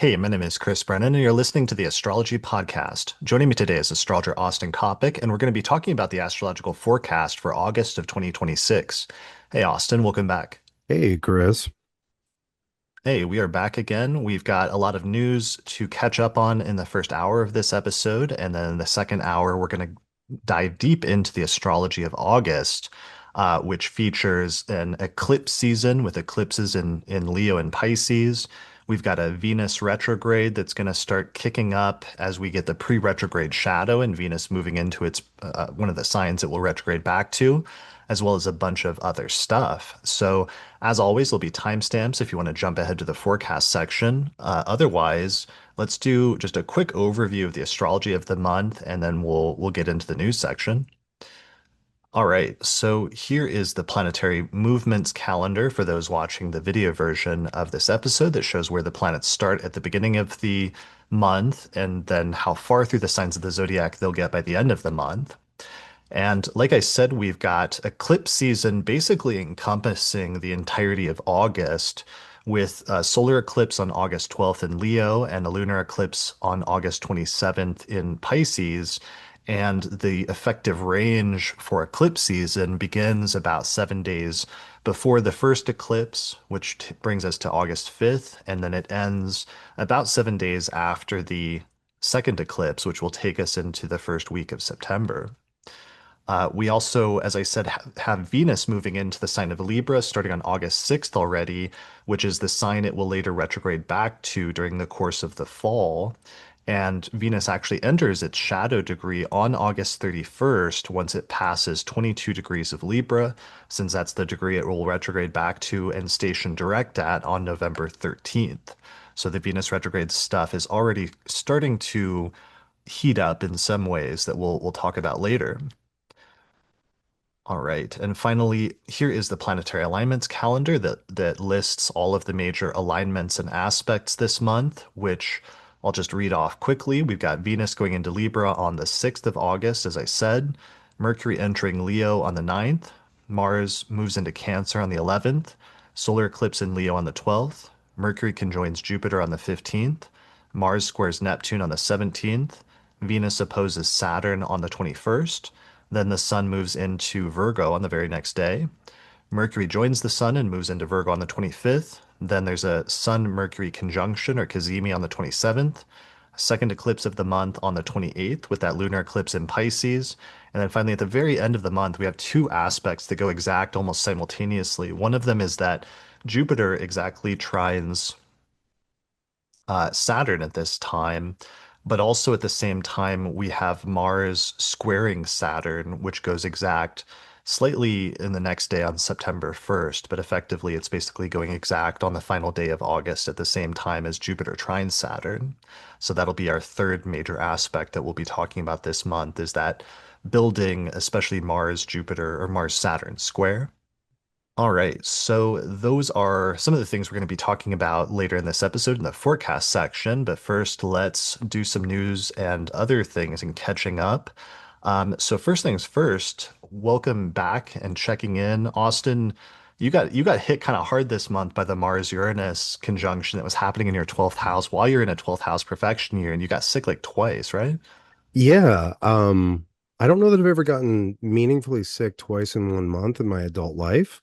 Hey, my name is Chris Brennan, and you're listening to the Astrology Podcast. Joining me today is astrologer Austin Coppock, and we're going to be talking about the astrological forecast for August of 2026. Hey, Austin, welcome back. Hey, Chris. Hey, we are back again. We've got a lot of news to catch up on in the first hour of this episode, and then in the second hour, we're going to dive deep into the astrology of August, which features an eclipse season with eclipses in Leo and Pisces. We've got a Venus retrograde that's going to start kicking up as we get the pre-retrograde shadow and Venus moving into its one of the signs it will retrograde back to, as well as a bunch of other stuff. So, as always, there'll be timestamps if you want to jump ahead to the forecast section. Otherwise, let's do just a quick overview of the astrology of the month, and then we'll get into the news section. All right, so here is the planetary movements calendar for those watching the video version of this episode that shows where the planets start at the beginning of the month and then how far through the signs of the zodiac they'll get by the end of the month. And like I said, we've got eclipse season basically encompassing the entirety of August, with a solar eclipse on August 12th in Leo and a lunar eclipse on August 27th in Pisces. And the effective range for eclipse season begins about 7 days before the first eclipse, which brings us to August 5th, and then it ends about 7 days after the second eclipse, which will take us into the first week of September. We also, as I said, have Venus moving into the sign of Libra starting on August 6th already, which is the sign it will later retrograde back to during the course of the fall. And Venus actually enters its shadow degree on August 31st once it passes 22 degrees of Libra, since that's the degree it will retrograde back to and station direct at on November 13th. So the Venus retrograde stuff is already starting to heat up in some ways that we'll talk about later. All right. And finally, here is the planetary alignments calendar that lists all of the major alignments and aspects this month, which I'll just read off quickly. We've got Venus going into Libra on the 6th of August, as I said, Mercury entering Leo on the 9th, Mars moves into Cancer on the 11th, solar eclipse in Leo on the 12th, Mercury conjoins Jupiter on the 15th, Mars squares Neptune on the 17th, Venus opposes Saturn on the 21st. Then the sun moves into Virgo on the very next day. Mercury joins the sun and moves into Virgo on the 25th. Then there's a Sun-Mercury conjunction or cazimi on the 27th. Second eclipse of the month on the 28th with that lunar eclipse in Pisces. And then finally, at the very end of the month, we have two aspects that go exact almost simultaneously. One of them is that Jupiter exactly trines Saturn at this time, but also at the same time, we have Mars squaring Saturn, which goes exact slightly in the next day on September 1st, but effectively it's basically going exact on the final day of August at the same time as Jupiter trines Saturn. So that'll be our third major aspect that we'll be talking about this month is that building, especially Mars-Jupiter or Mars-Saturn square. All right, so those are some of the things we're going to be talking about later in this episode in the forecast section. But first, let's do some news and other things and catching up. So first things first, welcome back and checking in. Austin, you got hit kind of hard this month by the Mars-Uranus conjunction that was happening in your 12th house while you're in a 12th house perfection year, and you got sick like twice, right? Yeah, I don't know that I've ever gotten meaningfully sick twice in 1 month in my adult life.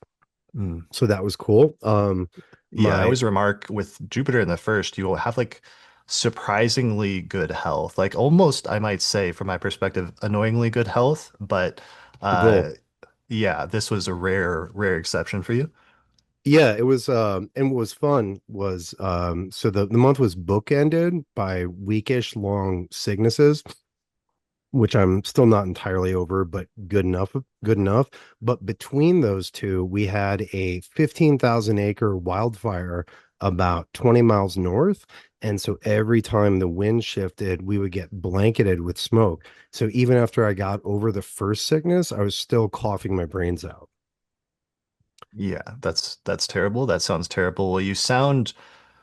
Mm. So that was cool. Yeah, I My always remark with Jupiter in the first, you will have like surprisingly good health. Like almost, I might say, from my perspective, annoyingly good health. But the uh goal. yeah, this was a rare exception for you. Yeah, it was and what was fun was so the month was bookended by weekish long sicknesses, which I'm still not entirely over, but good enough, good enough. But between those two, we had a 15,000 acre wildfire about 20 miles north. And so every time the wind shifted, we would get blanketed with smoke. So even after I got over the first sickness, I was still coughing my brains out. Yeah, that's terrible. That sounds terrible. Well, you sound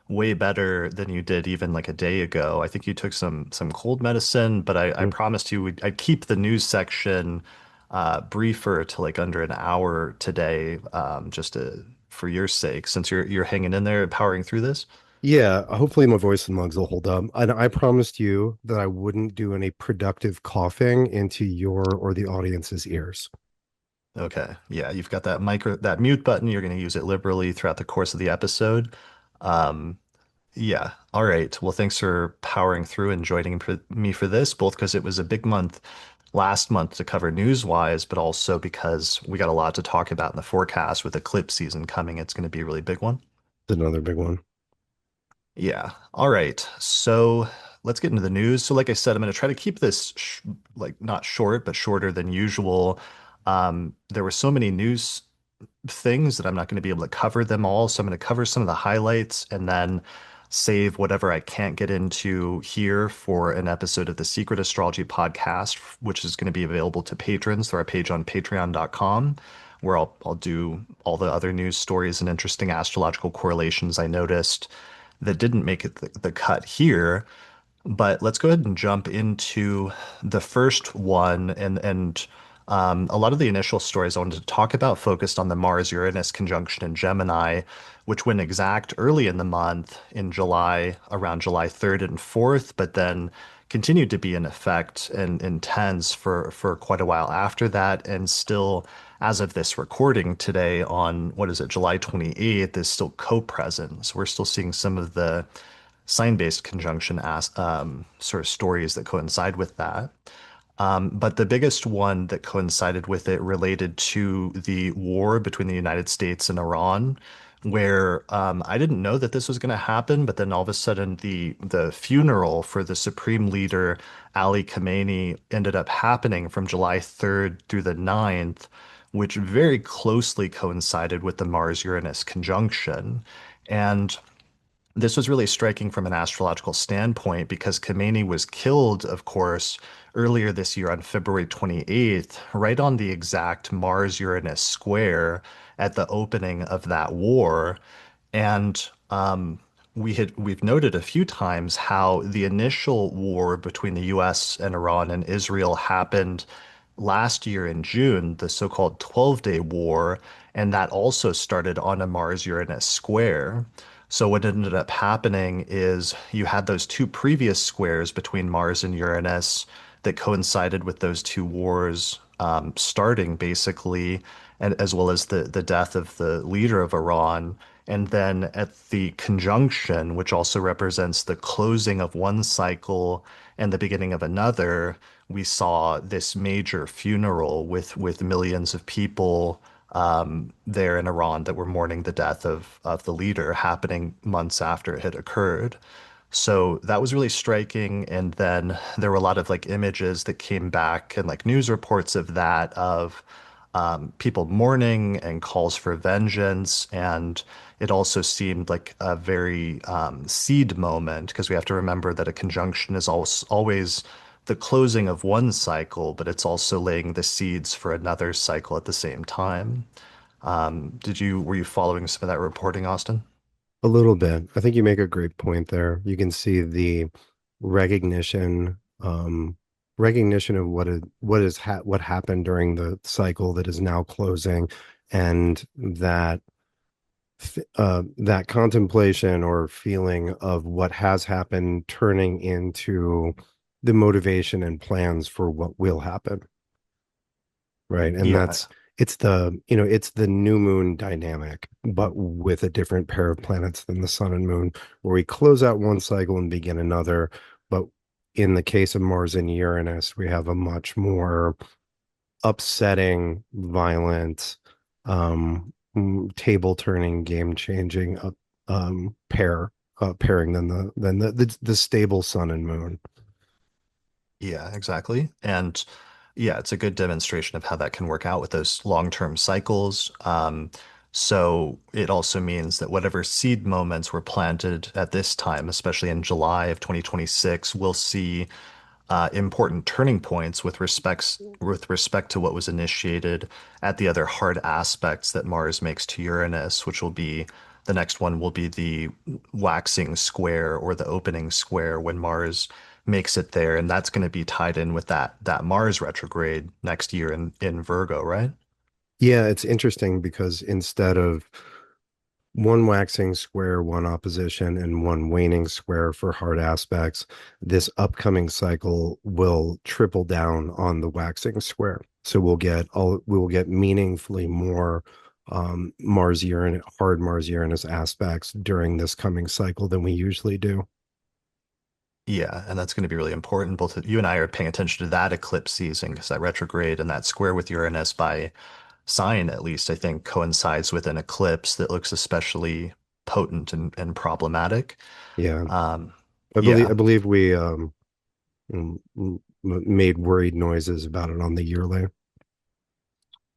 way better than you did even like a day ago. I think you took some cold medicine, but I Mm. promised you I'd keep the news section briefer to like under an hour today, just to, for your sake, since you're hanging in there, powering through this. Yeah, hopefully my voice and lungs will hold up. And I promised you that I wouldn't do any productive coughing into your or the audience's ears. Okay. Yeah, you've got that mute button. You're going to use it liberally throughout the course of the episode. Um, yeah. All right. Well, thanks for powering through and joining me for this, both because it was a big month last month to cover news-wise, but also because we got a lot to talk about in the forecast with eclipse season coming. It's going to be a really big one. It's another big one. Yeah. All right. So let's get into the news. So, like I said, I'm going to try to keep this sh like not short, but shorter than usual. There were so many news things that I'm not going to be able to cover them all. So I'm going to cover some of the highlights and then save whatever I can't get into here for an episode of the Secret Astrology Podcast, which is going to be available to patrons through our page on patreon.com, where I'll do all the other news stories and interesting astrological correlations I noticed that didn't make it the cut here. But let's go ahead and jump into the first one, and a lot of the initial stories I wanted to talk about focused on the Mars-Uranus conjunction in Gemini, which went exact early in the month in July, around July 3rd and 4th, but then continued to be in effect and intense for quite a while after that, and still, as of this recording today on, what is it, July 28th, is still co-present. So we're still seeing some of the sign-based conjunction sort of stories that coincide with that. But the biggest one that coincided with it related to the war between the United States and Iran, where I didn't know that this was going to happen, but then all of a sudden the funeral for the Supreme Leader Ali Khamenei ended up happening from July 3rd through the 9th, which very closely coincided with the Mars-Uranus conjunction. And this was really striking from an astrological standpoint because Khomeini was killed, of course, earlier this year on February 28th, right on the exact Mars-Uranus square at the opening of that war. And we've noted a few times how the initial war between the US and Iran and Israel happened last year in June, the so-called 12-day war, and that also started on a Mars-Uranus square. So what ended up happening is you had those two previous squares between Mars and Uranus that coincided with those two wars starting basically, and as well as the death of the leader of Iran. And then at the conjunction, which also represents the closing of one cycle and the beginning of another, we saw this major funeral with millions of people there in Iran that were mourning the death of the leader happening months after it had occurred. So that was really striking. And then there were a lot of like images that came back and like news reports of that, of people mourning and calls for vengeance. And it also seemed like a very seed moment because we have to remember that a conjunction is always the closing of one cycle, but it's also laying the seeds for another cycle at the same time. Were you following some of that reporting, Austin? A little bit. I think you make a great point there. You can see the recognition, recognition of what happened during the cycle that is now closing, and that contemplation or feeling of what has happened turning into the motivation and plans for what will happen, right? And Yeah, that's it's the new moon dynamic, but with a different pair of planets than the sun and moon, where we close out one cycle and begin another. But in the case of Mars and Uranus, we have a much more upsetting, violent, table turning, game changing pairing than the stable sun and moon. yeah, exactly. And yeah, it's a good demonstration of how that can work out with those long-term cycles. So it also means that whatever seed moments were planted at this time, especially in July of 2026, we'll see important turning points with respect to what was initiated at the other hard aspects that Mars makes to Uranus, which will be the next one will be the waxing square or the opening square when Mars makes it there, and that's going to be tied in with that Mars retrograde next year in Virgo, right? Yeah, it's interesting because instead of one waxing square, one opposition, and one waning square for hard aspects. This upcoming cycle will triple down on the waxing square. So we will get meaningfully more Mars Uranus hard Mars Uranus aspects during this coming cycle than we usually do. Yeah, and that's going to be really important. Both you and I are paying attention to that eclipse season because that retrograde and that square with Uranus by sign, at least, I think coincides with an eclipse that looks especially potent and problematic. Yeah. Um, I yeah, believe we made worried noises about it on the yearly.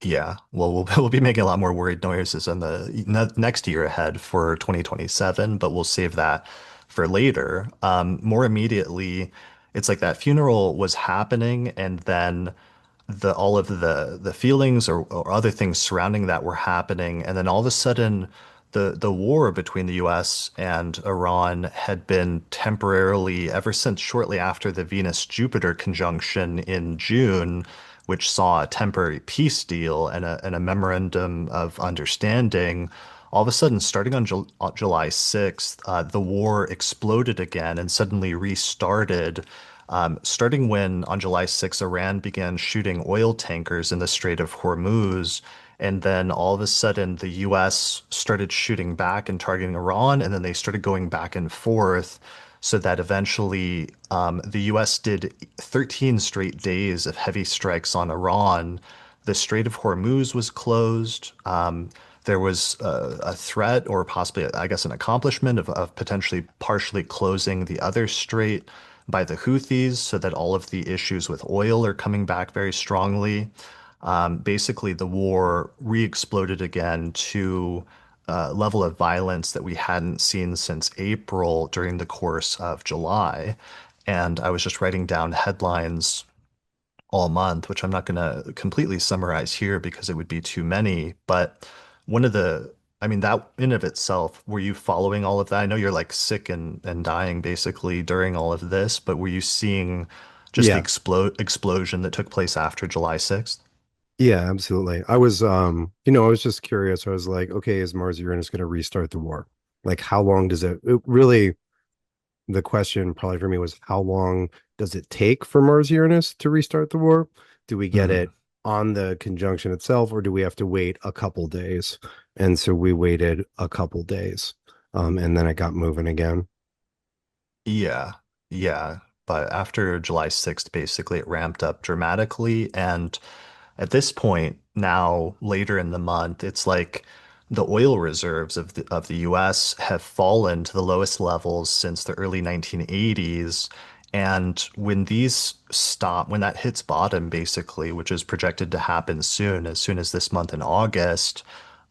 yeah. Well, we'll be making a lot more worried noises in the next year ahead for 2027, but we'll save that for later. More immediately, it's like that funeral was happening, and then the all of the feelings or other things surrounding that were happening, and then all of a sudden the war between the US and Iran had been temporarily ever since shortly after the Venus-Jupiter conjunction in June, which saw a temporary peace deal and a memorandum of understanding. All of a sudden, starting on July 6th, the war exploded again and suddenly restarted, starting when on July 6th, Iran began shooting oil tankers in the Strait of Hormuz. And then all of a sudden, the US started shooting back and targeting Iran. And then they started going back and forth so that eventually the US did 13 straight days of heavy strikes on Iran. The Strait of Hormuz was closed. There was a threat, or possibly, I guess, an accomplishment of potentially partially closing the other strait by the Houthis so that all of the issues with oil are coming back very strongly. Basically, the war re-exploded again to a level of violence that we hadn't seen since April during the course of July. And I was just writing down headlines all month, which I'm not going to completely summarize here because it would be too many. But one of I mean, that in of itself, were you following all of that? I know you're like sick and dying basically during all of this, but were you seeing just the Yeah. explosion that took place after July 6th? Yeah, absolutely. I was just curious. I was like, okay, is Mars Uranus going to restart the war? Like, how long does it really, the question probably for me was, how long does it take for Mars Uranus to restart the war? Do we get Hmm. it on the conjunction itself, or do we have to wait a couple days? And so we waited a couple days, and then it got moving again. Yeah, yeah. But after July 6th, basically, it ramped up dramatically. And at this point, now later in the month, it's like the oil reserves of the US have fallen to the lowest levels since the early 1980s. And when that hits bottom, basically, which is projected to happen soon as this month in August,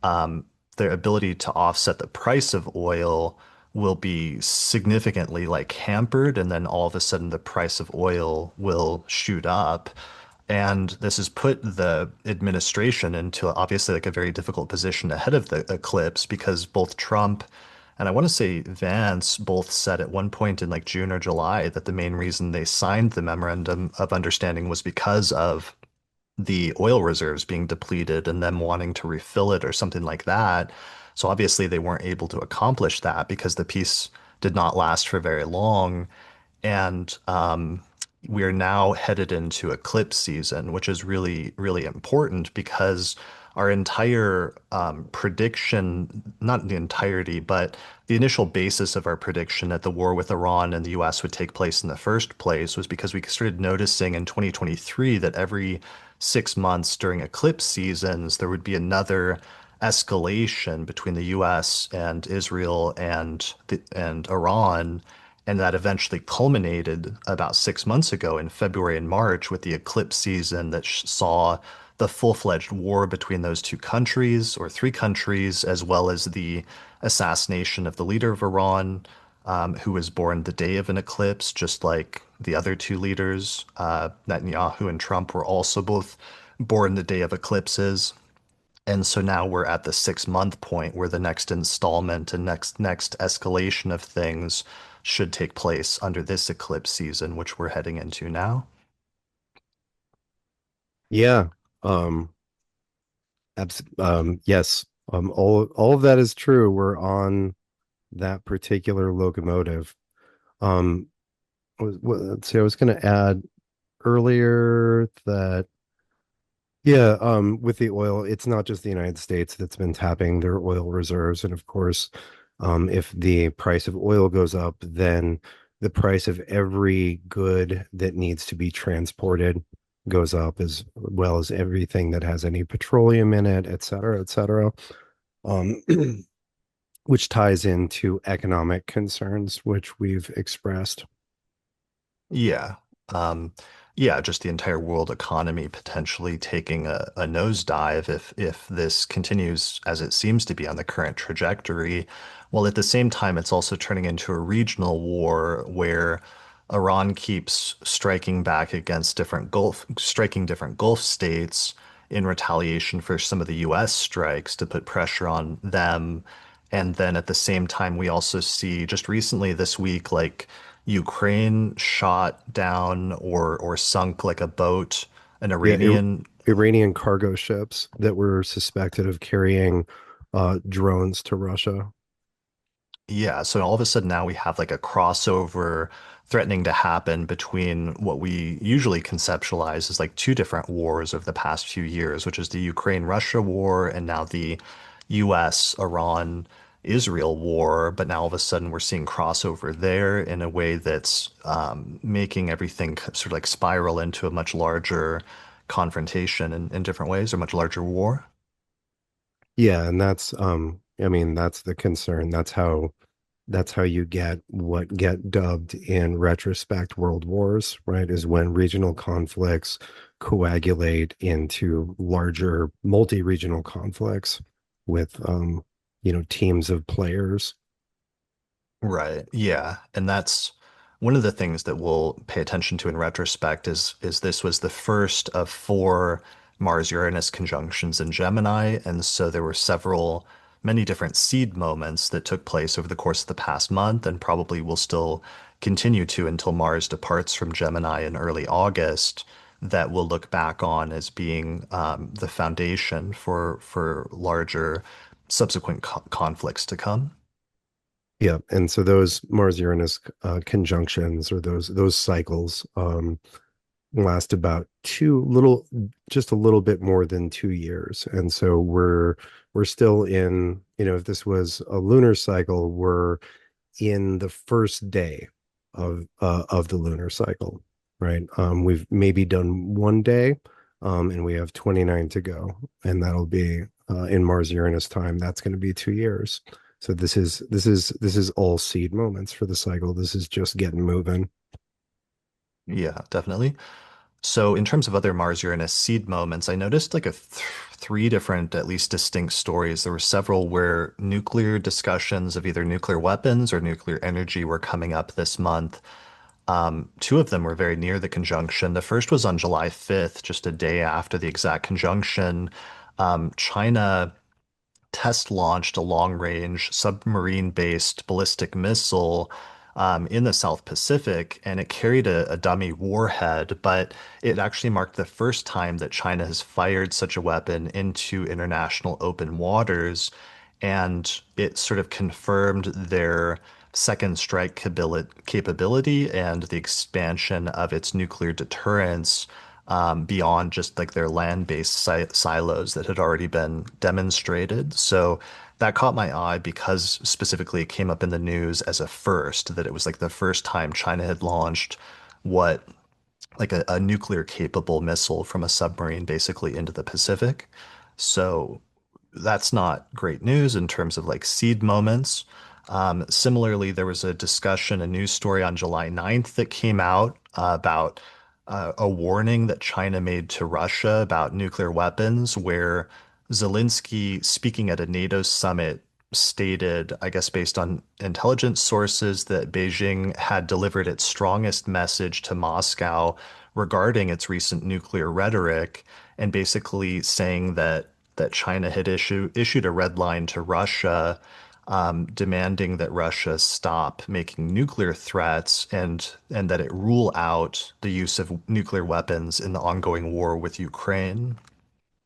their ability to offset the price of oil will be significantly like hampered, and then all of a sudden the price of oil will shoot up. And this has put the administration into obviously like a very difficult position ahead of the eclipse because both Trump and I want to say Vance both said at one point in like June or July that the main reason they signed the memorandum of understanding was because of the oil reserves being depleted and them wanting to refill it or something like that. So obviously they weren't able to accomplish that because the peace did not last for very long. And we are now headed into eclipse season, which is really, really important because our entire prediction, not the entirety, but the initial basis of our prediction that the war with Iran and the US would take place in the first place was because we started noticing in 2023 that every 6 months during eclipse seasons, there would be another escalation between the US and Israel and Iran. And that eventually culminated about 6 months ago in February and March with the eclipse season that saw the full-fledged war between those two countries or three countries, as well as the assassination of the leader of Iran, who was born the day of an eclipse, just like the other two leaders, Netanyahu and Trump, were also both born the day of eclipses. And so now we're at the 6 month point where the next installment and next escalation of things should take place under this eclipse season, which we're heading into now. Yeah. Yes. All of that is true. We're on that particular locomotive. Um, let's see, I was going to add earlier that yeah, with the oil, it's not just the United States that's been tapping their oil reserves, and of course, if the price of oil goes up, then the price of every good that needs to be transported goes up, as well as everything that has any petroleum in it, et cetera, et cetera. Um, which ties into economic concerns, which we've expressed. Yeah. Um, yeah, just the entire world economy potentially taking a nosedive if this continues as it seems to be on the current trajectory. While at the same time, it's also turning into a regional war where Iran keeps striking back against striking different Gulf states in retaliation for some of the US strikes to put pressure on them. And then at the same time, we also see just recently this week, like Ukraine shot down or sunk like a boat, an Yeah, Iranian. Iranian cargo ships that were suspected of carrying drones to Russia. Yeah, so all of a sudden now we have like a crossover threatening to happen between what we usually conceptualize as like two different wars of the past few years, which is the Ukraine-Russia war and now the US-Iran-Israel war. But now all of a sudden we're seeing crossover there in a way that's making everything sort of like spiral into a much larger confrontation in different ways, or much larger war. Yeah, and that's I mean that's the concern. That's how you get what get dubbed in retrospect world wars, right? Is when regional conflicts coagulate into larger multi-regional conflicts with teams of players. Right. Yeah. And that's one of the things that we'll pay attention to in retrospect is this was the first of four Mars-Uranus conjunctions in Gemini. And so there were many different seed moments that took place over the course of the past month and probably will still continue to until Mars departs from Gemini in early August that we'll look back on as being the foundation for larger subsequent conflicts to come. Yeah, and so those Mars Uranus conjunctions or those cycles last about just a little bit more than 2 years, and so we're still in, if this was a lunar cycle, we're in the first day of the lunar cycle, right? We've maybe done one day, and we have 29 to go, and that'll be in Mars Uranus time. That's going to be 2 years. So this is all seed moments for the cycle. This is just getting moving. Yeah, definitely. So, in terms of other Mars-Uranus seed moments, I noticed like three different, at least distinct stories. There were several where nuclear discussions of either nuclear weapons or nuclear energy were coming up this month. Two of them were very near the conjunction. The first was on July 5th, just a day after the exact conjunction. China test launched a long range submarine based ballistic missile in the South Pacific, and it carried a dummy warhead, but it actually marked the first time that China has fired such a weapon into international open waters. And it sort of confirmed their second strike capability and the expansion of its nuclear deterrence beyond just like their land-based silos that had already been demonstrated. So that caught my eye because specifically it came up in the news as a first, that it was like the first time China had launched what like a nuclear capable missile from a submarine basically into the Pacific. So that's not great news in terms of like seed moments. Similarly, there was a discussion, a news story on July 9th that came out about a warning that China made to Russia about nuclear weapons, where Zelensky, speaking at a NATO summit, stated, I guess based on intelligence sources, that Beijing had delivered its strongest message to Moscow regarding its recent nuclear rhetoric, and basically saying that China had issued a red line to Russia, demanding that Russia stop making nuclear threats and that it rule out the use of nuclear weapons in the ongoing war with Ukraine.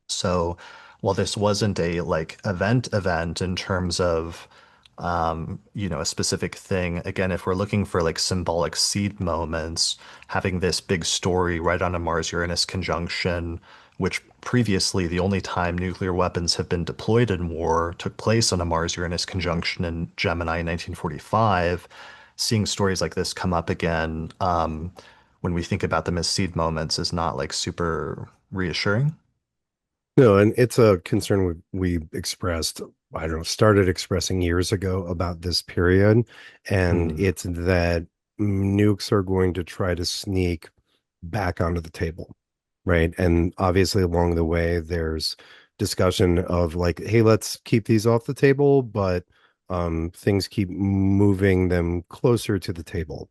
So While this wasn't a like event in terms of a specific thing, again, if we're looking for like symbolic seed moments, having this big story right on a Mars-Uranus conjunction, which previously the only time nuclear weapons have been deployed in war took place on a Mars-Uranus conjunction in Gemini in 1945, seeing stories like this come up again, when we think about them as seed moments is not like super reassuring. No, and it's a concern we expressed, I don't know, started expressing years ago about this period. And Hmm. it's that nukes are going to try to sneak back onto the table, right? And obviously, along the way, there's discussion of like, hey, let's keep these off the table, but things keep moving them closer to the table.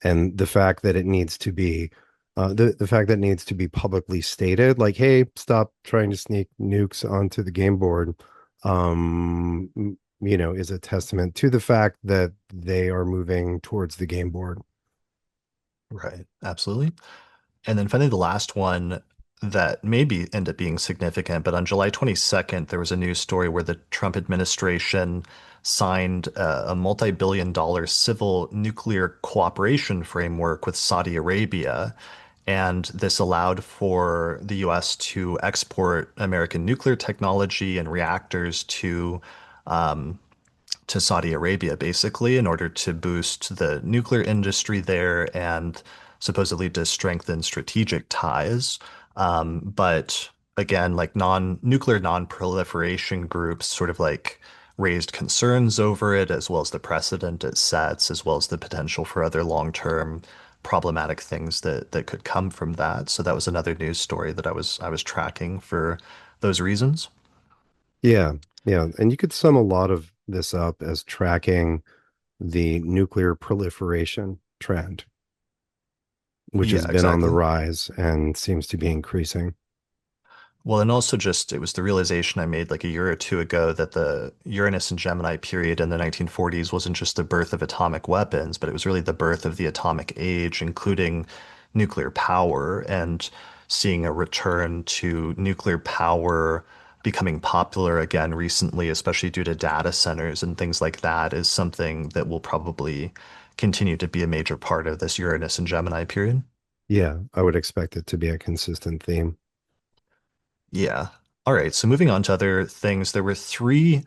And the fact that it needs to be the fact that it needs to be publicly stated, like, hey, stop trying to sneak nukes onto the game board, is a testament to the fact that they are moving towards the game board. Right. Absolutely. And then finally, the last one that maybe end up being significant, but on July 22nd, there was a news story where the Trump administration signed a multi-billion dollar civil nuclear cooperation framework with Saudi Arabia. And this allowed for the US to export American nuclear technology and reactors um, to Saudi Arabia, basically, in order to boost the nuclear industry there and supposedly to strengthen strategic ties. But again, like nuclear non-proliferation groups sort of like raised concerns over it, as well as the precedent it sets, as well as the potential for other long-term problematic things that could come from that. So that was another news story that I was tracking for those reasons. Yeah, yeah. And you could sum a lot of this up as tracking the nuclear proliferation trend, which has Yeah, been on the exactly. rise and seems to be increasing. Well, and also just it was the realization I made like a year or two ago that the Uranus and Gemini period in the 1940s wasn't just the birth of atomic weapons, but it was really the birth of the atomic age, including nuclear power, and seeing a return to nuclear power becoming popular again recently, especially due to data centers and things like that, is something that will probably continue to be a major part of this Uranus and Gemini period. Yeah, I would expect it to be a consistent theme. Yeah. All right. So moving on to other things, there were three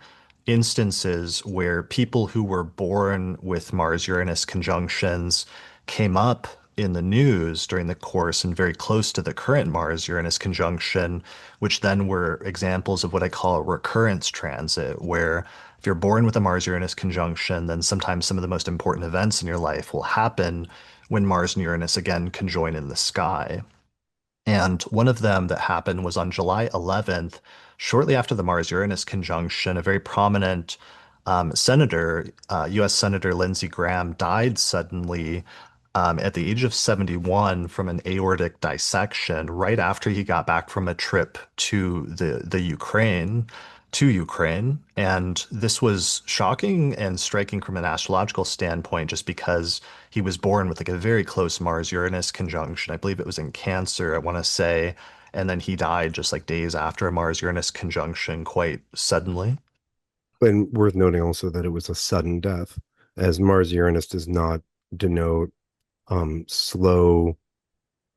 instances where people who were born with Mars-Uranus conjunctions came up in the news during the course and very close to the current Mars-Uranus conjunction, which then were examples of what I call a recurrence transit, where if you're born with a Mars-Uranus conjunction, then sometimes some of the most important events in your life will happen when Mars and Uranus again conjoin in the sky. And one of them that happened was on July 11th, shortly after the Mars-Uranus conjunction. A very prominent senator, U.S. Senator Lindsey Graham, died suddenly at the age of 71 from an aortic dissection right after he got back from a trip to Ukraine. And this was shocking and striking from an astrological standpoint, just because he was born with like a very close Mars-Uranus conjunction. I believe it was in Cancer, I want to say. And then he died just like days after a Mars-Uranus conjunction, quite suddenly. And worth noting also that it was a sudden death, as Mars Uranus does not denote slow,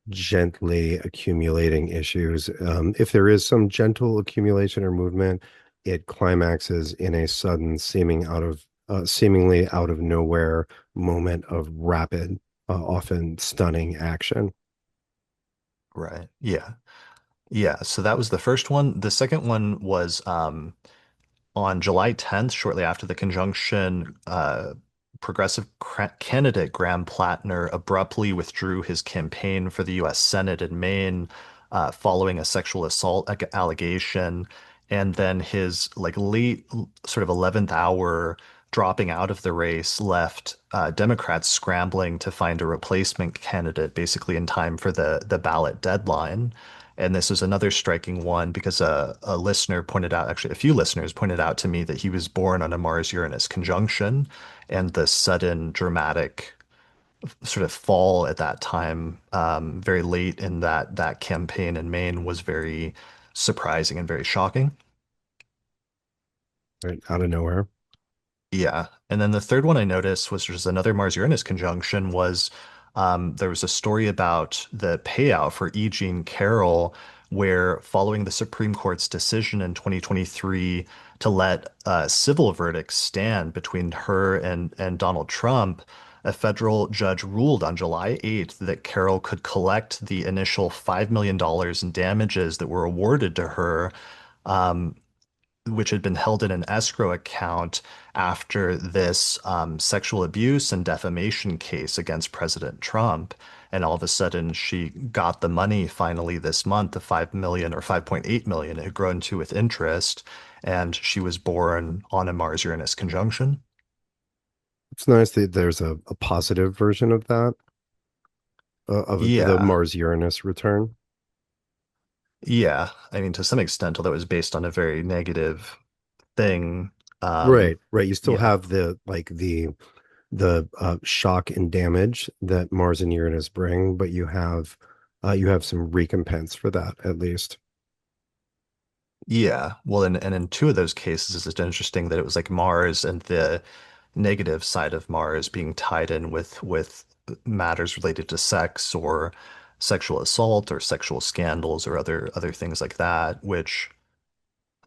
gently accumulating issues. If there is some gentle accumulation or movement, it climaxes in a sudden, seemingly out of nowhere moment of rapid, often stunning action. Right. Yeah. Yeah. So that was the first one. The second one was on July 10th, shortly after the conjunction, progressive candidate Graham Plattner abruptly withdrew his campaign for the U.S. Senate in Maine, following a sexual assault allegation, and then his like late sort of 11th hour dropping out of the race left Democrats scrambling to find a replacement candidate, basically in time for the ballot deadline. And this is another striking one because a listener pointed out, actually, a few listeners pointed out to me that he was born on a Mars-Uranus conjunction, and the sudden dramatic sort of fall at that time, very late in that campaign in Maine, was very surprising and very shocking. right out of nowhere. Yeah. And then the third one I noticed was just another Mars-Uranus conjunction was there was a story about the payout for E. Jean Carroll, where following the Supreme Court's decision in 2023 to let civil verdicts stand between her and Donald Trump, a federal judge ruled on July 8th that Carroll could collect the initial $5 million dollars in damages that were awarded to her, which had been held in an escrow account after this sexual abuse and defamation case against President Trump. And all of a sudden, she got the money finally this month, the 5 million or 5.8 million. It had grown to with interest, and she was born on a Mars-Uranus conjunction. It's nice that there's a positive version of that, of the Yeah, Mars Uranus return. yeah. I mean, to some extent, although it was based on a very negative thing. Right, right. You still Yeah, have the shock and damage that Mars and Uranus bring, but you have some recompense for that at least. yeah. Well, and in two of those cases, it's interesting that it was like Mars and the negative side of Mars being tied in with matters related to sex or sexual assault or sexual scandals or other things like that, which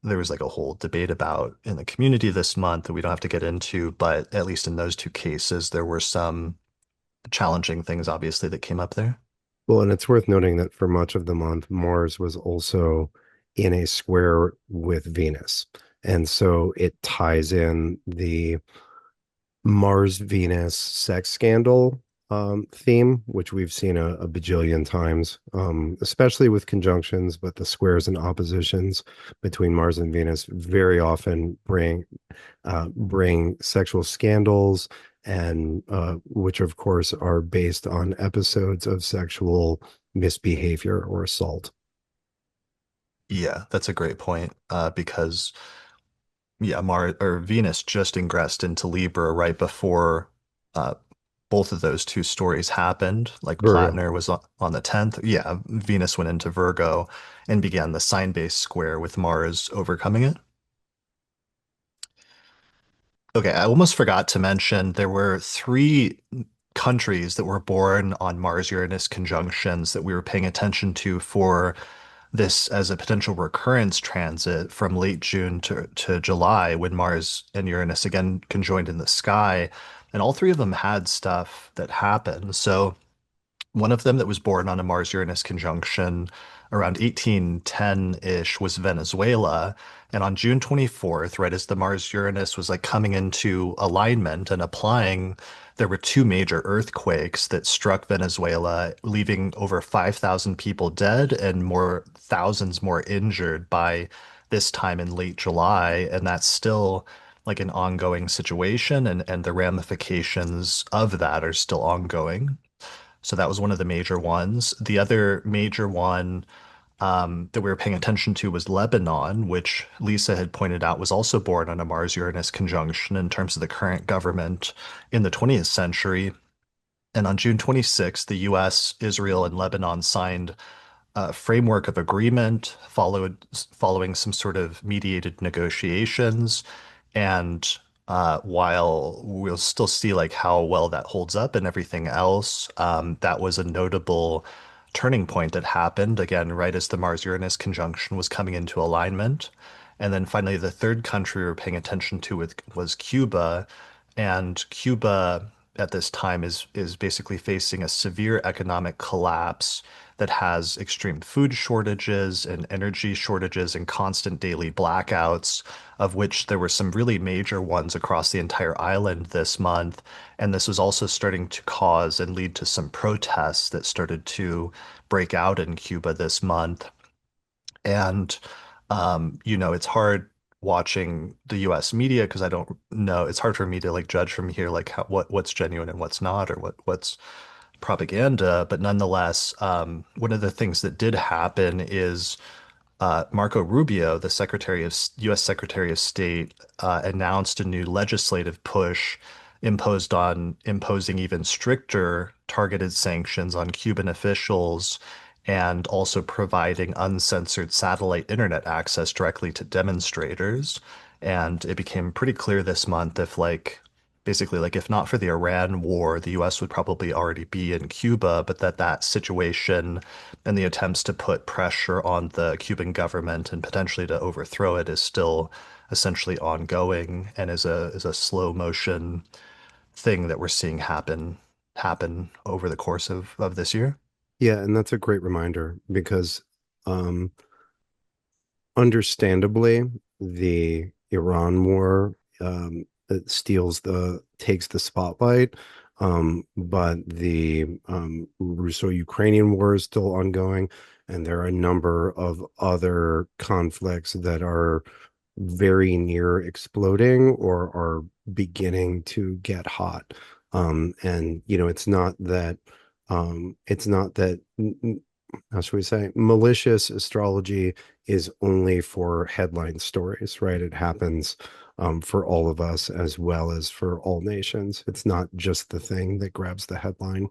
there was like a whole debate about in the community this month that we don't have to get into, but at least in those two cases, there were some challenging things obviously that came up there. Well, and it's worth noting that for much of the month, Mars was also in a square with Venus. And so it ties in the Mars Venus sex scandal theme, which we've seen a bajillion times, especially with conjunctions, but the squares and oppositions between Mars and Venus very often bring sexual scandals and which of course are based on episodes of sexual misbehavior or assault. Yeah, that's a great point. Because yeah, Mars or Venus just ingressed into Libra right before uh, both of those two stories happened. Like Virgo. Plattner was on the 10th. Yeah, Venus went into Virgo and began the sign-based square with Mars overcoming it. Okay, I almost forgot to mention there were three countries that were born on Mars-Uranus conjunctions that we were paying attention to for this as a potential recurrence transit from late June to July when Mars and Uranus again conjoined in the sky. And all three of them had stuff that happened. So one of them that was born on a Mars-Uranus conjunction around 1810-ish was Venezuela. And on June 24th, right as the Mars-Uranus was like coming into alignment and applying, there were two major earthquakes that struck Venezuela, leaving over 5,000 people dead and more thousands more injured by this time in late July. And that's still like an ongoing situation, and the ramifications of that are still ongoing. So that was one of the major ones. The other major one that we were paying attention to was Lebanon, which Lisa had pointed out was also born on a Mars-Uranus conjunction in terms of the current government in the 20th century. And on June 26th, the US, Israel, and Lebanon signed framework of agreement following some sort of mediated negotiations. And while we'll still see like how well that holds up and everything else, that was a notable turning point that happened again right as the Mars-Uranus conjunction was coming into alignment. And then finally, the third country we were paying attention to was Cuba, and Cuba at this time is basically facing a severe economic collapse that has extreme food shortages and energy shortages and constant daily blackouts, of which there were some really major ones across the entire island this month. And this was also starting to cause and lead to some protests that started to break out in Cuba this month. And, it's hard watching the US media because I don't know. It's hard for me to like judge from here, like what's genuine and what's not, or what's propaganda. But nonetheless, one of the things that did happen is Marco Rubio, the U.S. Secretary of State, announced a new legislative push imposing even stricter targeted sanctions on Cuban officials and also providing uncensored satellite internet access directly to demonstrators. And it became pretty clear this month if basically like if not for the Iran war, the US would probably already be in Cuba, but that situation and the attempts to put pressure on the Cuban government and potentially to overthrow it is still essentially ongoing and is a slow motion thing that we're seeing happen over the course of this year. Yeah, and that's a great reminder because um understandably, the Iran war it takes the spotlight. But the Russo-Ukrainian war is still ongoing, and there are a number of other conflicts that are very near exploding or are beginning to get hot. And it's not that how should we say, malicious astrology is only for headline stories, right? It happens for all of us as well as for all nations. It's not just the thing that grabs the headline.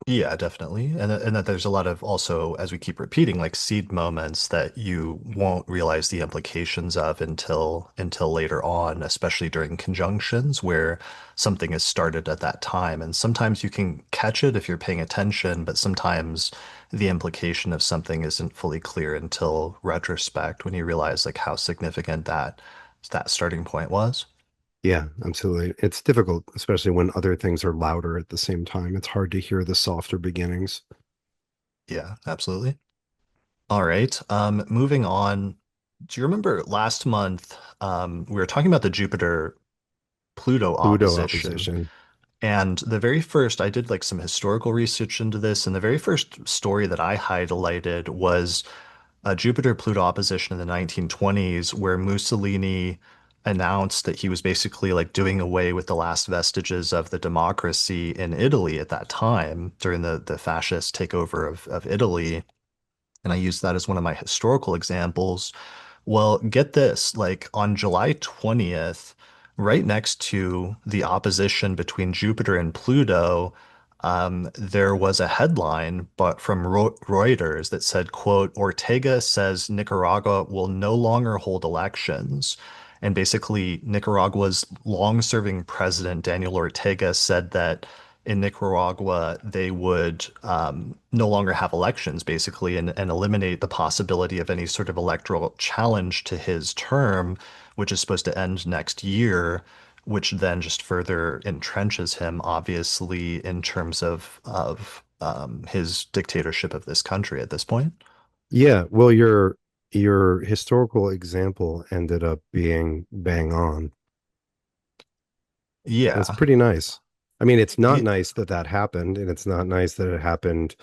Yeah, definitely. And that there's a lot of also, as we keep repeating, like seed moments that you won't realize the implications of until later on, especially during conjunctions where something is started at that time. And sometimes you can catch it if you're paying attention, but sometimes the implication of something isn't fully clear until retrospect when you realize like how significant that starting point was. Yeah, absolutely. It's difficult, especially when other things are louder at the same time. It's hard to hear the softer beginnings. Yeah, absolutely. All right. Moving on. Do you remember last month, we were talking about the Jupiter-Pluto Pluto opposition? opposition. And the very first, I did like some historical research into this, and the very first story that I highlighted was a Jupiter-Pluto opposition in the 1920s, where Mussolini announced that he was basically like doing away with the last vestiges of the democracy in Italy at that time during the fascist takeover of Italy. And I use that as one of my historical examples. Well, get this, like on July 20th, right next to the opposition between Jupiter and Pluto, there was a headline but from Reuters that said, quote, Ortega says Nicaragua will no longer hold elections. And basically, Nicaragua's long-serving president, Daniel Ortega, said that in Nicaragua, they would no longer have elections, basically, and eliminate the possibility of any sort of electoral challenge to his term, which is supposed to end next year, which then just further entrenches him, obviously, in terms of his dictatorship of this country at this point. Yeah, well, your historical example ended up being bang on. That's Yeah. pretty nice. I mean, it's not Y- nice that that happened, and it's not nice that it happened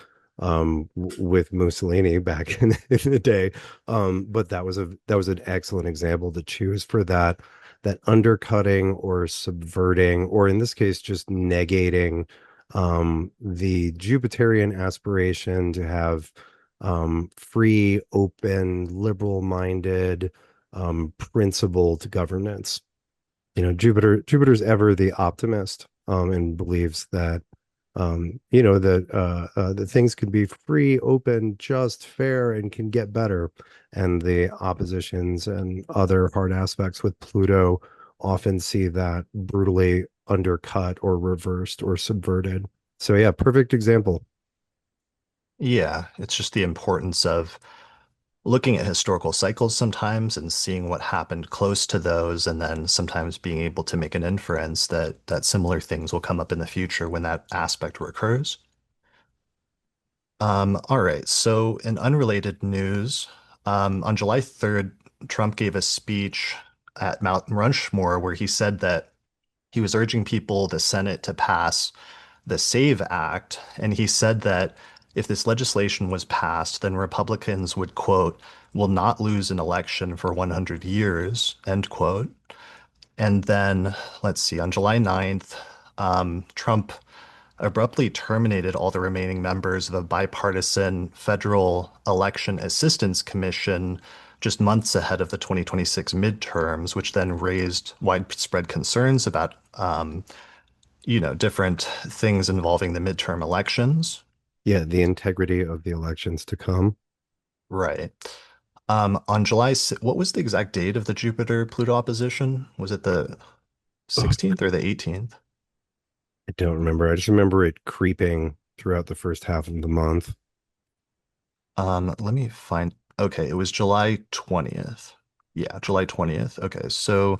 with Mussolini back in the day. But that was an excellent example to choose for that undercutting or subverting, or in this case, just negating the Jupiterian aspiration to have free, open, liberal-minded, principled governance. Jupiter's ever the optimist, and believes that that things can be free, open, just, fair, and can get better. And the oppositions and other hard aspects with Pluto often see that brutally undercut or reversed or subverted. So yeah, perfect example. yeah, it's just the importance of looking at historical cycles sometimes and seeing what happened close to those, and then sometimes being able to make an inference that similar things will come up in the future when that aspect recurs. All right, so in unrelated news, on July 3rd, Trump gave a speech at Mount Rushmore where he said that he was urging people, the Senate, to pass the SAVE Act. And he said that if this legislation was passed, then Republicans would, quote, will not lose an election for 100 years, end quote. And then, let's see, on July 9th, Trump abruptly terminated all the remaining members of a bipartisan Federal Election Assistance Commission just months ahead of the 2026 midterms, which then raised widespread concerns about different things involving the midterm elections. Yeah, the integrity of the elections to come. Right. On what was the exact date of the Jupiter-Pluto opposition? Was it the Oh, 16th or the 18th? I don't remember. I just remember it creeping throughout the first half of the month. Let me find. Okay, it was July 20th. Yeah, July 20th. Okay, so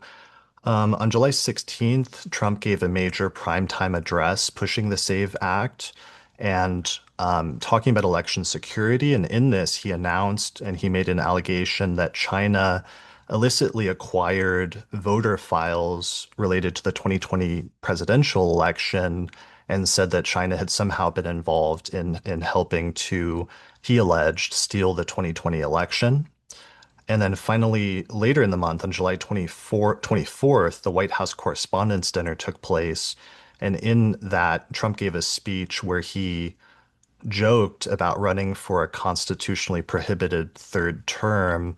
on July 16th, Trump gave a major primetime address pushing the SAVE Act and talking about election security. And in this, he announced and he made an allegation that China illicitly acquired voter files related to the 2020 presidential election and said that China had somehow been involved in helping to, he alleged, steal the 2020 election. And then finally, later in the month, on July 24th, the White House Correspondents' Dinner took place. And in that, Trump gave a speech where he joked about running for a constitutionally prohibited third term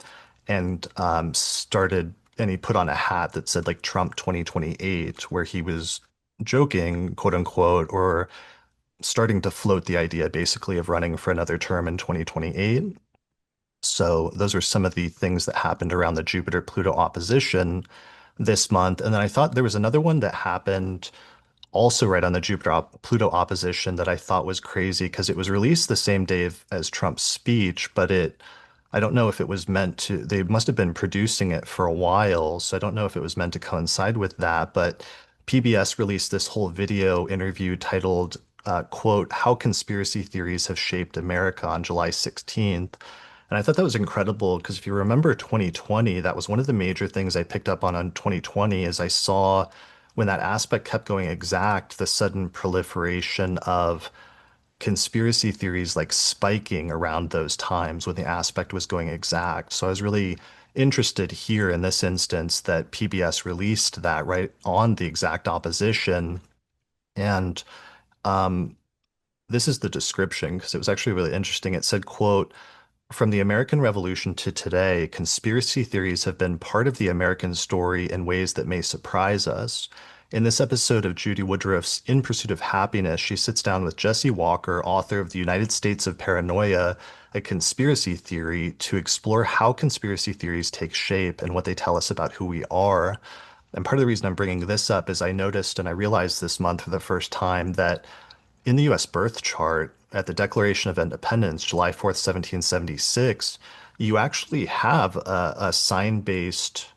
and and he put on a hat that said like Trump 2028, where he was joking, quote unquote, or starting to float the idea basically of running for another term in 2028. So those are some of the things that happened around the Jupiter-Pluto opposition this month. And then I thought there was another one that happened also right on the Jupiter-Pluto opposition that I thought was crazy because it was released the same day as Trump's speech, but I don't know if it was meant to, they must have been producing it for a while. So I don't know if it was meant to coincide with that, but PBS released this whole video interview titled, quote, How Conspiracy Theories Have Shaped America on July 16th. And I thought that was incredible because if you remember 2020, that was one of the major things I picked up on 2020 is I saw when that aspect kept going exact, the sudden proliferation of conspiracy theories like spiking around those times when the aspect was going exact. So I was really interested here in this instance that PBS released that right on the exact opposition. And um, this is the description because it was actually really interesting. It said, quote, from the American Revolution to today, conspiracy theories have been part of the American story in ways that may surprise us. In this episode of Judy Woodruff's In Pursuit of Happiness, she sits down with Jesse Walker, author of The United States of Paranoia, a conspiracy theory, to explore how conspiracy theories take shape and what they tell us about who we are. And part of the reason I'm bringing this up is I noticed and I realized this month for the first time that in the US birth chart, at the Declaration of Independence, July 4th, 1776, you actually have a sign-based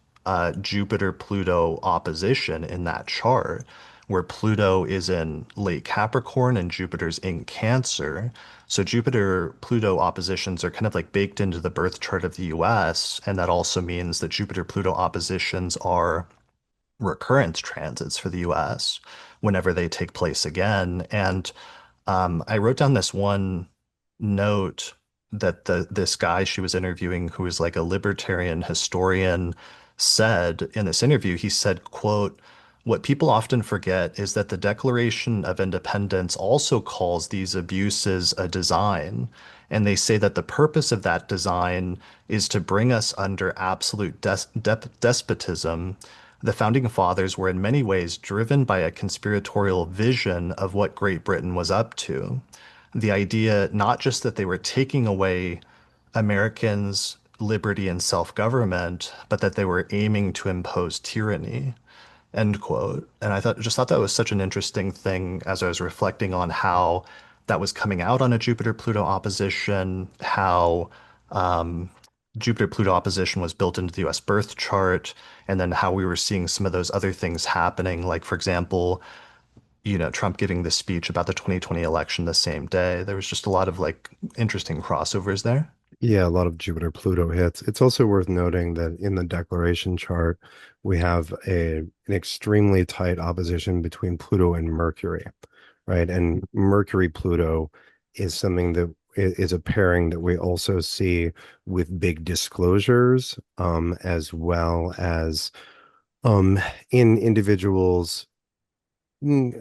Jupiter-Pluto opposition in that chart, where Pluto is in late Capricorn and Jupiter's in Cancer. So Jupiter-Pluto oppositions are kind of like baked into the birth chart of the US, and that also means that Jupiter-Pluto oppositions are recurrence transits for the US whenever they take place again. And I wrote down this one note that this guy she was interviewing, who was like a libertarian historian, said in this interview. He said, quote, what people often forget is that the Declaration of Independence also calls these abuses a design. And they say that the purpose of that design is to bring us under absolute despotism. The founding fathers were in many ways driven by a conspiratorial vision of what Great Britain was up to. The idea not just that they were taking away Americans' liberty and self-government, but that they were aiming to impose tyranny. End quote. And I thought that was such an interesting thing as I was reflecting on how that was coming out on a Jupiter-Pluto opposition, how um, Jupiter-Pluto opposition was built into the US birth chart, and then how we were seeing some of those other things happening. Like, for example, Trump giving this speech about the 2020 election the same day. There was just a lot of like interesting crossovers there. Yeah, a lot of Jupiter Pluto hits. It's also worth noting that in the declaration chart, we have an extremely tight opposition between Pluto and Mercury, right? And Mercury Pluto is something that is a pairing that we also see with big disclosures, as well as in individuals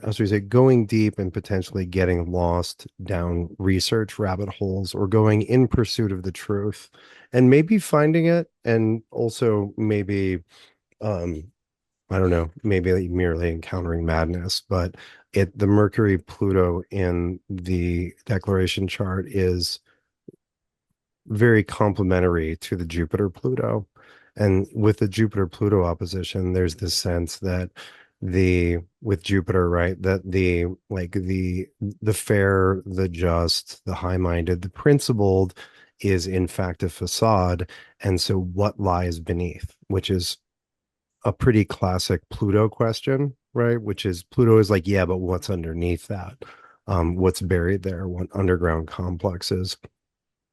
as we say, going deep and potentially getting lost down research rabbit holes or going in pursuit of the truth and maybe finding it and also maybe um, I don't know, maybe merely encountering madness, but the Mercury Pluto in the declaration chart is very complementary to the Jupiter Pluto. And with the Jupiter Pluto opposition, there's this sense that the with Jupiter, right, that the fair, the just, the high-minded, the principled is in fact a facade. And so what lies beneath, which is a pretty classic Pluto question, right? Which is Pluto is like, yeah, but what's underneath that? What's buried there? What underground complexes?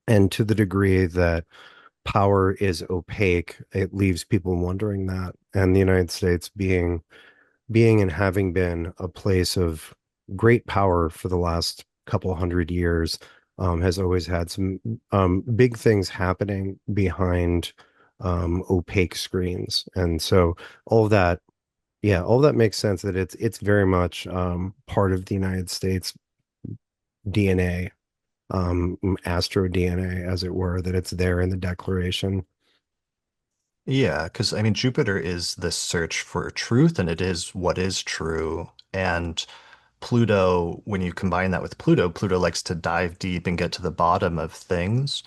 And to the degree that power is opaque, it leaves people wondering that. And the United States being and having been a place of great power for the last couple hundred years, has always had some big things happening behind opaque screens. And so all of that, yeah, all of that makes sense that it's very much part of the United States DNA, astro DNA, as it were, that it's there in the declaration. Yeah, because I mean, Jupiter is this search for truth, and it is what is true. And Pluto, when you combine that with Pluto, Pluto likes to dive deep and get to the bottom of things.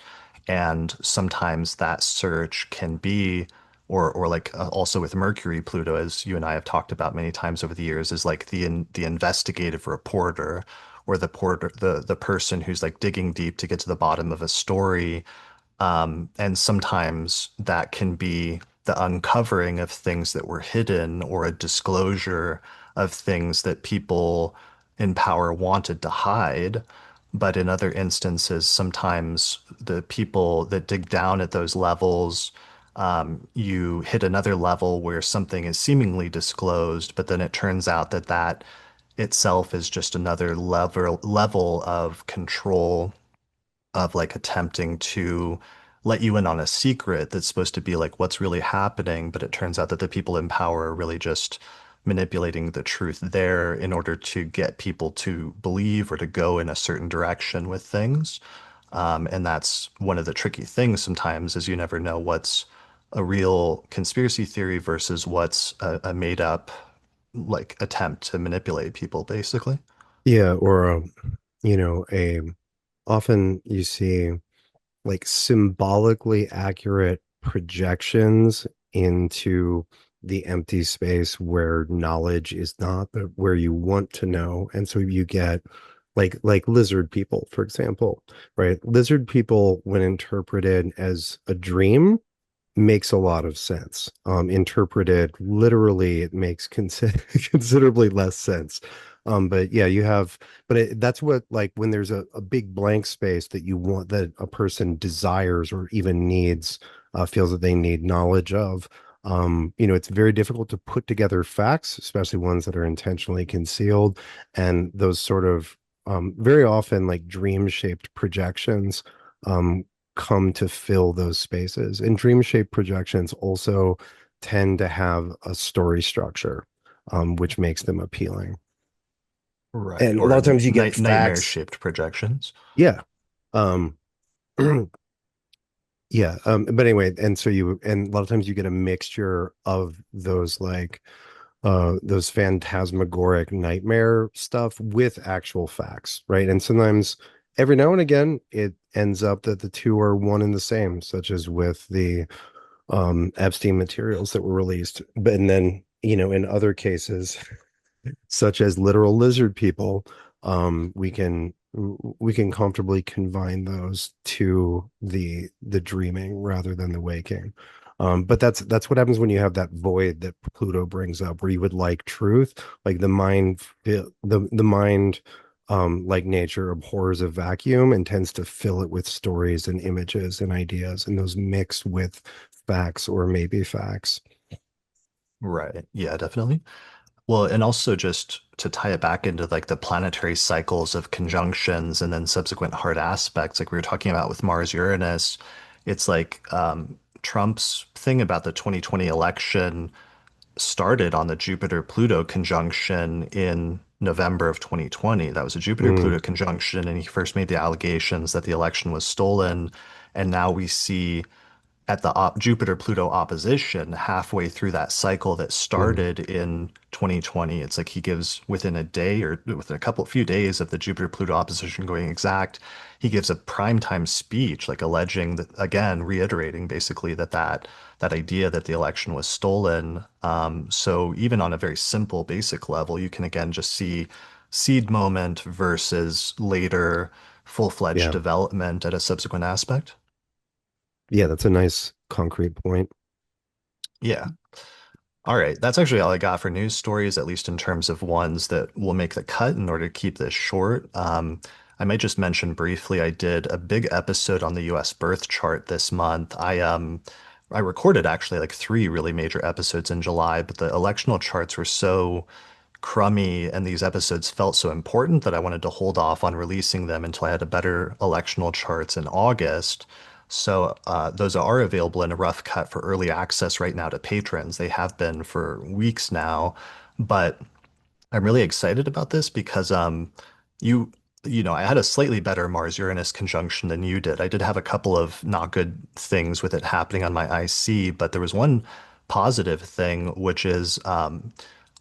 And sometimes that search can be, or like also with Mercury, Pluto, as you and I have talked about many times over the years, is like the investigative reporter, or the porter, the person who's like digging deep to get to the bottom of a story. And sometimes that can be the uncovering of things that were hidden, or a disclosure of things that people in power wanted to hide. But in other instances, sometimes the people that dig down at those levels, you hit another level where something is seemingly disclosed, but then it turns out that that itself is just another level of control, of like attempting to let you in on a secret that's supposed to be like what's really happening, but it turns out that the people in power are really just manipulating the truth there in order to get people to believe or to go in a certain direction with things. And that's one of the tricky things sometimes, is you never know what's a real conspiracy theory versus what's a made up like attempt to manipulate people, basically. Yeah, or a often you see like symbolically accurate projections into the empty space where knowledge is not, but where you want to know. And so you get like lizard people, for example, right? Lizard people, when interpreted as a dream, makes a lot of sense. Interpreted literally, it makes considerably less sense. But yeah, that's what, like, when there's a big blank space that you want, that a person desires or even needs, feels that they need knowledge of. It's very difficult to put together facts, especially ones that are intentionally concealed. And those sort of very often like dream shaped projections um, come to fill those spaces. And dream shaped projections also tend to have a story structure, which makes them appealing. Right. And a lot Or of times you get nightmare facts. shaped projections. Yeah. Um, yeah. But anyway, and a lot of times you get a mixture of those, like, those phantasmagoric nightmare stuff with actual facts, right? And sometimes, every now and again, it ends up that the two are one and the same, such as with the Epstein materials that were released. But and then, in other cases, such as literal lizard people, we can comfortably confine those to the dreaming rather than the waking. But that's what happens when you have that void that Pluto brings up, where you would like truth, like the mind, like nature, abhors a vacuum and tends to fill it with stories and images and ideas, and those mix with facts or maybe facts. Right. Yeah, definitely. Well, and also just to tie it back into like the planetary cycles of conjunctions and then subsequent hard aspects, like we were talking about with Mars-Uranus, it's like Trump's thing about the 2020 election started on the Jupiter-Pluto conjunction in November of 2020. That was a Mm, Jupiter-Pluto conjunction, and he first made the allegations that the election was stolen. And now we see at the Jupiter-Pluto opposition halfway through that cycle that Mm. started in 2020. It's like he gives within a day or within few days of the Jupiter-Pluto opposition going exact, he gives a primetime speech, like alleging that, again, reiterating basically that idea that the election was stolen. So even on a very simple, basic level, you can again just see seed moment versus later full-fledged Yeah. development at a subsequent aspect. Yeah, that's a nice concrete point. Yeah. All right. That's actually all I got for news stories, at least in terms of ones that will make the cut in order to keep this short. I might just mention briefly, I did a big episode on the US birth chart this month. I recorded actually like three really major episodes in July, but the electional charts were so crummy and these episodes felt so important that I wanted to hold off on releasing them until I had a better electional charts in August. So those are available in a rough cut for early access right now to patrons. They have been for weeks now, but I'm really excited about this because you I had a slightly better Mars-Uranus conjunction than you did. I did have a couple of not good things with it happening on my IC, but there was one positive thing, which is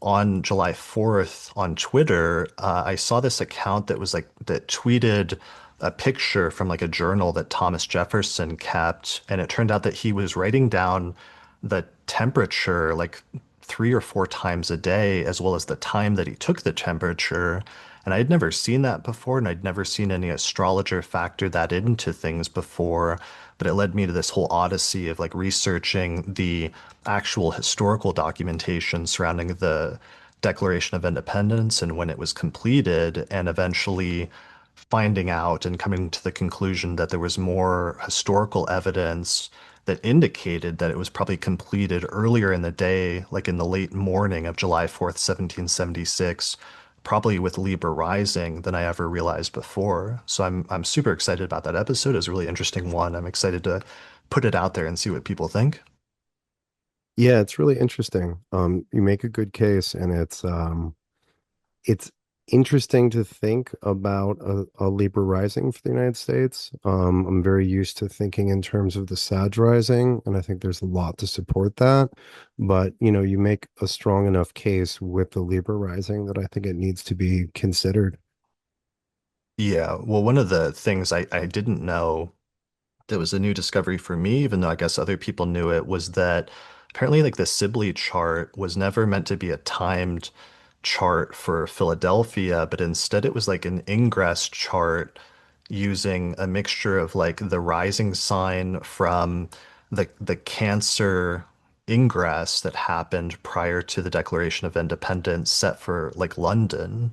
on July 4th on Twitter, I saw this account that was like that tweeted a picture from like a journal that Thomas Jefferson kept, and it turned out that he was writing down the temperature like 3 or 4 times a day, as well as the time that he took the temperature. And I had never seen that before, and I'd never seen any astrologer factor that into things before. But it led me to this whole odyssey of like researching the actual historical documentation surrounding the Declaration of Independence and when it was completed, and eventually finding out and coming to the conclusion that there was more historical evidence that indicated that it was probably completed earlier in the day, like in the late morning of July 4th, 1776, probably with Libra rising than I ever realized before. So I'm super excited about that episode. It's a really interesting one. I'm excited to put it out there and see what people think. Yeah, it's really interesting. You make a good case, and it's interesting to think about a Libra rising for the United States. I'm very used to thinking in terms of the Sag rising, and I think there's a lot to support that. But you make a strong enough case with the Libra rising that I think it needs to be considered. Yeah, well, one of the things I didn't know that was a new discovery for me, even though I guess other people knew it, was that apparently like the Sibley chart was never meant to be a timed chart for Philadelphia, but instead it was like an ingress chart using a mixture of like the rising sign from the Cancer ingress that happened prior to the Declaration of Independence set for like London.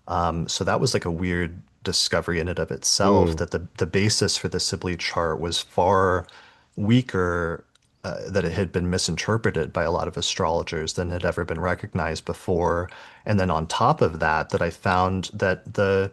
So that was like a weird discovery in and of itself Mm. that the basis for the Sibley chart was far weaker, that it had been misinterpreted by a lot of astrologers than had ever been recognized before. And then on top of that, that I found that the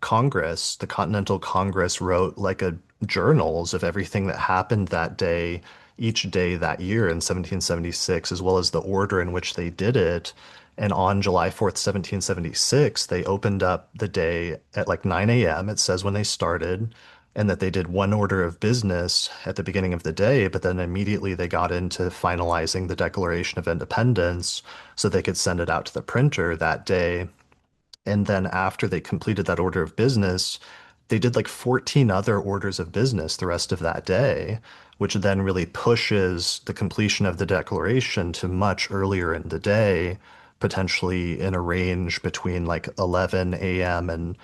Congress, the Continental Congress, wrote like a journals of everything that happened that day, each day that year in 1776, as well as the order in which they did it. And on July 4th, 1776, they opened up the day at like 9 a.m. It says when they started, and that they did one order of business at the beginning of the day, but then immediately they got into finalizing the Declaration of Independence so they could send it out to the printer that day. And then after they completed that order of business, they did like 14 other orders of business the rest of that day, which then really pushes the completion of the declaration to much earlier in the day, potentially in a range between like 11 a.m. and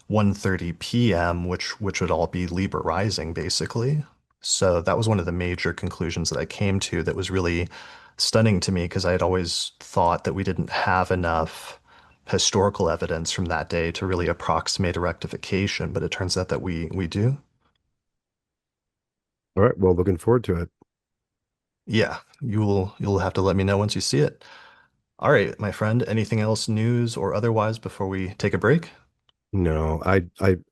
1:30 p.m., which would all be Libra rising basically. So that was one of the major conclusions that I came to that was really stunning to me because I had always thought that we didn't have enough historical evidence from that day to really approximate a rectification, but it turns out that we do. All right, well, looking forward to it. Yeah, you'll have to let me know once you see it. All right, my friend, anything else news or otherwise before we take a break? No,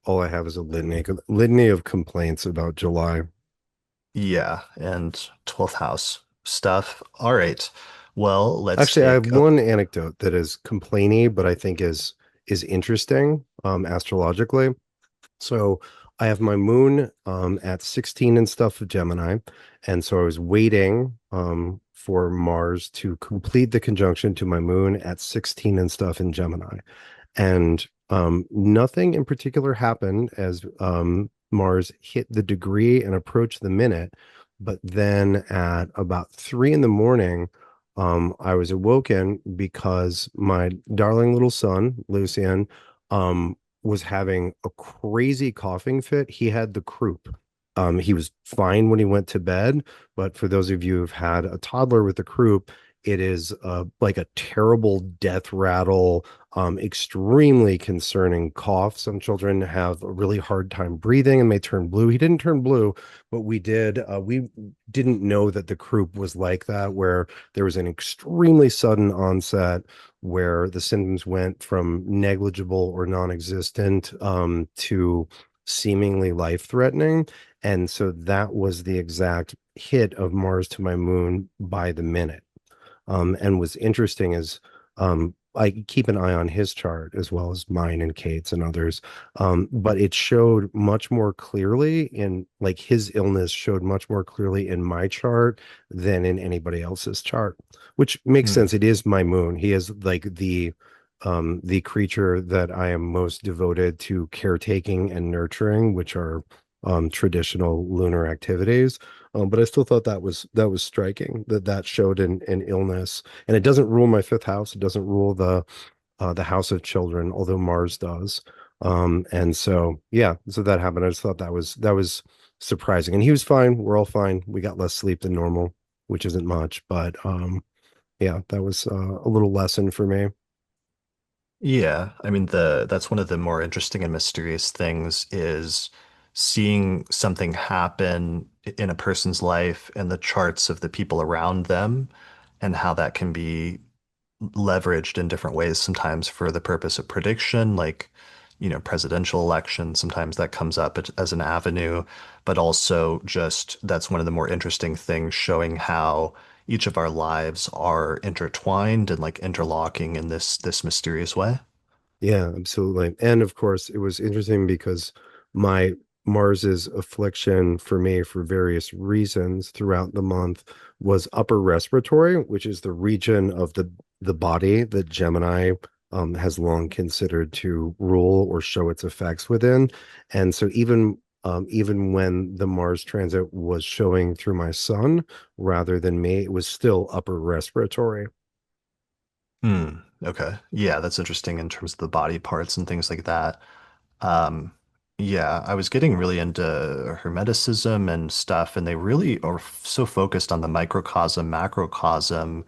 all I have is a litany of complaints about July. Yeah, and 12th house stuff. All right. Well, let's Actually, I have take a one anecdote that is complainy, but I think is interesting, astrologically. So I have my moon at 16 and stuff of Gemini. And so I was waiting for Mars to complete the conjunction to my moon at 16 and stuff in Gemini. And nothing in particular happened as Mars hit the degree and approached the minute. But then at about 3 in the morning, I was awoken because my darling little son, Lucian, was having a crazy coughing fit. He had the croup. He was fine when he went to bed, but for those of you who've had a toddler with the croup, it is like a terrible death rattle, extremely concerning cough. Some children have a really hard time breathing and may turn blue. He didn't turn blue, but we did. We didn't know that the croup was like that, where there was an extremely sudden onset where the symptoms went from negligible or non-existent to seemingly life-threatening. And so that was the exact hit of Mars to my moon by the minute. And what's interesting is I keep an eye on his chart as well as mine and Kate's and others. But it showed much more clearly in like his illness showed much more clearly in my chart than in anybody else's chart, which makes Hmm. sense. It is my moon. He is like the creature that I am most devoted to caretaking and nurturing, which are traditional lunar activities. But I still thought that was striking that that showed an illness, and it doesn't rule my fifth house. It doesn't rule the house of children, although Mars does. And so yeah, so that happened. I just thought that was surprising, and he was fine. We're all fine. We got less sleep than normal, which isn't much, but yeah, that was a little lesson for me. Yeah, I mean the that's one of the more interesting and mysterious things is seeing something happen in a person's life and the charts of the people around them and how that can be leveraged in different ways, sometimes for the purpose of prediction, like, presidential elections, sometimes that comes up as an avenue, but also just that's one of the more interesting things, showing how each of our lives are intertwined and like interlocking in this mysterious way. Yeah, absolutely. And of course, it was interesting because my Mars's affliction for me for various reasons throughout the month was upper respiratory, which is the region of the body that Gemini has long considered to rule or show its effects within. And so even when the Mars transit was showing through my sun rather than me, it was still upper respiratory. Hmm. Okay. Yeah, that's interesting in terms of the body parts and things like that. Um, yeah, I was getting really into Hermeticism and stuff, and they really are so focused on the microcosm, macrocosm,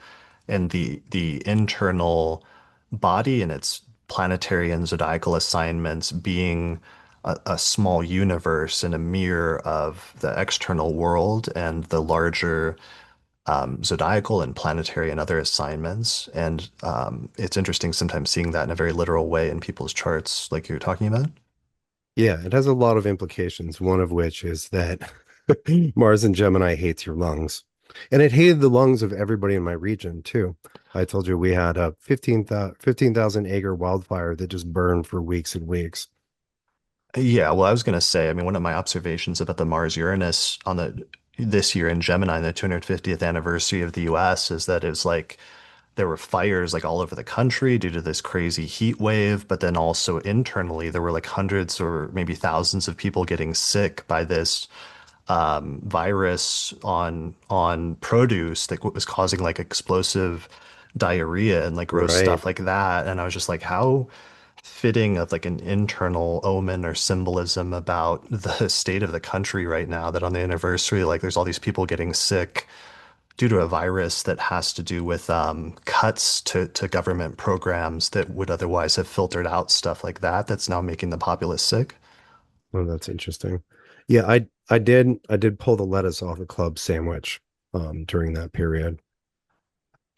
and the internal body and its planetary and zodiacal assignments being a small universe and a mirror of the external world and the larger zodiacal and planetary and other assignments. And it's interesting sometimes seeing that in a very literal way in people's charts, like you're talking about. Yeah, it has a lot of implications, one of which is that Mars and Gemini hates your lungs. And it hated the lungs of everybody in my region too. I told you we had a 15,000 acre wildfire that just burned for weeks and weeks. Yeah, well, I was gonna say, I mean, one of my observations about the Mars-Uranus on the this year in Gemini, the 250th anniversary of the US, is that it's like there were fires like all over the country due to this crazy heat wave, but then also internally there were like hundreds or maybe thousands of people getting sick by this virus on produce that was causing like explosive diarrhea and like gross Right. stuff like that. And I was just like, how fitting of like an internal omen or symbolism about the state of the country right now, that on the anniversary, like there's all these people getting sick due to a virus that has to do with cuts to government programs that would otherwise have filtered out stuff like that, that's now making the populace sick. Oh, that's interesting. Yeah, I did pull the lettuce off a club sandwich during that period.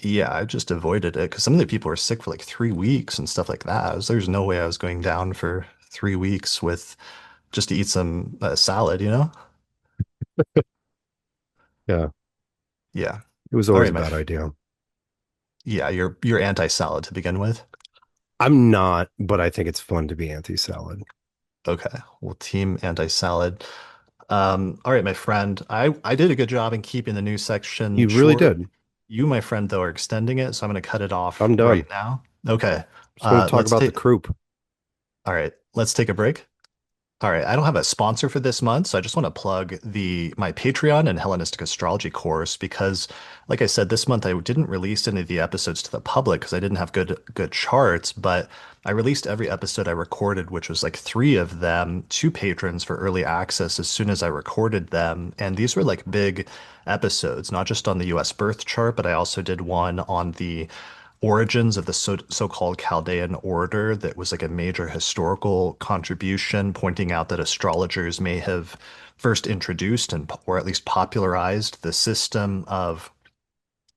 Yeah, I just avoided it because some of the people were sick for like 3 weeks and stuff like that. There's no way I was going down for 3 weeks with just to eat some salad, you know? Yeah, Yeah. it was All always right, a bad idea. yeah, you're anti-salad to begin with. I'm not, but I think it's fun to be anti-salad. Okay. Well, team anti-salad. All right, my friend. I did a good job in keeping the news section You really short. did. You, my friend, though, are extending it, so I'm going to cut it off I'm right done. now. Okay. Just want to talk Let's about the take. croup. All right. Let's take a break. All right, I don't have a sponsor for this month, so I just want to plug the my Patreon and Hellenistic astrology course because, like I said, this month I didn't release any of the episodes to the public because I didn't have good charts, but I released every episode I recorded, which was like three of them, to patrons for early access as soon as I recorded them, and these were like big episodes, not just on the U.S. birth chart, but I also did one on the origins of the so-called Chaldean order that was like a major historical contribution, pointing out that astrologers may have first introduced and or at least popularized the system of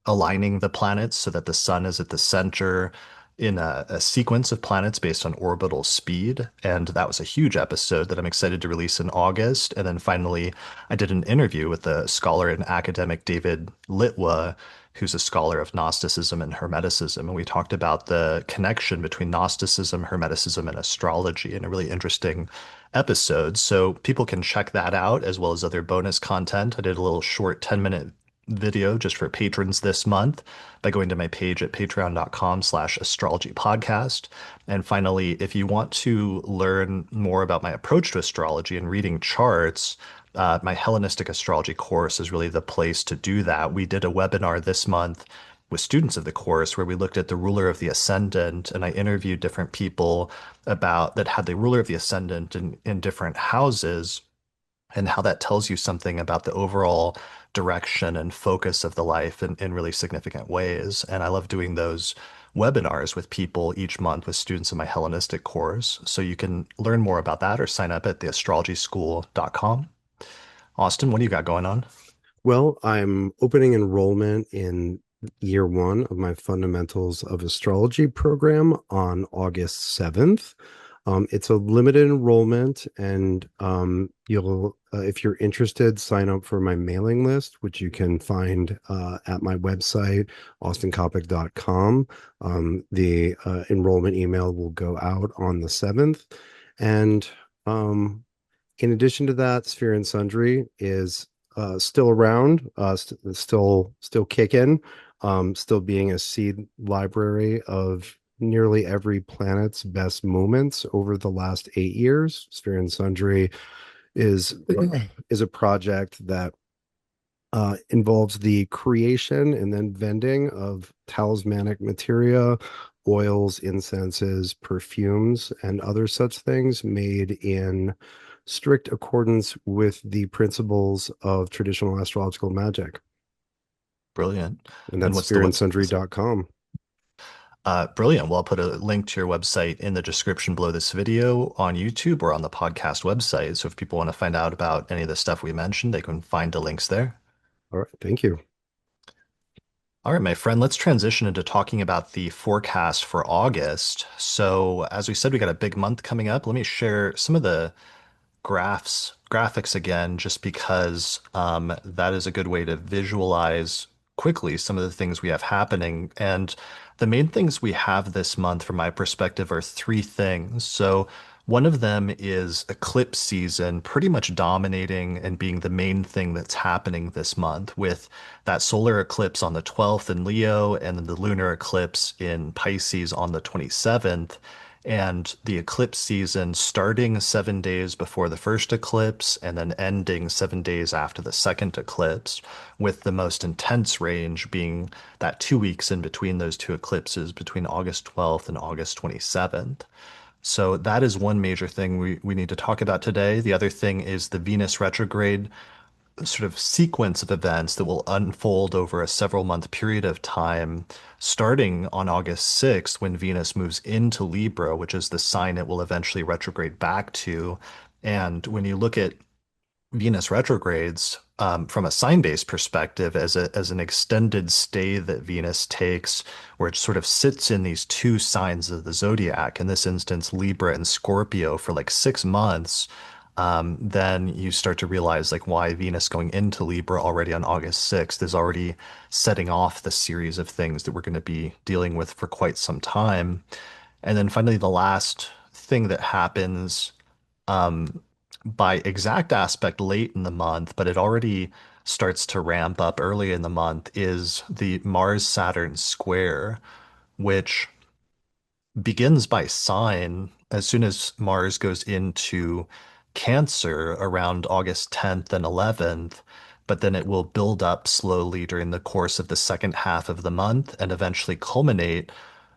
aligning the planets so that the sun is at the center in a sequence of planets based on orbital speed. And that was a huge episode that I'm excited to release in August. And then finally, I did an interview with the scholar and academic David Litwa, who's a scholar of Gnosticism and Hermeticism. And we talked about the connection between Gnosticism, Hermeticism, and astrology in a really interesting episode. So people can check that out as well as other bonus content. I did a little short 10-minute video just for patrons this month by going to my page at patreon.com/astrology podcast. And finally, if you want to learn more about my approach to astrology and reading charts, my Hellenistic astrology course is really the place to do that. We did a webinar this month with students of the course where we looked at the ruler of the ascendant, and I interviewed different people about that had the ruler of the ascendant in different houses and how that tells you something about the overall direction and focus of the life in really significant ways. And I love doing those webinars with people each month with students in my Hellenistic course. So you can learn more about that or sign up at theastrologyschool.com. Austin, what do you got going on? Well, I'm opening enrollment in year one of my Fundamentals of Astrology program on August 7th. It's a limited enrollment, and you'll, if you're interested, sign up for my mailing list, which you can find at my website, austincoppock.com. The enrollment email will go out on the 7th. And in addition to that, Sphere and Sundry is still around, still kicking, still being a seed library of nearly every planet's best moments over the last 8 years. Sphere and Sundry is is a project that involves the creation and then vending of talismanic materia, oils, incenses, perfumes, and other such things made in strict accordance with the principles of traditional astrological magic. Brilliant. And And that's what's the website? sphereandsundry.com. Brilliant. Well, I'll put a link to your website in the description below this video on YouTube or on the podcast website. So if people want to find out about any of the stuff we mentioned, they can find the links there. All right. Thank you. All right, my friend, let's transition into talking about the forecast for August. So, as we said, we got a big month coming up. Let me share some of the graphics again, just because that is a good way to visualize quickly some of the things we have happening. And the main things we have this month, from my perspective, are three things. So one of them is eclipse season, pretty much dominating and being the main thing that's happening this month, with that solar eclipse on the 12th in Leo and then the lunar eclipse in Pisces on the 27th. And the eclipse season starting 7 days before the first eclipse and then ending 7 days after the second eclipse, with the most intense range being that 2 weeks in between those two eclipses, between August 12th and August 27th. So that is one major thing we need to talk about today. The other thing is the Venus retrograde sort of sequence of events that will unfold over a several month period of time, starting on August 6th when Venus moves into Libra, which is the sign it will eventually retrograde back to. And when you look at Venus retrogrades from a sign-based perspective as an extended stay that Venus takes, where it sort of sits in these two signs of the zodiac, in this instance, Libra and Scorpio, for like 6 months, then you start to realize like why Venus going into Libra already on August 6th is already setting off the series of things that we're going to be dealing with for quite some time. And then finally, the last thing that happens um, by exact aspect late in the month, but it already starts to ramp up early in the month, is the Mars-Saturn Square, which begins by sign as soon as Mars goes into Cancer around August 10th and 11th, but then it will build up slowly during the course of the second half of the month and eventually culminate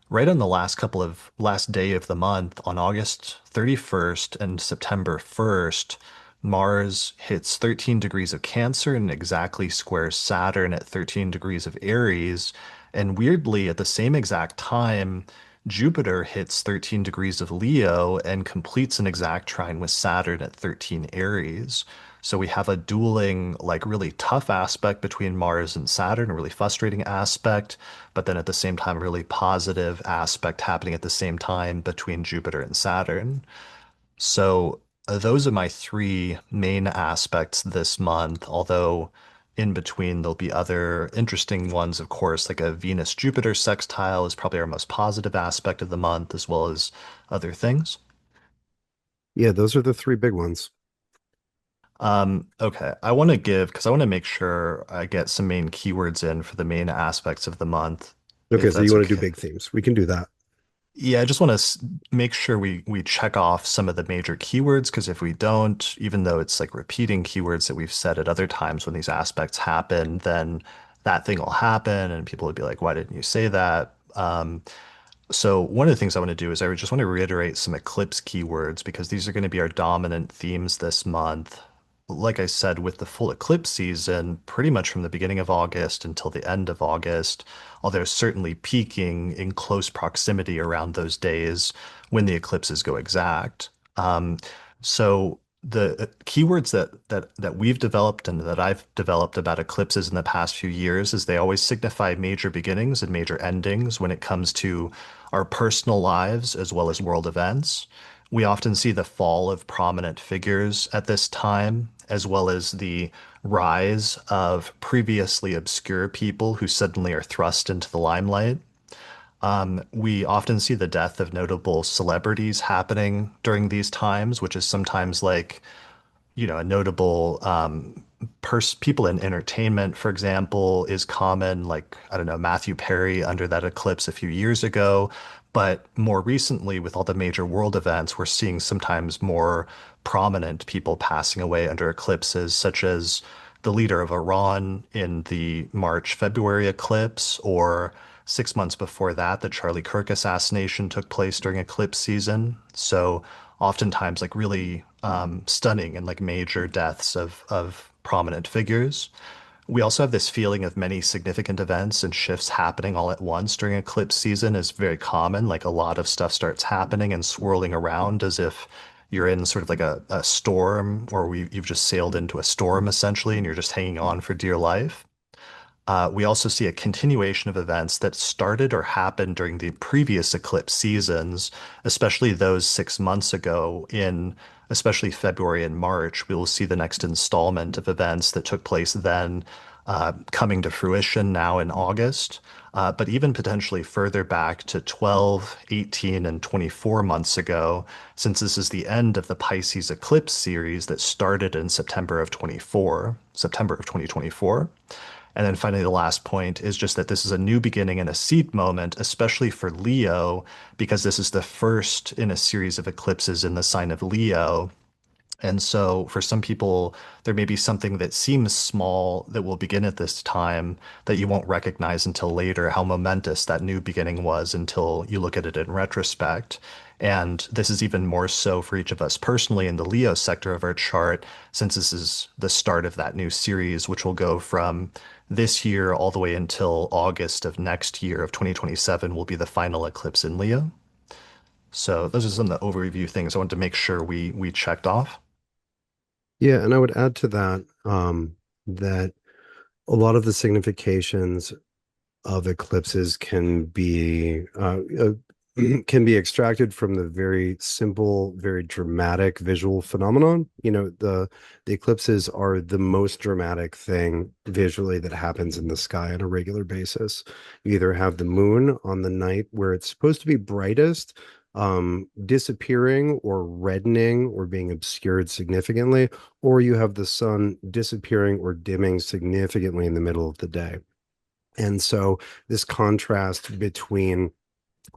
right on the last day of the month on August 31st and September 1st. Mars hits 13 degrees of Cancer and exactly squares Saturn at 13 degrees of Aries. And weirdly, at the same exact time, Jupiter hits 13 degrees of Leo and completes an exact trine with Saturn at 13 Aries. So we have a dueling, like really tough aspect between Mars and Saturn, a really frustrating aspect, but then at the same time, a really positive aspect happening at the same time between Jupiter and Saturn. So those are my three main aspects this month, although in between there'll be other interesting ones, of course, like a Venus-Jupiter sextile is probably our most positive aspect of the month, as well as other things. Yeah, those are the three big ones. Okay, I want to give, because I want to make sure I get some main keywords in for the main aspects of the month, Okay, if so you that's want to do okay. big themes. We can do that. Yeah, I just want to make sure we check off some of the major keywords because if we don't, even though it's like repeating keywords that we've said at other times when these aspects happen, then that thing will happen and people will be like, why didn't you say that? So one of the things I want to do is I just want to reiterate some eclipse keywords because these are going to be our dominant themes this month. Like I said, with the full eclipse season, pretty much from the beginning of August until the end of August, although certainly peaking in close proximity around those days when the eclipses go exact. So the keywords that we've developed and that I've developed about eclipses in the past few years is they always signify major beginnings and major endings when it comes to our personal lives as well as world events. We often see the fall of prominent figures at this time, as well as the rise of previously obscure people who suddenly are thrust into the limelight. We often see the death of notable celebrities happening during these times, which is sometimes like a notable people in entertainment, for example, is common. Like, I don't know, Matthew Perry under that eclipse a few years ago. But more recently, with all the major world events, we're seeing sometimes more prominent people passing away under eclipses, such as the leader of Iran in the March-February eclipse, or 6 months before that, the Charlie Kirk assassination took place during eclipse season. So oftentimes like really stunning and like major deaths of prominent figures. We also have this feeling of many significant events and shifts happening all at once during eclipse season is very common. Like a lot of stuff starts happening and swirling around as if you're in sort of like a storm or you've just sailed into a storm essentially and you're just hanging on for dear life. We also see a continuation of events that started or happened during the previous eclipse seasons, especially those 6 months ago in especially February and March. We will see the next installment of events that took place then coming to fruition now in August, but even potentially further back to 12, 18, and 24 months ago, since this is the end of the Pisces eclipse series that started in September of 2024. And then finally, the last point is just that this is a new beginning and a seed moment, especially for Leo, because this is the first in a series of eclipses in the sign of Leo. And so for some people, there may be something that seems small that will begin at this time that you won't recognize until later, how momentous that new beginning was until you look at it in retrospect. And this is even more so for each of us personally in the Leo sector of our chart, since this is the start of that new series, which will go from this year all the way until August of next year of 2027 will be the final eclipse in Leo. So those are some of the overview things I wanted to make sure we checked off. Yeah, and I would add to that that a lot of the significations of eclipses can be extracted from the very simple, very dramatic visual phenomenon. The eclipses are the most dramatic thing visually that happens in the sky on a regular basis. You either have the moon on the night where it's supposed to be brightest, disappearing or reddening or being obscured significantly, or you have the sun disappearing or dimming significantly in the middle of the day. And so this contrast between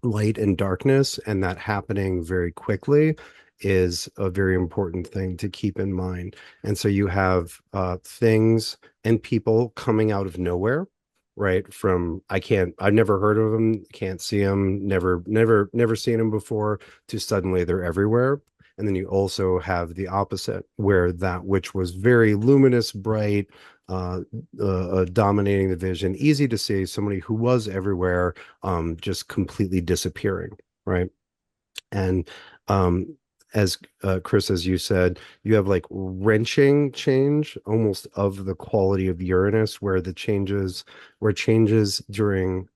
light and darkness and that happening very quickly is a very important thing to keep in mind. And so you have things and people coming out of nowhere, right? From I've never heard of them, can't see them, never seen them before, to suddenly they're everywhere. And then you also have the opposite, where that which was very luminous, bright, uh, dominating the vision, easy to see, somebody who was everywhere, just completely disappearing, right? And um, as Chris, as you said, you have like wrenching change almost of the quality of Uranus, where changes during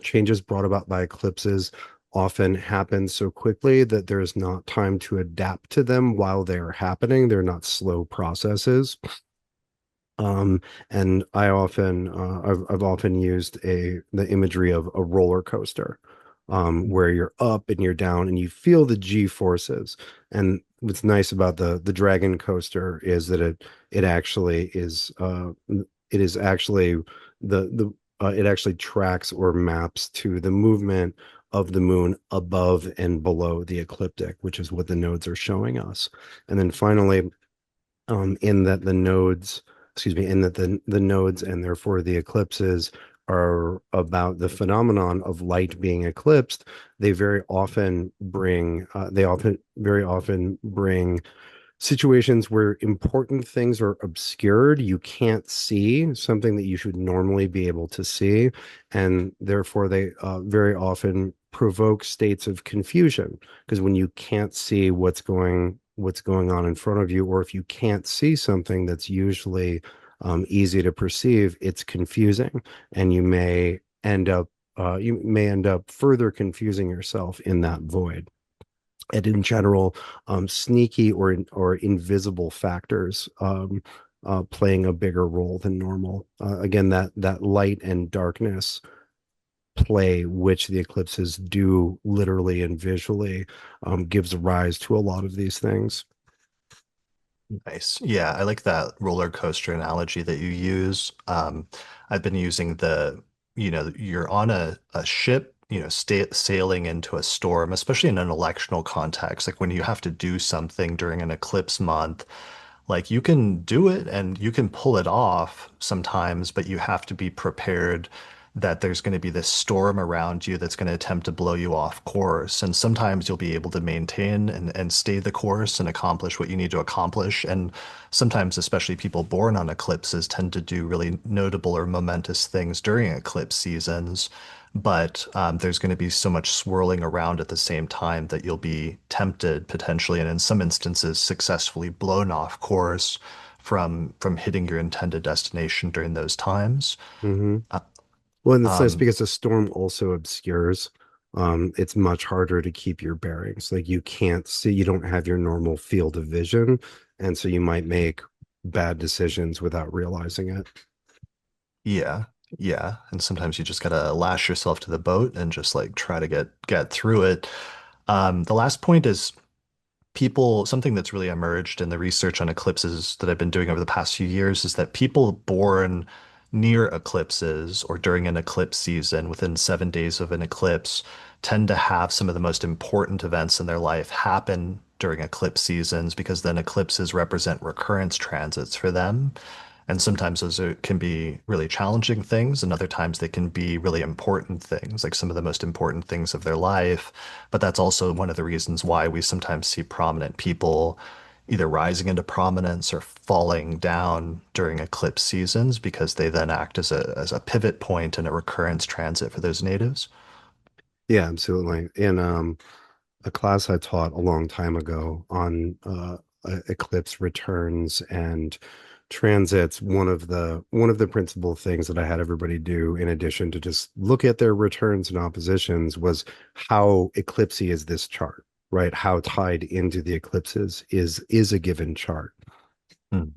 changes brought about by eclipses often happen so quickly that there's not time to adapt to them while they're happening. They're not slow processes. Um, and I've often used the imagery of a roller coaster, where you're up and you're down and you feel the G forces. And what's nice about the Dragon coaster is that it actually is it is actually the it actually tracks or maps to the movement of the moon above and below the ecliptic, which is what the nodes are showing us. And then finally, in that the nodes, excuse me, in that the nodes and therefore the eclipses are about the phenomenon of light being eclipsed, they often very often bring situations where important things are obscured. You can't see something that you should normally be able to see, and therefore they very often provoke states of confusion, because when you can't see what's going on in front of you, or if you can't see something that's usually easy to perceive, it's confusing, and you may end up further confusing yourself in that void. And in general, sneaky or invisible factors playing a bigger role than normal. Again, that light and darkness play, which the eclipses do literally and visually, gives rise to a lot of these things. Nice. Yeah, I like that roller coaster analogy that you use. I've been using you're on a ship, sailing into a storm, especially in an electional context, like when you have to do something during an eclipse month. Like you can do it and you can pull it off sometimes, but you have to be prepared that there's going to be this storm around you that's going to attempt to blow you off course. And sometimes you'll be able to maintain and stay the course and accomplish what you need to accomplish. And sometimes, especially people born on eclipses, tend to do really notable or momentous things during eclipse seasons. But there's going to be so much swirling around at the same time that you'll be tempted potentially, and in some instances, successfully blown off course from hitting your intended destination during those times. Mm-hmm. Well, and it's nice Um, because a storm also obscures. It's much harder to keep your bearings. Like you can't see, you don't have your normal field of vision, and so you might make bad decisions without realizing it. yeah, yeah, and sometimes you just gotta lash yourself to the boat and just like try to get through it. The last point is something that's really emerged in the research on eclipses that I've been doing over the past few years is that people born near eclipses or during an eclipse season within 7 days of an eclipse tend to have some of the most important events in their life happen during eclipse seasons because then eclipses represent recurrence transits for them. And sometimes can be really challenging things, and other times they can be really important things, like some of the most important things of their life. But that's also one of the reasons why we sometimes see prominent people either rising into prominence or falling down during eclipse seasons because they then act as a pivot point and a recurrence transit for those natives. Yeah, absolutely. In a class I taught a long time ago on eclipse returns and transits, one of the principal things that I had everybody do, in addition to just look at their returns and oppositions, was how eclipsy is this chart, right? How tied into the eclipses is a given chart. Mm.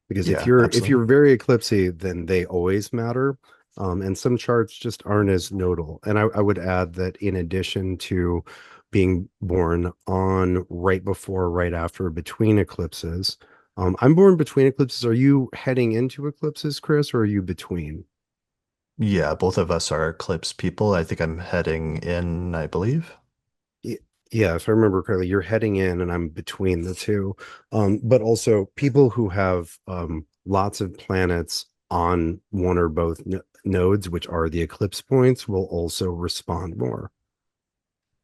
Because if Yeah, you're absolutely. very eclipsy, then they always matter. And some charts just aren't as nodal. And I would add that in addition to being born on right before, right after, between eclipses. I'm born between eclipses. Are you heading into eclipses, Chris, or are you between? Yeah, both of us are Eclipse people. I think I'm heading in, I believe. Y- Yeah, if I remember correctly, you're heading in and I'm between the two. But also people who have lots of planets on one or both nodes, which are the eclipse points, will also respond more.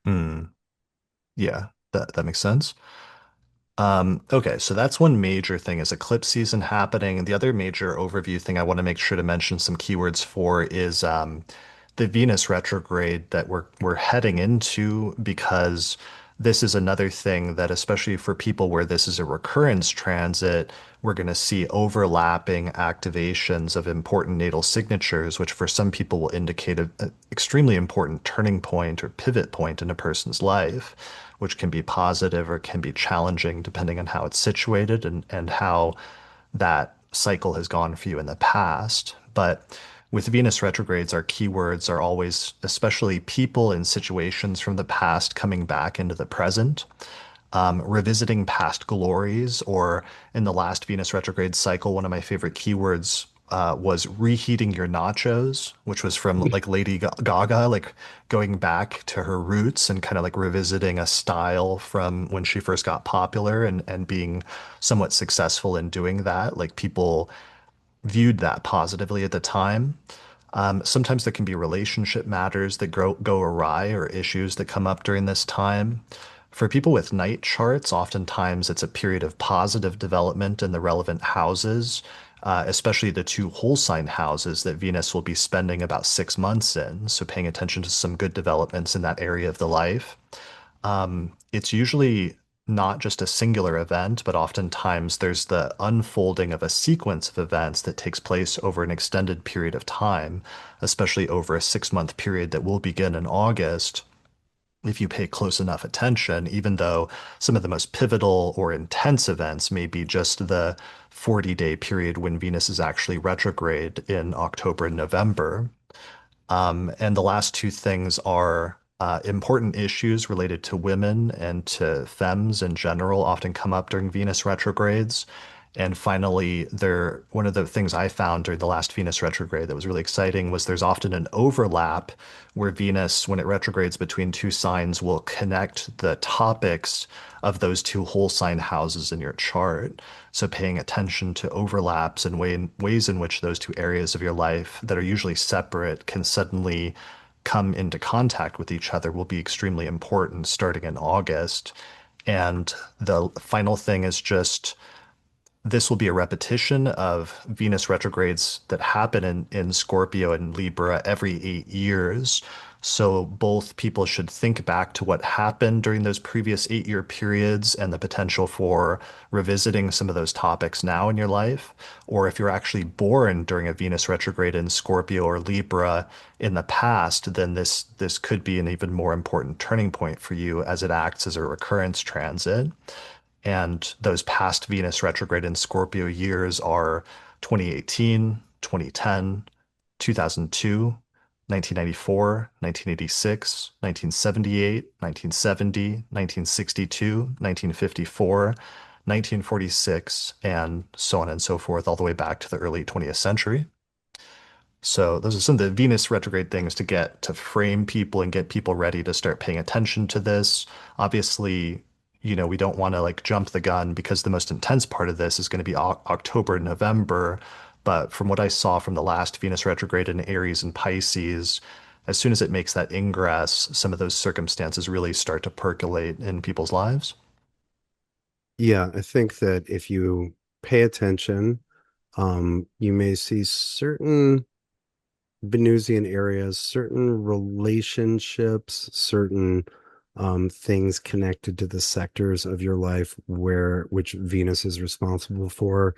Hmm. Yeah, that makes sense. Okay, so that's one major thing is eclipse season happening. And the other major overview thing I want to make sure to mention some keywords for is the Venus retrograde that we're heading into because this is another thing that especially for people where this is a recurrence transit, we're going to see overlapping activations of important natal signatures, which for some people will indicate a extremely important turning point or pivot point in a person's life, which can be positive or can be challenging depending on how it's situated and how that cycle has gone for you in the past. But with Venus retrogrades, our keywords are always, especially people and situations from the past coming back into the present, revisiting past glories, or in the last Venus retrograde cycle, one of my favorite keywords was reheating your nachos, which was from like Lady Gaga, like going back to her roots and kind of like revisiting a style from when she first got popular and being somewhat successful in doing that. Like people viewed that positively at the time. Sometimes there can be relationship matters that go awry or issues that come up during this time. For people with night charts, oftentimes it's a period of positive development in the relevant houses, especially the two whole sign houses that Venus will be spending about 6 months in. So paying attention to some good developments in that area of the life. It's usually not just a singular event, but oftentimes there's the unfolding of a sequence of events that takes place over an extended period of time, especially over a 6 month period that will begin in August. If you pay close enough attention, even though some of the most pivotal or intense events may be just the 40-day period when Venus is actually retrograde in October and November. And the last two things are important issues related to women and to femmes in general often come up during Venus retrogrades. And finally, one of the things I found during the last Venus retrograde that was really exciting was there's often an overlap where Venus, when it retrogrades between two signs, will connect the topics of those two whole sign houses in your chart. So paying attention to overlaps and ways in which those two areas of your life that are usually separate can suddenly come into contact with each other will be extremely important starting in August. And the final thing is just this will be a repetition of Venus retrogrades that happen in Scorpio and Libra every 8 years. So both people should think back to what happened during those previous 8 year periods and the potential for revisiting some of those topics now in your life. Or if you're actually born during a Venus retrograde in Scorpio or Libra in the past, then this could be an even more important turning point for you as it acts as a recurrence transit. And those past Venus retrograde in Scorpio years are 2018, 2010, 2002, 1994, 1986, 1978, 1970, 1962, 1954, 1946, and so on and so forth, all the way back to the early 20th century. So those are some of the Venus retrograde things to get to frame people and get people ready to start paying attention to this. Obviously, we don't want to like jump the gun because the most intense part of this is going to be October, November. But from what I saw from the last Venus retrograde in Aries and Pisces, as soon as it makes that ingress, some of those circumstances really start to percolate in people's lives. Yeah, I think that if you pay attention, you may see certain Venusian areas, certain relationships, certain things connected to the sectors of your life where which Venus is responsible for,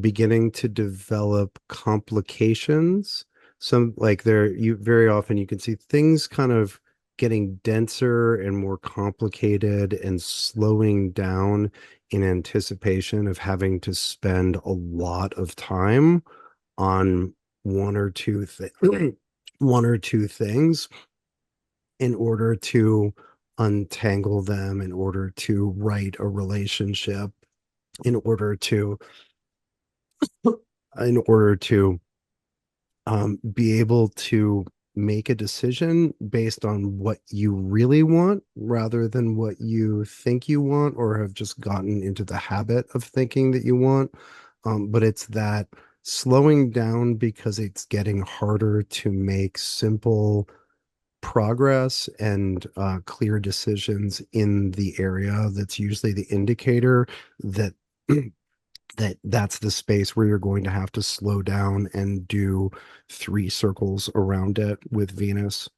beginning to develop complications. Some like there, you very often you can see things kind of getting denser and more complicated and slowing down in anticipation of having to spend a lot of time on one or one or two things in order to untangle them in order to right a relationship, in order to in order to be able to make a decision based on what you really want rather than what you think you want or have just gotten into the habit of thinking that you want. But it's that slowing down because it's getting harder to make simple progress and clear decisions in the area that's usually the indicator that that's the space where you're going to have to slow down and do three circles around it with Venus.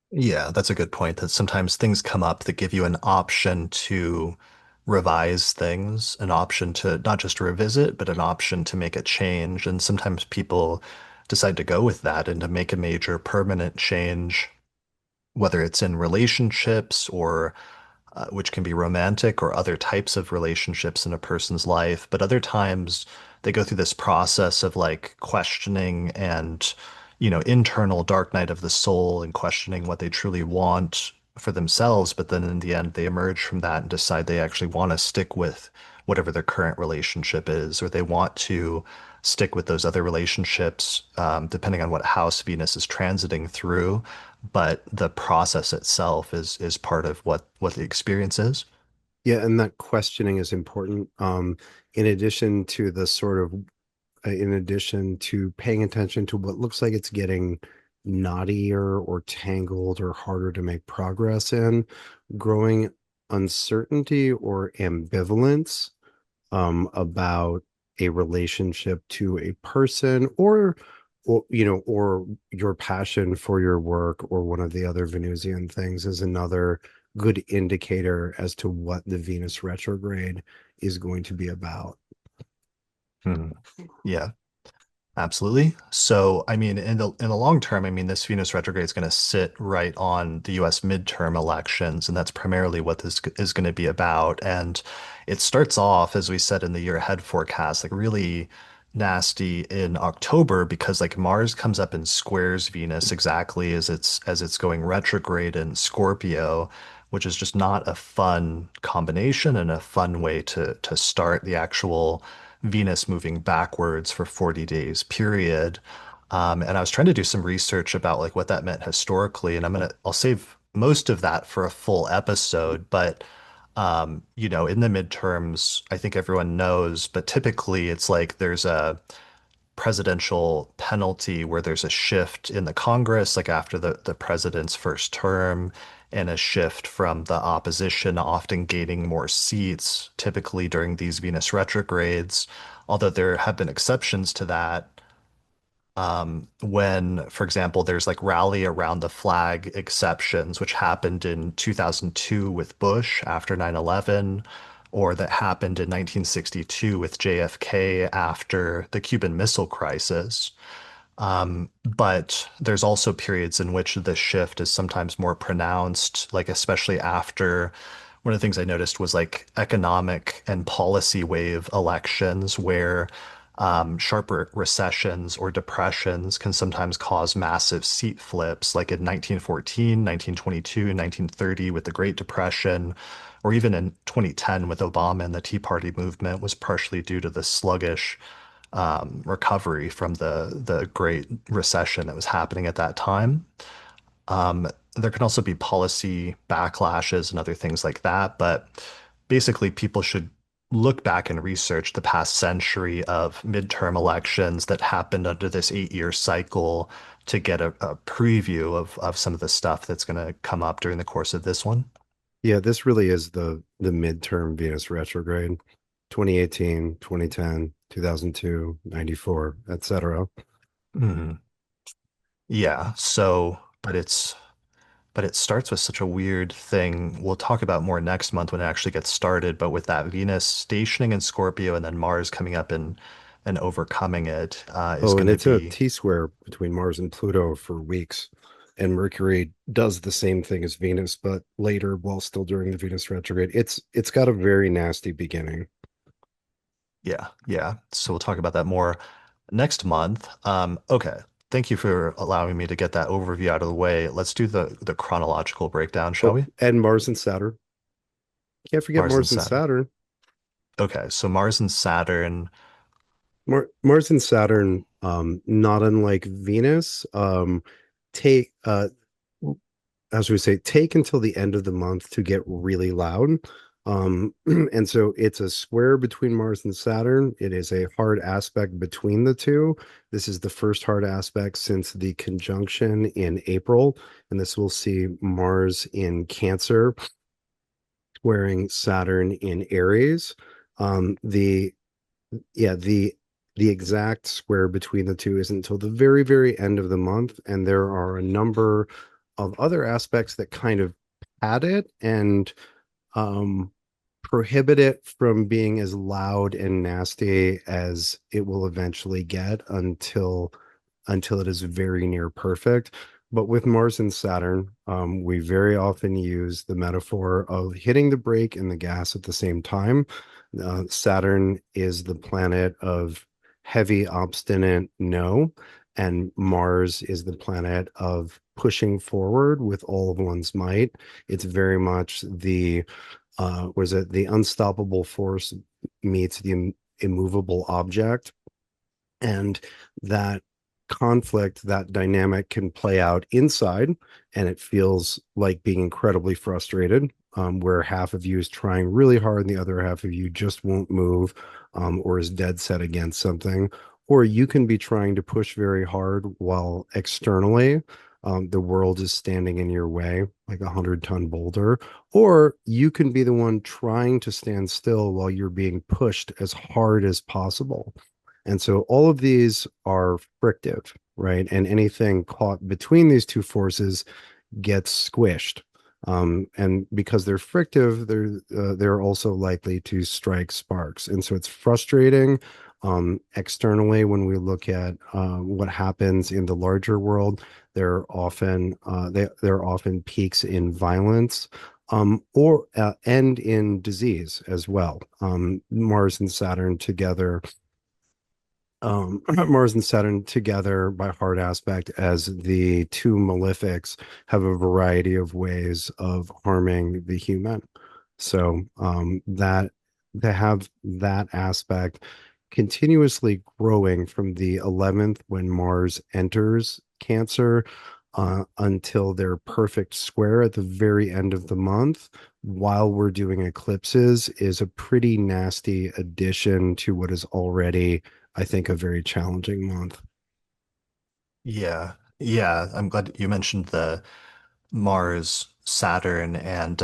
Yeah, that's a good point that sometimes things come up that give you an option to revise things, an option to not just revisit, but an option to make a change. And sometimes people decide to go with that and to make a major permanent change, whether it's in relationships or which can be romantic or other types of relationships in a person's life. But other times they go through this process of like questioning and, internal dark night of the soul and questioning what they truly want for themselves. But then in the end, they emerge from that and decide they actually want to stick with whatever their current relationship is, or they want to stick with those other relationships, depending on what house Venus is transiting through, but the process itself is part of what the experience is. Yeah, and that questioning is important. In addition to in addition to paying attention to what looks like it's getting knottier or tangled or harder to make progress in, growing uncertainty or ambivalence about a relationship to a person or your passion for your work or one of the other Venusian things is another good indicator as to what the Venus retrograde is going to be about. Hmm. Yeah. Absolutely. So, I mean, in the long term, I mean, this Venus retrograde is going to sit right on the U.S. midterm elections, and that's primarily what this is going to be about. And it starts off, as we said in the year ahead forecast, like really nasty in October because like Mars comes up and squares Venus exactly as it's going retrograde in Scorpio, which is just not a fun combination and a fun way to start the actual Venus moving backwards for 40 days period. And I was trying to do some research about like what that meant historically, and I'll save most of that for a full episode, but in the midterms, I think everyone knows, but typically it's like there's a presidential penalty where there's a shift in the Congress, like after the president's first term, and a shift from the opposition, often gaining more seats, typically during these Venus retrogrades. Although there have been exceptions to that, when, for example, there's like rally around the flag exceptions, which happened in 2002 with Bush after 9/11, or that happened in 1962 with JFK after the Cuban Missile Crisis. But there's also periods in which the shift is sometimes more pronounced, like especially after one of the things I noticed was like economic and policy wave elections where sharper recessions or depressions can sometimes cause massive seat flips, like in 1914, 1922, 1930 with the Great Depression, or even in 2010 with Obama and the Tea Party movement was partially due to the sluggish recovery from the Great Recession that was happening at that time. There can also be policy backlashes and other things like that, but basically people should look back and research the past century of midterm elections that happened under this 8-year cycle to get a preview of some of the stuff that's going to come up during the course of this one. Yeah, this really is the midterm Venus retrograde, 2018, 2010, 2002, 94, etc. Mhm. Yeah, so, but it starts with such a weird thing. We'll talk about more next month when it actually gets started, but with that Venus stationing in Scorpio and then Mars coming up and overcoming it is Oh, going and to it's a be, T-square between Mars and Pluto for weeks. And Mercury does the same thing as Venus, but later while still during the Venus retrograde. It's got a very nasty beginning. yeah, yeah. So we'll talk about that more next month. Okay. Thank you for allowing me to get that overview out of the way. Let's do the chronological breakdown, shall Oh, we? and Mars and Saturn. Can't forget Mars and Mars and Saturn. Saturn. Okay, so Mars and Saturn. Mars and Saturn, not unlike Venus, take as we say, take until the end of the month to get really loud. And so it's a square between Mars and Saturn. It is a hard aspect between the two. This is the first hard aspect since the conjunction in April, and this will see Mars in Cancer, squaring Saturn in Aries. The yeah, the exact square between the two isn't until the very, very end of the month, and there are a number of other aspects that kind of pad it and um, prohibit it from being as loud and nasty as it will eventually get until it is very near perfect. But with Mars and Saturn, we very often use the metaphor of hitting the brake and the gas at the same time. Saturn is the planet of heavy, obstinate no, and Mars is the planet of pushing forward with all of one's might. It's very much the was it the unstoppable force meets the immovable object, and that conflict, that dynamic can play out inside, and it feels like being incredibly frustrated, where half of you is trying really hard and the other half of you just won't move, or is dead set against something. Or you can be trying to push very hard while externally the world is standing in your way like 100-ton boulder. Or you can be the one trying to stand still while you're being pushed as hard as possible. And so all of these are frictive, right? And anything caught between these two forces gets squished. And because they're frictive, they're also likely to strike sparks. And so it's frustrating externally when we look at what happens in the larger world. There are often peaks in violence. Or and in disease as well. Mars and Saturn together Mars and Saturn together by hard aspect as the two malefics have a variety of ways of harming the human. So that to have that aspect continuously growing from the 11th when Mars enters Cancer until their perfect square at the very end of the month while we're doing eclipses is a pretty nasty addition to what is already, I think, a very challenging month. Yeah, yeah. I'm glad you mentioned the Mars, Saturn, and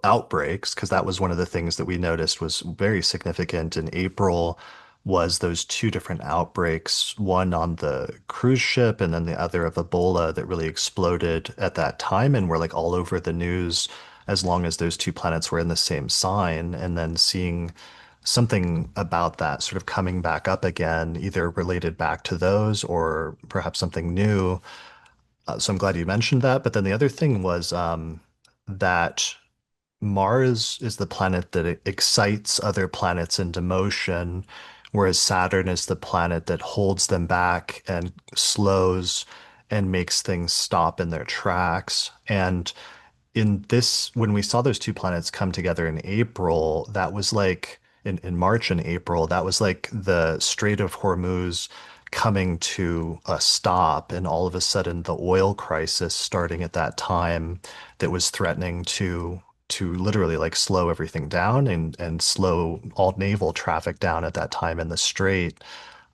outbreaks, because that was one of the things that we noticed was very significant in April was those two different outbreaks, one on the cruise ship and then the other of Ebola that really exploded at that time and were like all over the news as long as those two planets were in the same sign. And then seeing something about that sort of coming back up again, either related back to those or perhaps something new. So I'm glad you mentioned that. But then the other thing was that Mars is the planet that excites other planets into motion, whereas Saturn is the planet that holds them back and slows and makes things stop in their tracks. And in this, when we saw those two planets come together in April, that was like in March and April, that was like the Strait of Hormuz coming to a stop. And all of a sudden, the oil crisis starting at that time that was threatening to literally like slow everything down and slow all naval traffic down at that time in the strait,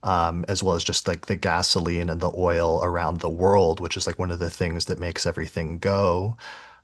as well as just like the gasoline and the oil around the world, which is like one of the things that makes everything go.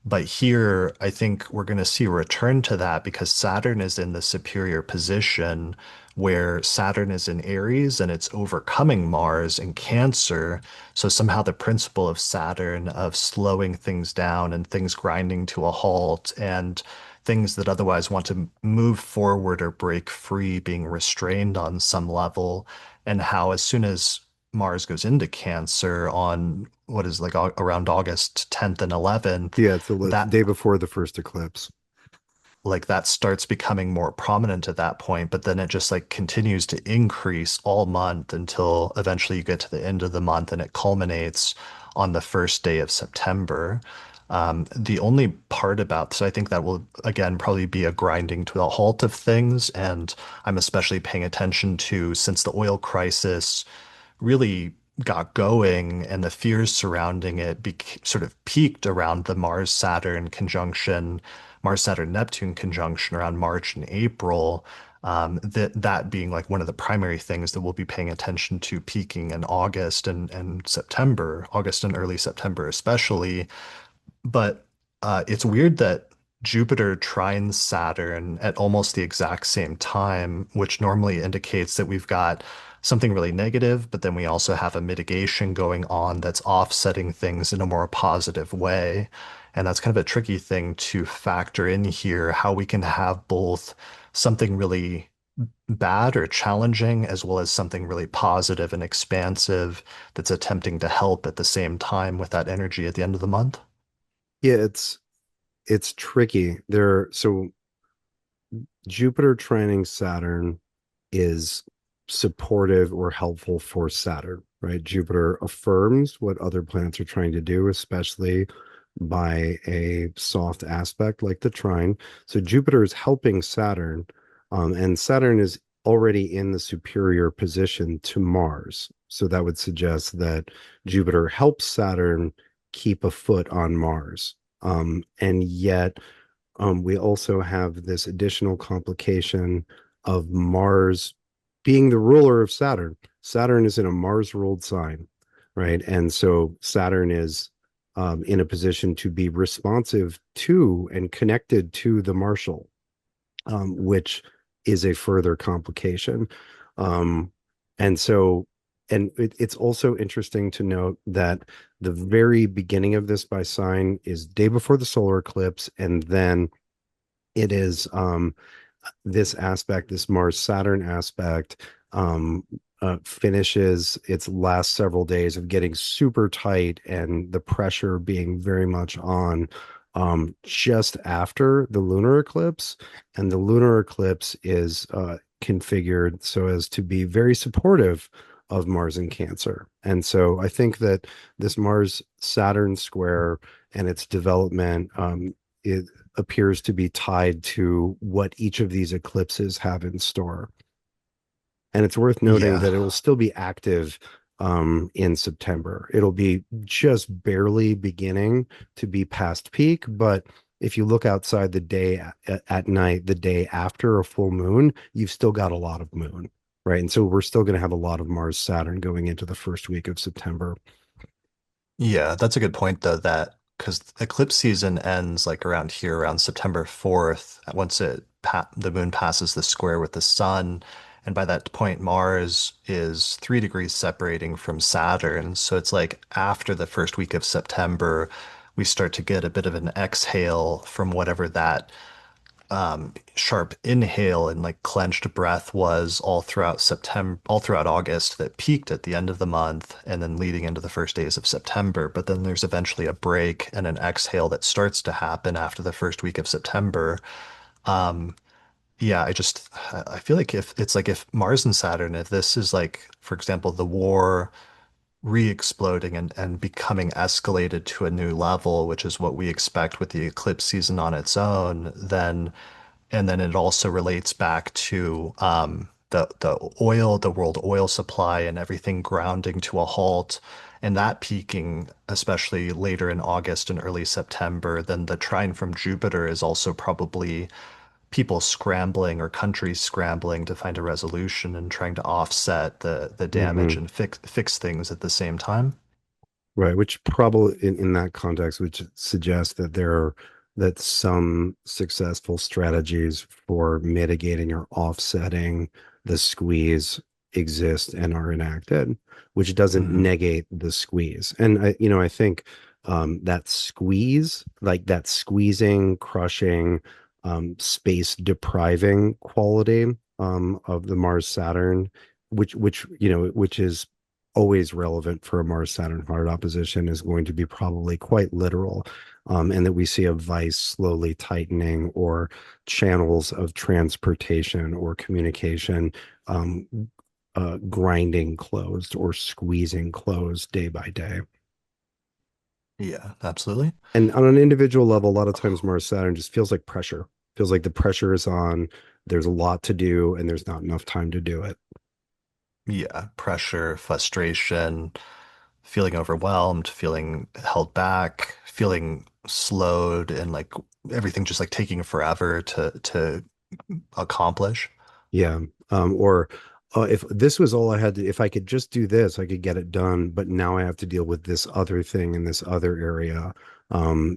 But here, I think we're going to see a return to that because Saturn is in the superior position where Saturn is in Aries and it's overcoming Mars in Cancer. So somehow the principle of Saturn of slowing things down and things grinding to a halt and things that otherwise want to move forward or break free being restrained on some level, and how as soon as Mars goes into Cancer on what is like around August 10th and 11th, Yeah, it's the that day before the first eclipse. like that starts becoming more prominent at that point, but then it just like continues to increase all month until eventually you get to the end of the month and it culminates on the first day of September. The only part about, so I think that will again probably be a grinding to a halt of things. And I'm especially paying attention to since the oil crisis really got going and the fears surrounding it sort of peaked around the Mars-Saturn conjunction, Mars-Saturn-Neptune conjunction around March and April. That being like one of the primary things that we'll be paying attention to peaking in August and September, August and early September especially. But it's weird that Jupiter trines Saturn at almost the exact same time, which normally indicates that we've got something really negative, but then we also have a mitigation going on that's offsetting things in a more positive way. And that's kind of a tricky thing to factor in here, how we can have both something really bad or challenging as well as something really positive and expansive that's attempting to help at the same time with that energy at the end of the month. Yeah, it's tricky. So Jupiter trining Saturn is supportive or helpful for Saturn, right? Jupiter affirms what other planets are trying to do, especially by a soft aspect like the trine. So Jupiter is helping Saturn, and Saturn is already in the superior position to Mars. So that would suggest that Jupiter helps Saturn keep a foot on Mars. And yet, we also have this additional complication of Mars being the ruler of Saturn. Saturn is in a Mars ruled sign, right? And so Saturn is in a position to be responsive to and connected to the Martial, which is a further complication. Um, and so, and it's also interesting to note that the very beginning of this by sign is day before the solar eclipse, and then it is this aspect, this Mars Saturn aspect, finishes its last several days of getting super tight and the pressure being very much on just after the lunar eclipse. And the lunar eclipse is configured so as to be very supportive of Mars in Cancer. And so I think that this Mars Saturn square and its development it appears to be tied to what each of these eclipses have in store. And it's worth noting Yeah. that it will still be active in September. It'll be just barely beginning to be past peak, but if you look outside the day at night, the day after a full moon, you've still got a lot of moon, right? And so we're still going to have a lot of Mars Saturn going into the first week of September. Yeah, that's a good point though, that because eclipse season ends like around here, around September 4th, once the moon passes the square with the sun. And by that point, Mars is 3 degrees separating from Saturn. So it's like after the first week of September, we start to get a bit of an exhale from whatever that sharp inhale and like clenched breath was all throughout September, all throughout August that peaked at the end of the month and then leading into the first days of September. But then there's eventually a break and an exhale that starts to happen after the first week of September. Um, yeah, I feel like if it's like if Mars and Saturn, if this is like, for example, the war re-exploding and becoming escalated to a new level, which is what we expect with the eclipse season on its own, then and then it also relates back to the world oil supply and everything grounding to a halt, and that peaking, especially later in August and early September. Then the trine from Jupiter is also probably people scrambling or countries scrambling to find a resolution and trying to offset the damage Mm-hmm. and fix things at the same time. Right, which probably in that context would suggest that that some successful strategies for mitigating or offsetting the squeeze exist and are enacted, which doesn't Hmm. negate the squeeze. And I think that squeeze, like that squeezing, crushing, space depriving quality of the Mars Saturn, which is always relevant for a Mars-Saturn hard opposition is going to be probably quite literal, and that we see a vice slowly tightening or channels of transportation or communication um, grinding closed or squeezing closed day by day. Yeah, absolutely. And on an individual level, a lot of times Mars Saturn just feels like pressure. Feels like the pressure is on. There's a lot to do, and there's not enough time to do it. Yeah, pressure, frustration, feeling overwhelmed, feeling held back, feeling slowed, and like everything just like taking forever to accomplish. Yeah. Or if this was all I had to, if I could just do this, I could get it done. But now I have to deal with this other thing in this other area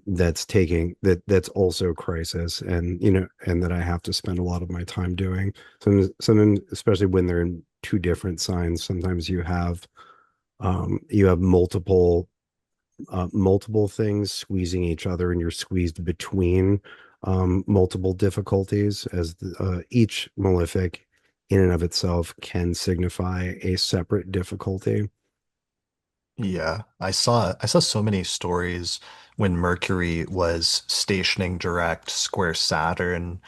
that's taking that's also crisis, and and that I have to spend a lot of my time doing. Sometimes, especially when they're in two different signs, sometimes you have multiple things squeezing each other, and you're squeezed between multiple difficulties, as each malefic in and of itself can signify a separate difficulty. Yeah, I saw so many stories when Mercury was stationing direct square Saturn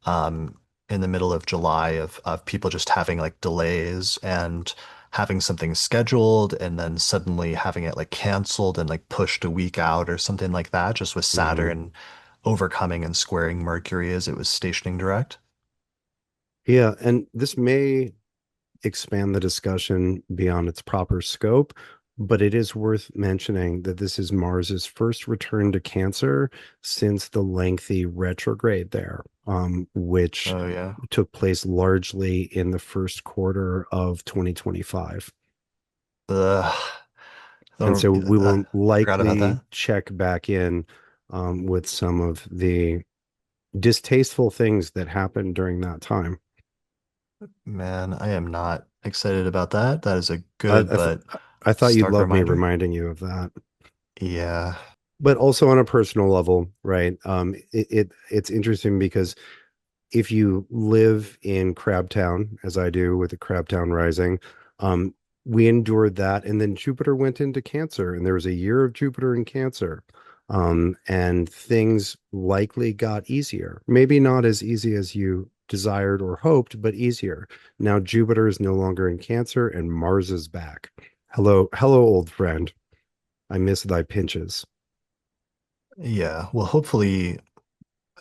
um in the middle of July of people just having like delays and having something scheduled and then suddenly having it like canceled and like pushed a week out or something like that, just with Mhm. Saturn overcoming and squaring Mercury as it was stationing direct. Yeah, and this may expand the discussion beyond its proper scope, but it is worth mentioning that this is Mars's first return to Cancer since the lengthy retrograde there, which Oh yeah. took place largely in the first quarter of 2025. Ugh. And Oh, so we will forgot about likely that. check back in with some of the distasteful things that happened during that time. Man, I am not excited about that. That is a I, good I, th- but I thought you'd stark love me reminder. reminding you of that. Yeah. But also on a personal level, right? It's interesting because if you live in Crabtown, as I do with the Crabtown Rising, um, we endured that, and then Jupiter went into Cancer, and there was a year of Jupiter in Cancer, and things likely got easier. Maybe not as easy as you desired or hoped, but easier. Now Jupiter is no longer in Cancer, and Mars is back. Hello, hello, old friend. I miss thy pinches. Yeah. Well, hopefully,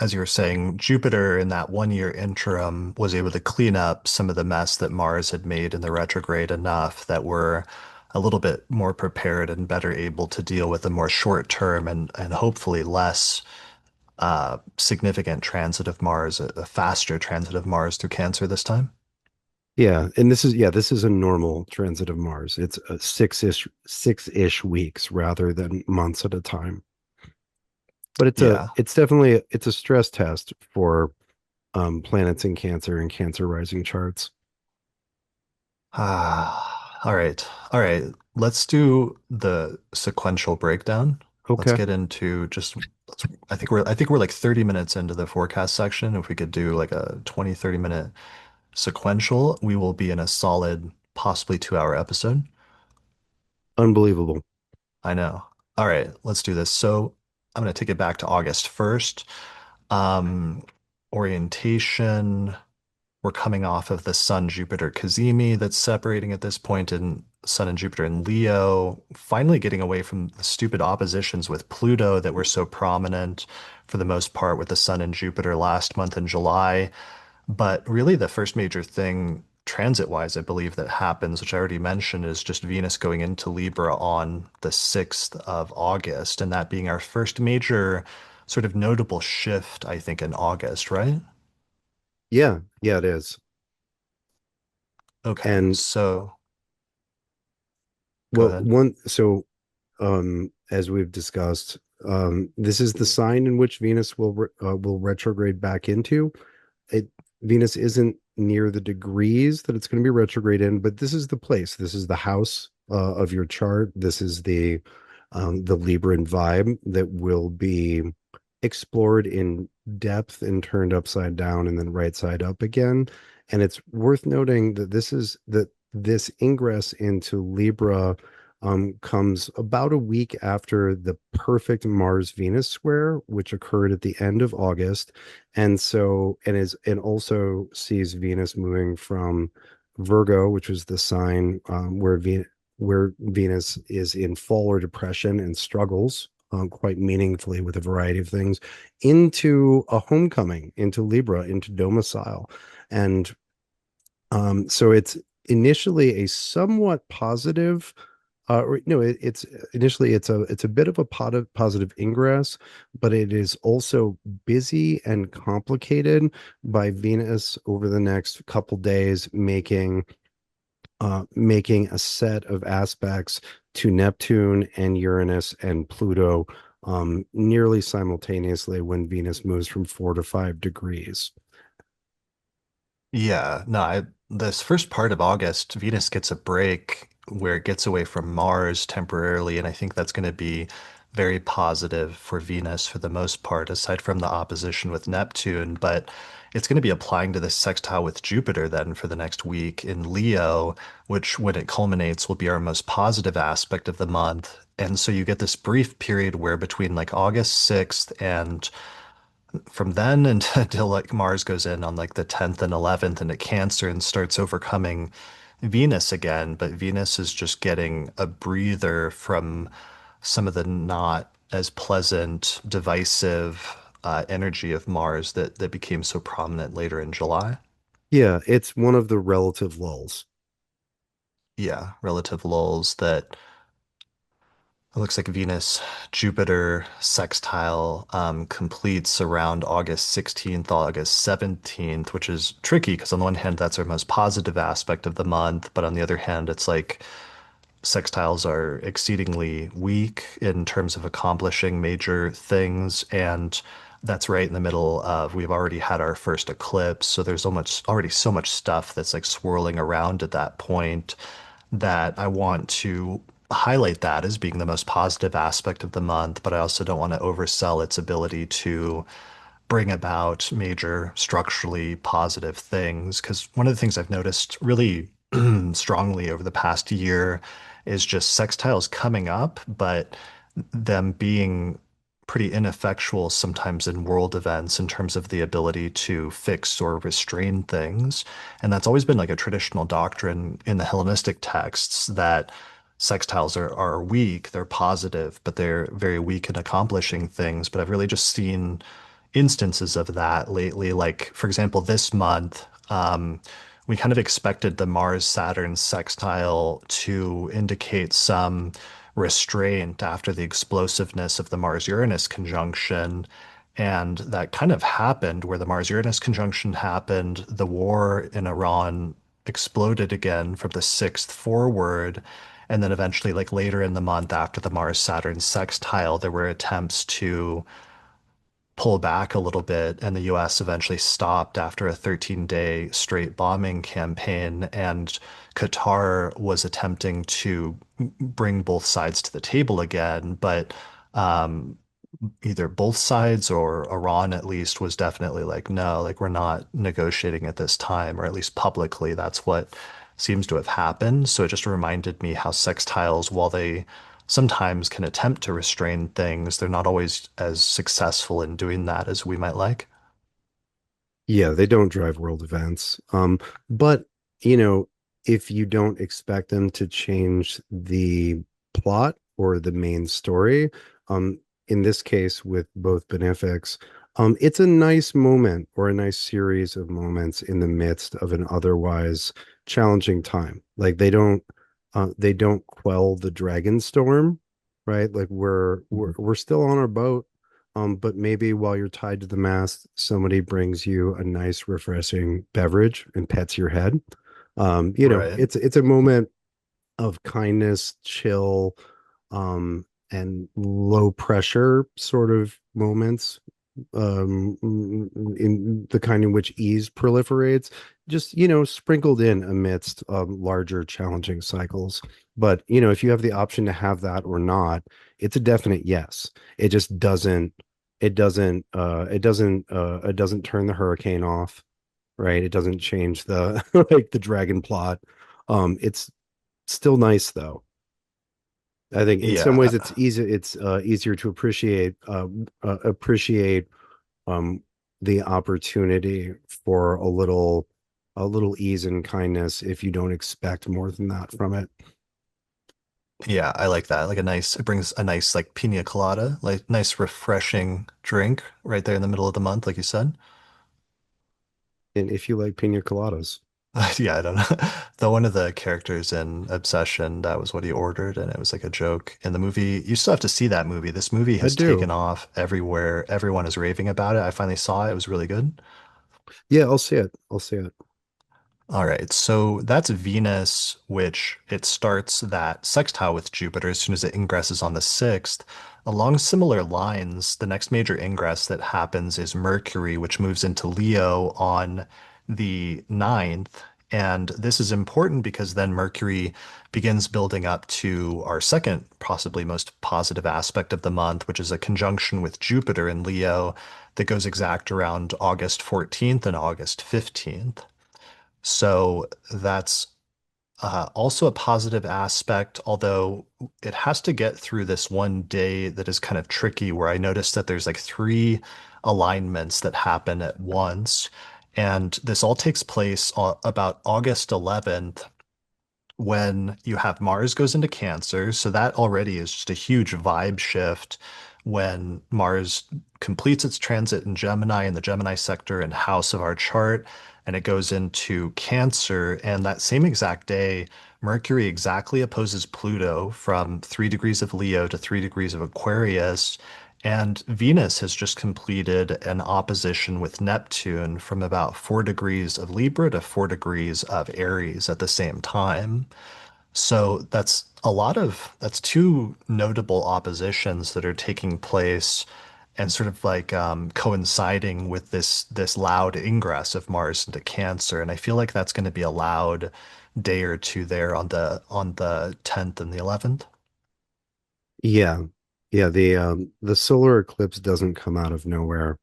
as you were saying, Jupiter in that 1 year interim was able to clean up some of the mess that Mars had made in the retrograde enough that we're a little bit more prepared and better able to deal with a more short term and hopefully less significant transit of Mars, a faster transit of Mars through Cancer this time. Yeah, and this is a normal transit of Mars. It's a six-ish weeks rather than months at a time. But Yeah. it's definitely it's a stress test for planets in Cancer and Cancer rising charts. All right. All right. Let's do the sequential breakdown. Let's Okay, get into just I think we're like 30 minutes into the forecast section. If we could do like a 20, 30 minute sequential, we will be in a solid, possibly 2 hour episode. unbelievable. I know. All right, let's do this. So I'm gonna take it back to August 1st. Um, Orientation. We're coming off of the Sun Jupiter Cazimi that's separating at this point in Sun and Jupiter in Leo, finally getting away from the stupid oppositions with Pluto that were so prominent for the most part with the Sun and Jupiter last month in July. But really, the first major thing transit wise, I believe, that happens, which I already mentioned, is just Venus going into Libra on the 6th of August, and that being our first major sort of notable shift, I think, in August, right? Yeah, yeah, it is. Okay, And so go well, ahead. one so as we've discussed, this is the sign in which Venus will retrograde back into. It Venus isn't near the degrees that it's going to be retrograde in, but this is the place. This is the house of your chart. This is the Libran vibe that will be explored in depth and turned upside down and then right side up again. And it's worth noting that this is that. this ingress into Libra comes about a week after the perfect Mars-Venus square, which occurred at the end of August, and also sees Venus moving from Virgo, which was the sign where Venus is in fall or depression and struggles quite meaningfully with a variety of things, into a homecoming, into Libra, into domicile. And so it's initially a somewhat positive, or no, it's initially it's a bit of a positive ingress, but it is also busy and complicated by Venus over the next couple days making a set of aspects to Neptune and Uranus and Pluto nearly simultaneously when Venus moves from 4 to 5 degrees. Yeah, no, this first part of August, Venus gets a break where it gets away from Mars temporarily, and I think that's going to be very positive for Venus for the most part, aside from the opposition with Neptune. But it's going to be applying to this sextile with Jupiter then for the next week in Leo, which when it culminates will be our most positive aspect of the month. And so you get this brief period where between like August 6th and from then until like Mars goes in on like the 10th and 11th into Cancer and starts overcoming Venus again. But Venus is just getting a breather from some of the not as pleasant, divisive energy of Mars that became so prominent later in July. Yeah, it's one of the relative lulls. Yeah, relative lulls that it looks like Venus Jupiter sextile completes around August 16th, August 17th, which is tricky because on the one hand, that's our most positive aspect of the month, but on the other hand, it's like sextiles are exceedingly weak in terms of accomplishing major things. And that's right in the middle of, we've already had our first eclipse. So there's already so much stuff that's like swirling around at that point that I want to highlight that as being the most positive aspect of the month, but I also don't want to oversell its ability to bring about major structurally positive things. Because one of the things I've noticed really strongly over the past year is just sextiles coming up, but them being pretty ineffectual sometimes in world events in terms of the ability to fix or restrain things. And that's always been like a traditional doctrine in the Hellenistic texts that sextiles are weak, they're positive, but they're very weak in accomplishing things. But I've really just seen instances of that lately. Like, for example, this month, we kind of expected the Mars-Saturn sextile to indicate some restraint after the explosiveness of the Mars-Uranus conjunction. And that kind of happened where the Mars-Uranus conjunction happened, the war in Iran exploded again from the 6th forward. And then eventually, like later in the month after the Mars-Saturn sextile, there were attempts to pull back a little bit, and the US eventually stopped after a 13-day straight bombing campaign. And Qatar was attempting to bring both sides to the table again, but um, either both sides or Iran at least was definitely like, no, like we're not negotiating at this time, or at least publicly, that's what seems to have happened. So it just reminded me how sextiles, while they sometimes can attempt to restrain things, they're not always as successful in doing that as we might like. Yeah, they don't drive world events. But you know, if you don't expect them to change the plot or the main story, in this case with both benefics, it's a nice moment or a nice series of moments in the midst of an otherwise challenging time. Like they don't quell the dragon storm, right? Like we're still on our boat. But maybe while you're tied to the mast, somebody brings you a nice, refreshing beverage and pets your head. Right. It's a moment of kindness, chill, and low pressure sort of moments, in the kind in which ease proliferates, just, sprinkled in amidst larger challenging cycles. But, if you have the option to have that or not, it's a definite yes. It just it doesn't turn the hurricane off, right? It doesn't change the like the dragon plot. It's still nice though. I think in some Yeah, ways it's easy. It's easier to appreciate um, the opportunity for a little ease and kindness if you don't expect more than that from it. yeah, I like that. Like a nice, it brings a nice like pina colada, like nice refreshing drink right there in the middle of the month, like you said. And if you like pina coladas, Yeah, I don't know. The one of the characters in Obsession, that was what he ordered, and it was like a joke. In the movie, you still have to see that movie. This movie I has taken do. off everywhere. Everyone is raving about it. I finally saw it. It was really good. Yeah, I'll see it. I'll see it. All right, so that's Venus, which it starts that sextile with Jupiter as soon as it ingresses on the 6th. Along similar lines, the next major ingress that happens is Mercury, which moves into Leo on the 9th. And this is important because then Mercury begins building up to our second, possibly most positive aspect of the month, which is a conjunction with Jupiter in Leo that goes exact around August 14th and August 15th. So that's also a positive aspect, although it has to get through this one day that is kind of tricky, where I noticed that there's like three alignments that happen at once. And this all takes place about August 11th when you have Mars goes into Cancer. So that already is just a huge vibe shift when Mars completes its transit in Gemini in the Gemini sector and house of our chart, and it goes into Cancer. And that same exact day, Mercury exactly opposes Pluto from 3 degrees of Leo to 3 degrees of Aquarius. And Venus has just completed an opposition with Neptune from about 4 degrees of Libra to 4 degrees of Aries at the same time. So that's two notable oppositions that are taking place and sort of like coinciding with this loud ingress of Mars into Cancer. And I feel like that's going to be a loud day or two there on the 10th and the 11th. Yeah. Yeah, the solar eclipse doesn't come out of nowhere,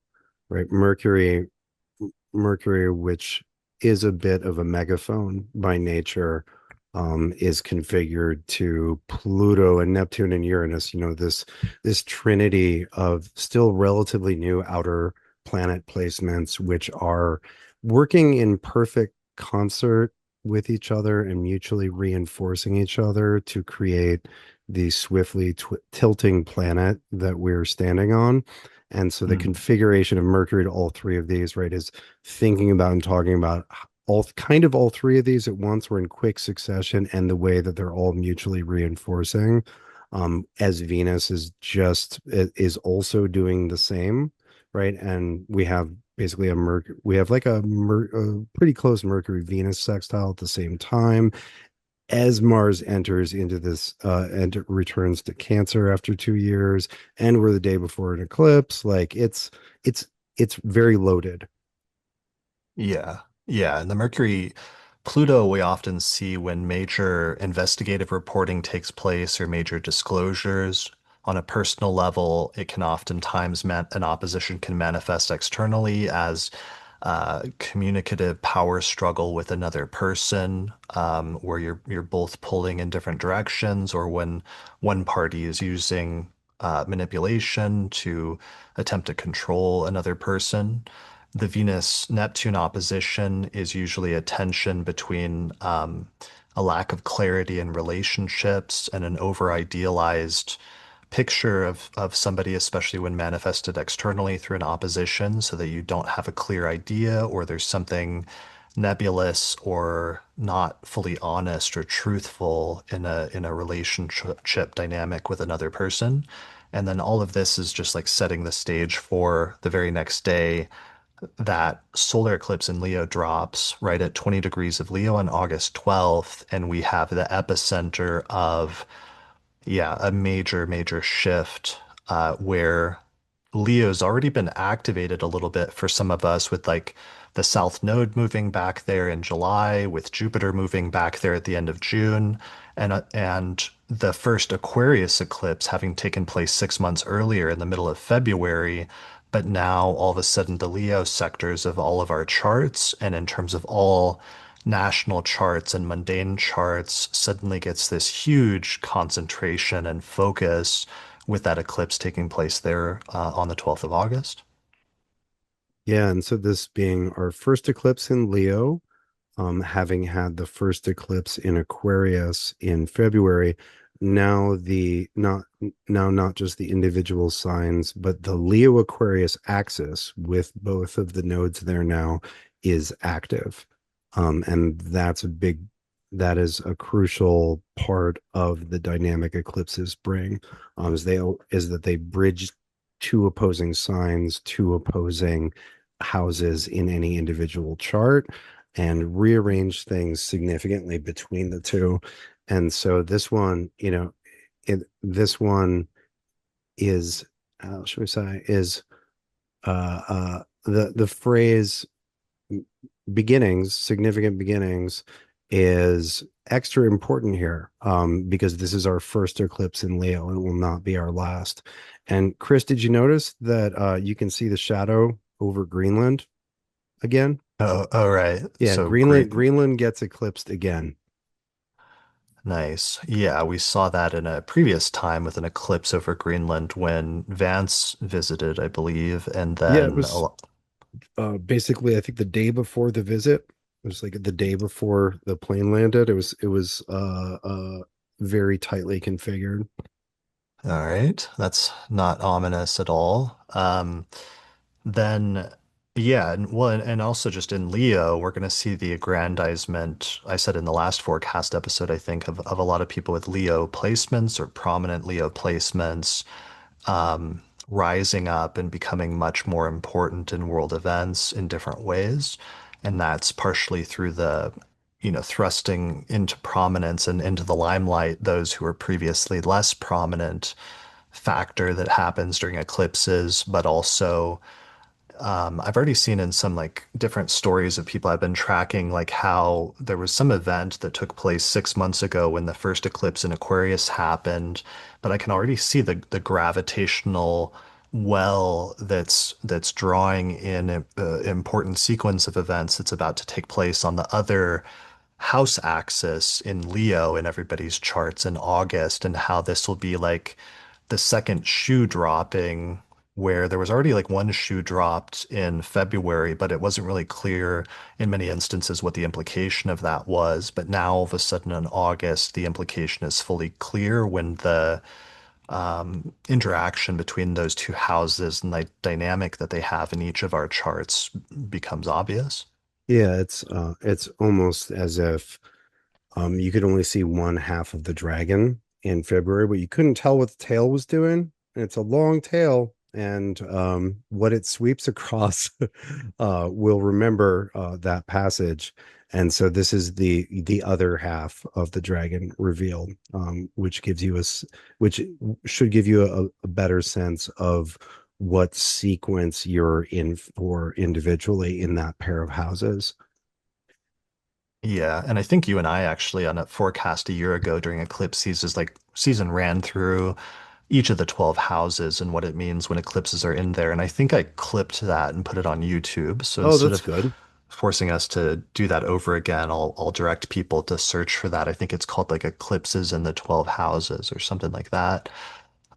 right? Mercury, which is a bit of a megaphone by nature, is configured to Pluto and Neptune and Uranus, this trinity of still relatively new outer planet placements, which are working in perfect concert with each other and mutually reinforcing each other to create the swiftly tilting planet that we're standing on. And so the Hmm. configuration of Mercury to all three of these, right, is thinking about and talking about all three of these at once were in quick succession and the way that they're all mutually reinforcing. As Venus is also doing the same, right? And we have basically we have like a pretty close Mercury Venus sextile at the same time as Mars enters into this and returns to Cancer after 2 years, and we're the day before an eclipse. Like it's it's very loaded. Yeah. Yeah. And the Mercury Pluto we often see when major investigative reporting takes place or major disclosures. On a personal level, it can oftentimes an opposition can manifest externally as communicative power struggle with another person, where you're both pulling in different directions, or when one party is using manipulation to attempt to control another person. The Venus-Neptune opposition is usually a tension between a lack of clarity in relationships and an over-idealized picture of somebody, especially when manifested externally through an opposition, so that you don't have a clear idea or there's something nebulous or not fully honest or truthful in a relationship dynamic with another person. And then all of this is just like setting the stage for the very next day that solar eclipse in Leo drops right at 20 degrees of Leo on August 12th, and we have the epicenter of, yeah, a major shift where Leo's already been activated a little bit for some of us with like the South Node moving back there in July, with Jupiter moving back there at the end of June, and the first Aquarius eclipse having taken place 6 months earlier in the middle of February. But now all of a sudden the Leo sectors of all of our charts and in terms of all national charts and mundane charts suddenly gets this huge concentration and focus with that eclipse taking place there on the 12th of August. Yeah, and so this being our first eclipse in Leo, having had the first eclipse in Aquarius in February, now the not just the individual signs, but the Leo Aquarius axis with both of the nodes there now is active. And that is a crucial part of the dynamic eclipses bring, is that they bridge two opposing signs, two opposing houses in any individual chart and rearrange things significantly between the two. And so this one, this one is, how should we say, is the phrase beginnings, significant beginnings, is extra important here, because this is our first eclipse in Leo and it will not be our last. And Chris, did you notice that you can see the shadow over Greenland again? Oh, right. Yeah, So Greenland great. Greenland gets eclipsed again. Nice. Yeah, we saw that in a previous time with an eclipse over Greenland when Vance visited, I believe, and Yeah, it then was basically I think the day before the visit. It was like the day before the plane landed. It was very tightly configured. all right. That's not ominous at all. Then, yeah, and also just in Leo, we're going to see the aggrandizement. I said in the last forecast episode, I think, of a lot of people with Leo placements or prominent Leo placements rising up and becoming much more important in world events in different ways. And that's partially through thrusting into prominence and into the limelight those who were previously less prominent factor that happens during eclipses, but also I've already seen in some like different stories of people I've been tracking, like how there was some event that took place 6 months ago when the first eclipse in Aquarius happened, but I can already see the gravitational well that's drawing in an important sequence of events that's about to take place on the other house axis in Leo in everybody's charts in August, and how this will be like the second shoe dropping, where there was already like one shoe dropped in February, but it wasn't really clear in many instances what the implication of that was. But now all of a sudden in August, the implication is fully clear when the interaction between those two houses and the dynamic that they have in each of our charts becomes obvious. Yeah, it's almost as if you could only see one half of the dragon in February, but you couldn't tell what the tail was doing. And it's a long tail, and what it sweeps across will remember that passage. And so this is the other half of the dragon revealed, which gives you which should give you a better sense of what sequence you're in for individually in that pair of houses. Yeah, and I think you and I actually on a forecast a year ago during eclipse season ran through each of the 12 houses and what it means when eclipses are in there. And I think I clipped that and put it on YouTube. So Oh, instead that's of good. forcing us to do that over again, I'll direct people to search for that. I think it's called like Eclipses in the 12 Houses or something like that.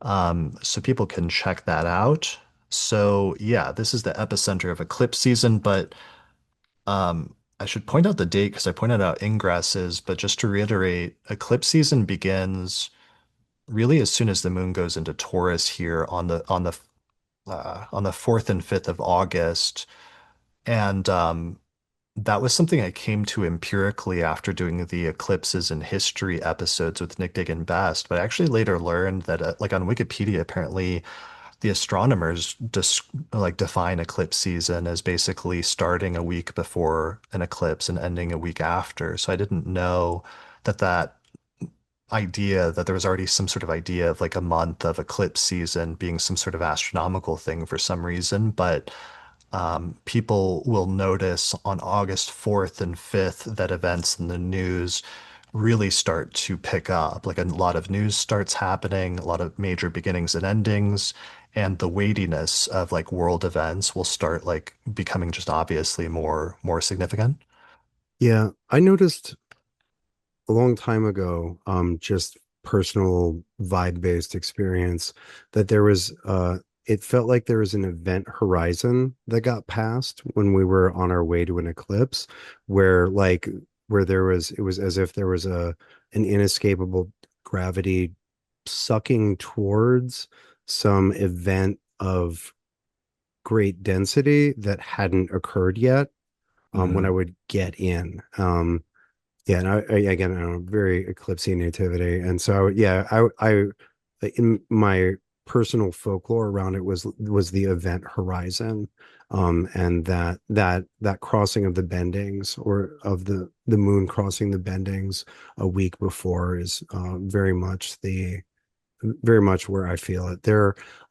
So people can check that out. So yeah, this is the epicenter of eclipse season, but I should point out the date because I pointed out ingresses, but just to reiterate, eclipse season begins really as soon as the moon goes into Taurus here on the 4th and 5th of August. And that was something I came to empirically after doing the eclipses in history episodes with Nick Dig and Best. But I actually later learned that, like on Wikipedia, apparently the astronomers define eclipse season as basically starting a week before an eclipse and ending a week after. So I didn't know that idea that there was already some sort of idea of like a month of eclipse season being some sort of astronomical thing for some reason, but people will notice on August 4th and 5th that events in the news really start to pick up. Like a lot of news starts happening, a lot of major beginnings and endings, and the weightiness of like world events will start like becoming just obviously more significant. Yeah, I noticed a long time ago, just personal vibe-based experience, that there was it felt like there was an event horizon that got passed when we were on our way to an eclipse, where like where there was it was as if there was an inescapable gravity sucking towards some event of great density that hadn't occurred yet, when I Mm. would get in. Yeah, and again, I'm very eclipsing nativity, and so yeah, in my personal folklore around it was the event horizon, and that crossing of the bendings, or of the moon crossing the bendings a week before, is very much where I feel it.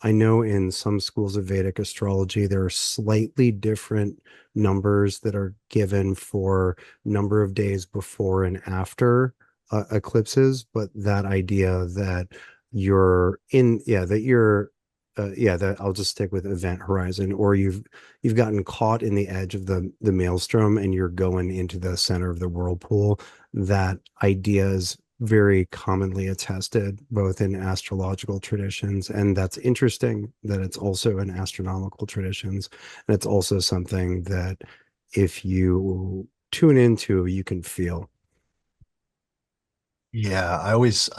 I know in some schools of Vedic astrology, there are slightly different numbers that are given for number of days before and after eclipses, but that idea that that I'll just stick with event horizon, or you've gotten caught in the edge of the maelstrom and you're going into the center of the whirlpool. That idea is very commonly attested both in astrological traditions, and that's interesting that it's also in astronomical traditions, and it's also something that if you tune into, you can feel. Yeah, I always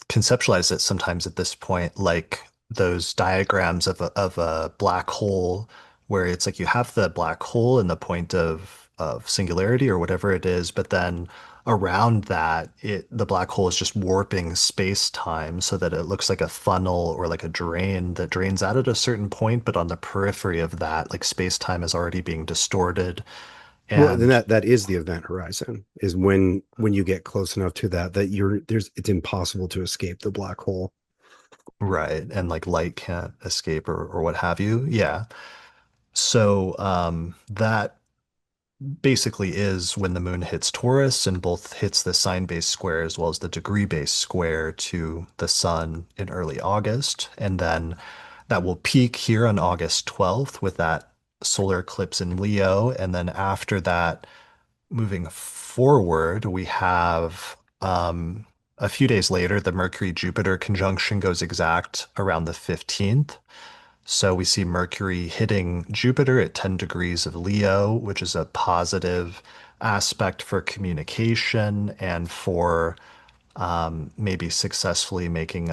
conceptualize it sometimes at this point like those diagrams of a black hole, where it's like you have the black hole and the point of singularity or whatever it is, but then around that the black hole is just warping space-time so that it looks like a funnel or like a drain that drains out at a certain point, but on the periphery of that, like space-time is already being distorted. Well, then And that is the event horizon, is when you get close enough to that it's impossible to escape the black hole. right, and like light can't escape or what have you. Yeah. So that basically is when the moon hits Taurus and both hits the sign-based square as well as the degree-based square to the sun in early August. And then that will peak here on August 12th with that solar eclipse in Leo. And then after that, moving forward, we have a few days later, the Mercury-Jupiter conjunction goes exact around the 15th. So we see Mercury hitting Jupiter at 10 degrees of Leo, which is a positive aspect for communication and for maybe successfully making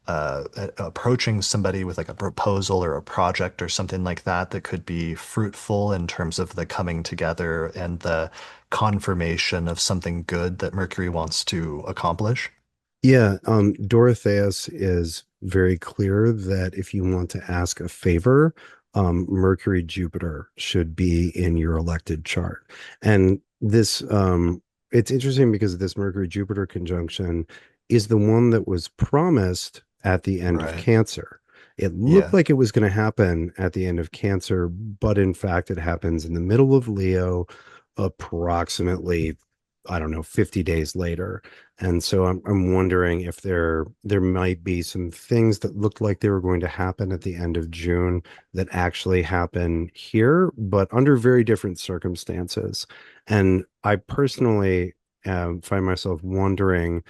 approaching somebody with like a proposal or a project or something like that that could be fruitful in terms of the coming together and the confirmation of something good that Mercury wants to accomplish. Yeah, Dorotheus is very clear that if you want to ask a favor, Mercury Jupiter should be in your elected chart. And it's interesting because this Mercury Jupiter conjunction is the one that was promised at the end of Right. Cancer. It looked Yeah. like it was going to happen at the end of Cancer, but in fact, it happens in the middle of Leo, approximately, I don't know, 50 days later. And so I'm wondering if there might be some things that looked like they were going to happen at the end of June that actually happen here, but under very different circumstances. And I personally find myself wondering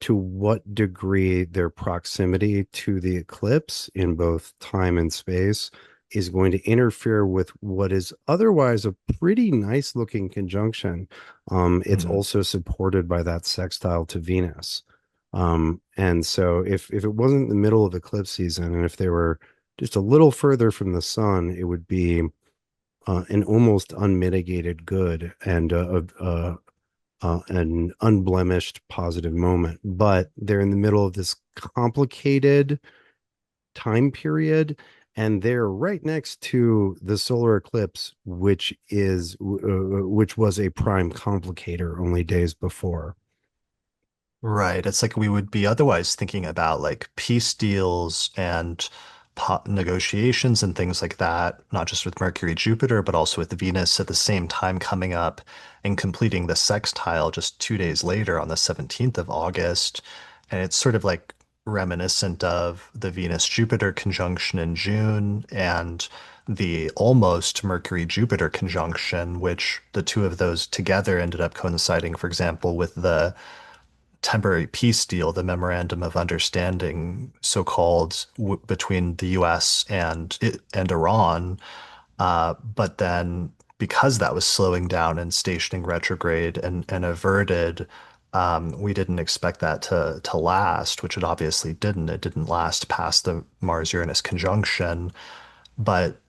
to what degree their proximity to the eclipse in both time and space is going to interfere with what is otherwise a pretty nice looking conjunction. It's Mhm. also supported by that sextile to Venus. And so if it wasn't the middle of eclipse season, and if they were just a little further from the sun, it would be an almost unmitigated good, and an unblemished positive moment. But they're in the middle of this complicated time period, and they're right next to the solar eclipse, which was a prime complicator only days before. Right. It's like we would be otherwise thinking about like peace deals and negotiations and things like that, not just with Mercury, Jupiter, but also with Venus at the same time coming up and completing the sextile just 2 days later on the 17th of August. And it's sort of like reminiscent of the Venus-Jupiter conjunction in June and the almost Mercury-Jupiter conjunction, which the two of those together ended up coinciding, for example, with the temporary peace deal, the Memorandum of Understanding, so-called, between the U.S. and Iran. But then, because that was slowing down and stationing retrograde and averted, we didn't expect that to last, which it obviously didn't. It didn't last past the Mars-Uranus conjunction, but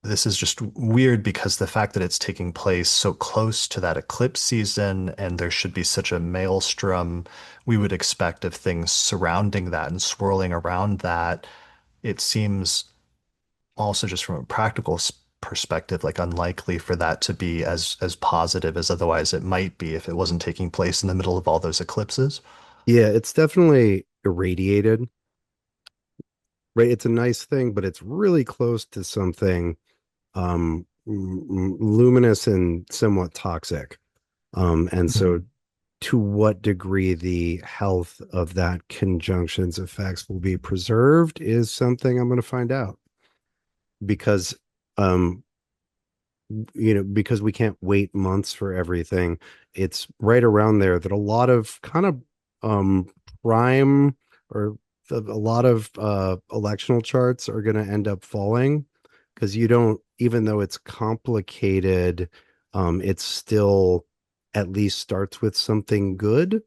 this is just weird because the fact that it's taking place so close to that eclipse season and there should be such a maelstrom we would expect of things surrounding that and swirling around that, it seems also just from a practical perspective, like unlikely for that to be as positive as otherwise it might be if it wasn't taking place in the middle of all those eclipses. Yeah, it's definitely irradiated, right? It's a nice thing, but it's really close to something luminous and somewhat toxic. And so Mhm. to what degree the health of that conjunction's effects will be preserved is something I'm going to find out because um because we can't wait months for everything. It's right around there that a lot of kind of um prime or a lot of electional charts are going to end up falling because you don't, even though it's complicated, it still at least starts with something good.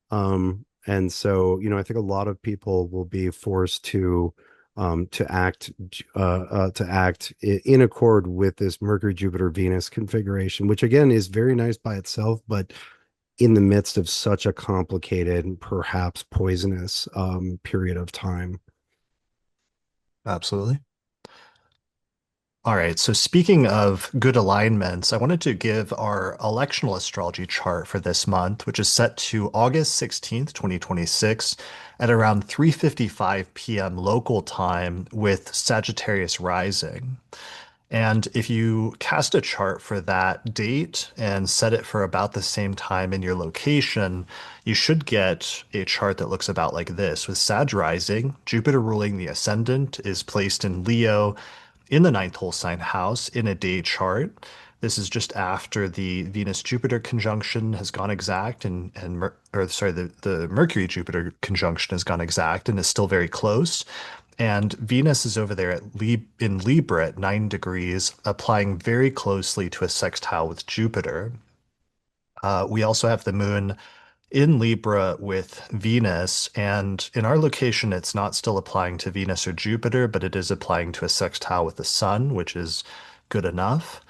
And so, I think a lot of people will be forced to act in accord with this Mercury, Jupiter, Venus configuration, which again is very nice by itself, but in the midst of such a complicated and perhaps poisonous period of time. Absolutely. All right. So speaking of good alignments, I wanted to give our electional astrology chart for this month, which is set to August 16th, 2026 at around 3:55 p.m. local time with Sagittarius rising. And if you cast a chart for that date and set it for about the same time in your location, you should get a chart that looks about like this. With Sag rising, Jupiter ruling the ascendant is placed in Leo in the ninth whole sign house in a day chart. This is just after the Venus-Jupiter conjunction has gone exact the Mercury-Jupiter conjunction has gone exact and is still very close. And Venus is over there in Libra at 9 degrees, applying very closely to a sextile with Jupiter. We also have the moon in Libra with Venus, and in our location, it's not still applying to Venus or Jupiter, but it is applying to a sextile with the Sun, which is good enough.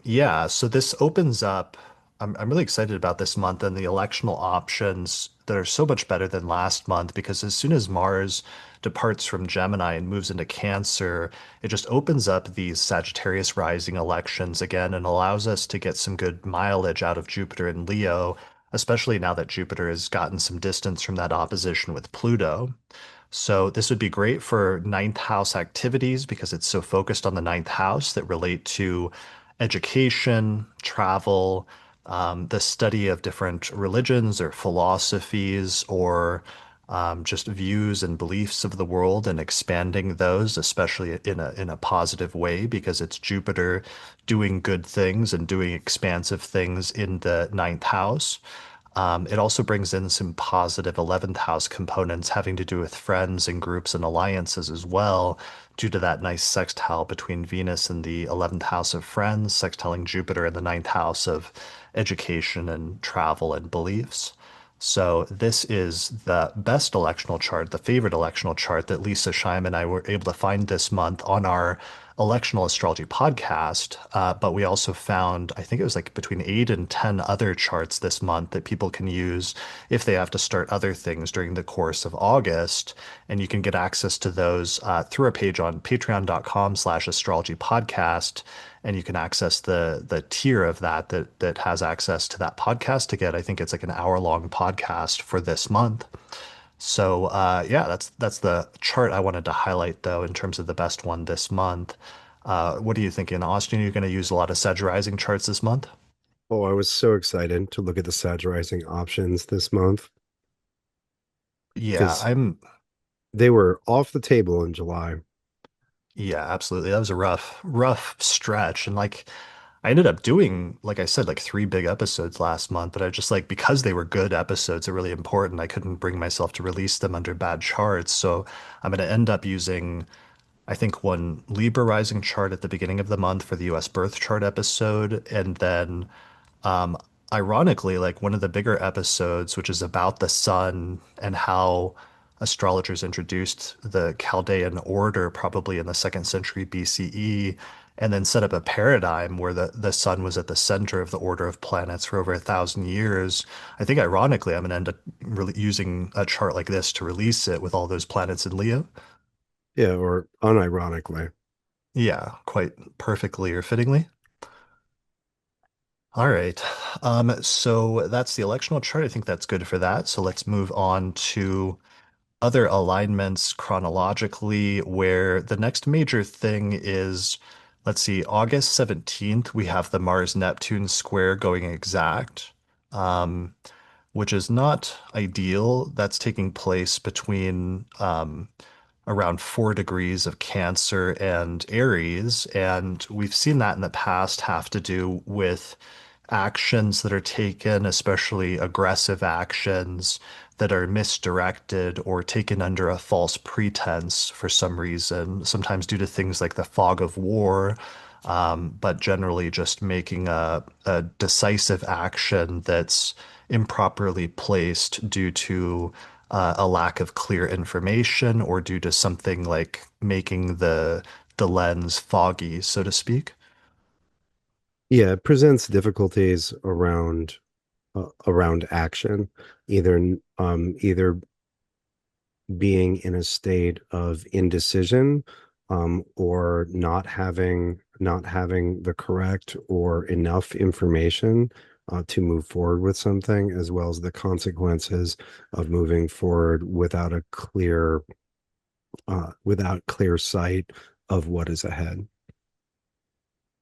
Yeah, so this opens up. I'm really excited about this month and the electional options that are so much better than last month because as soon as Mars departs from Gemini and moves into Cancer, it just opens up these Sagittarius rising elections again and allows us to get some good mileage out of Jupiter and Leo, especially now that Jupiter has gotten some distance from that opposition with Pluto. So this would be great for ninth house activities because it's so focused on the ninth house that relate to education, travel, the study of different religions or philosophies or just views and beliefs of the world and expanding those, especially in a positive way, because it's Jupiter doing good things and doing expansive things in the ninth house. It also brings in some positive 11th house components having to do with friends and groups and alliances as well, due to that nice sextile between Venus and the 11th house of friends, sextiling Jupiter in the ninth house of education and travel and beliefs. So this is the best electional chart, the favorite electional chart that Lisa Scheim and I were able to find this month on our Electional Astrology podcast. But we also found, I think it was like between 8 and 10 other charts this month that people can use if they have to start other things during the course of August. And you can get access to those through a page on patreon.com/astrology podcast. And you can access the tier of that has access to that podcast to get, I think it's like an hour-long podcast for this month. So yeah, that's the chart I wanted to highlight though in terms of the best one this month. What are you thinking, Austin? You're going to use a lot of Sag rising charts this month? Oh, I was so excited to look at the satirizing options this month Yeah, because I'm they were off the table in July. Yeah, absolutely. That was a rough stretch. And like I ended up doing, like I said, like three big episodes last month, but I just like because they were good episodes, they're really important. I couldn't bring myself to release them under bad charts. So I'm going to end up using, I think, one Libra rising chart at the beginning of the month for the US birth chart episode. And then um, ironically, like one of the bigger episodes, which is about the sun and how astrologers introduced the Chaldean order probably in the second century BCE, and then set up a paradigm where the sun was at the center of the order of planets for over 1,000 years. I think ironically, I'm going to end up really using a chart like this to release it with all those planets in Leo. Yeah, or unironically. Yeah, quite perfectly or fittingly. All right. So that's the electional chart. I think that's good for that. So let's move on to other alignments chronologically, where the next major thing is, let's see, August 17th, we have the Mars-Neptune Square going exact, um, which is not ideal. That's taking place between around 4 degrees of Cancer and Aries. And we've seen that in the past have to do with actions that are taken, especially aggressive actions that are misdirected or taken under a false pretense for some reason, sometimes due to things like the fog of war, but generally just making a decisive action that's improperly placed due to a lack of clear information or due to something like making the lens foggy, so to speak. Yeah, it presents difficulties around action, either being in a state of indecision, or not having the correct or enough information to move forward with something, as well as the consequences of moving forward without clear sight of what is ahead.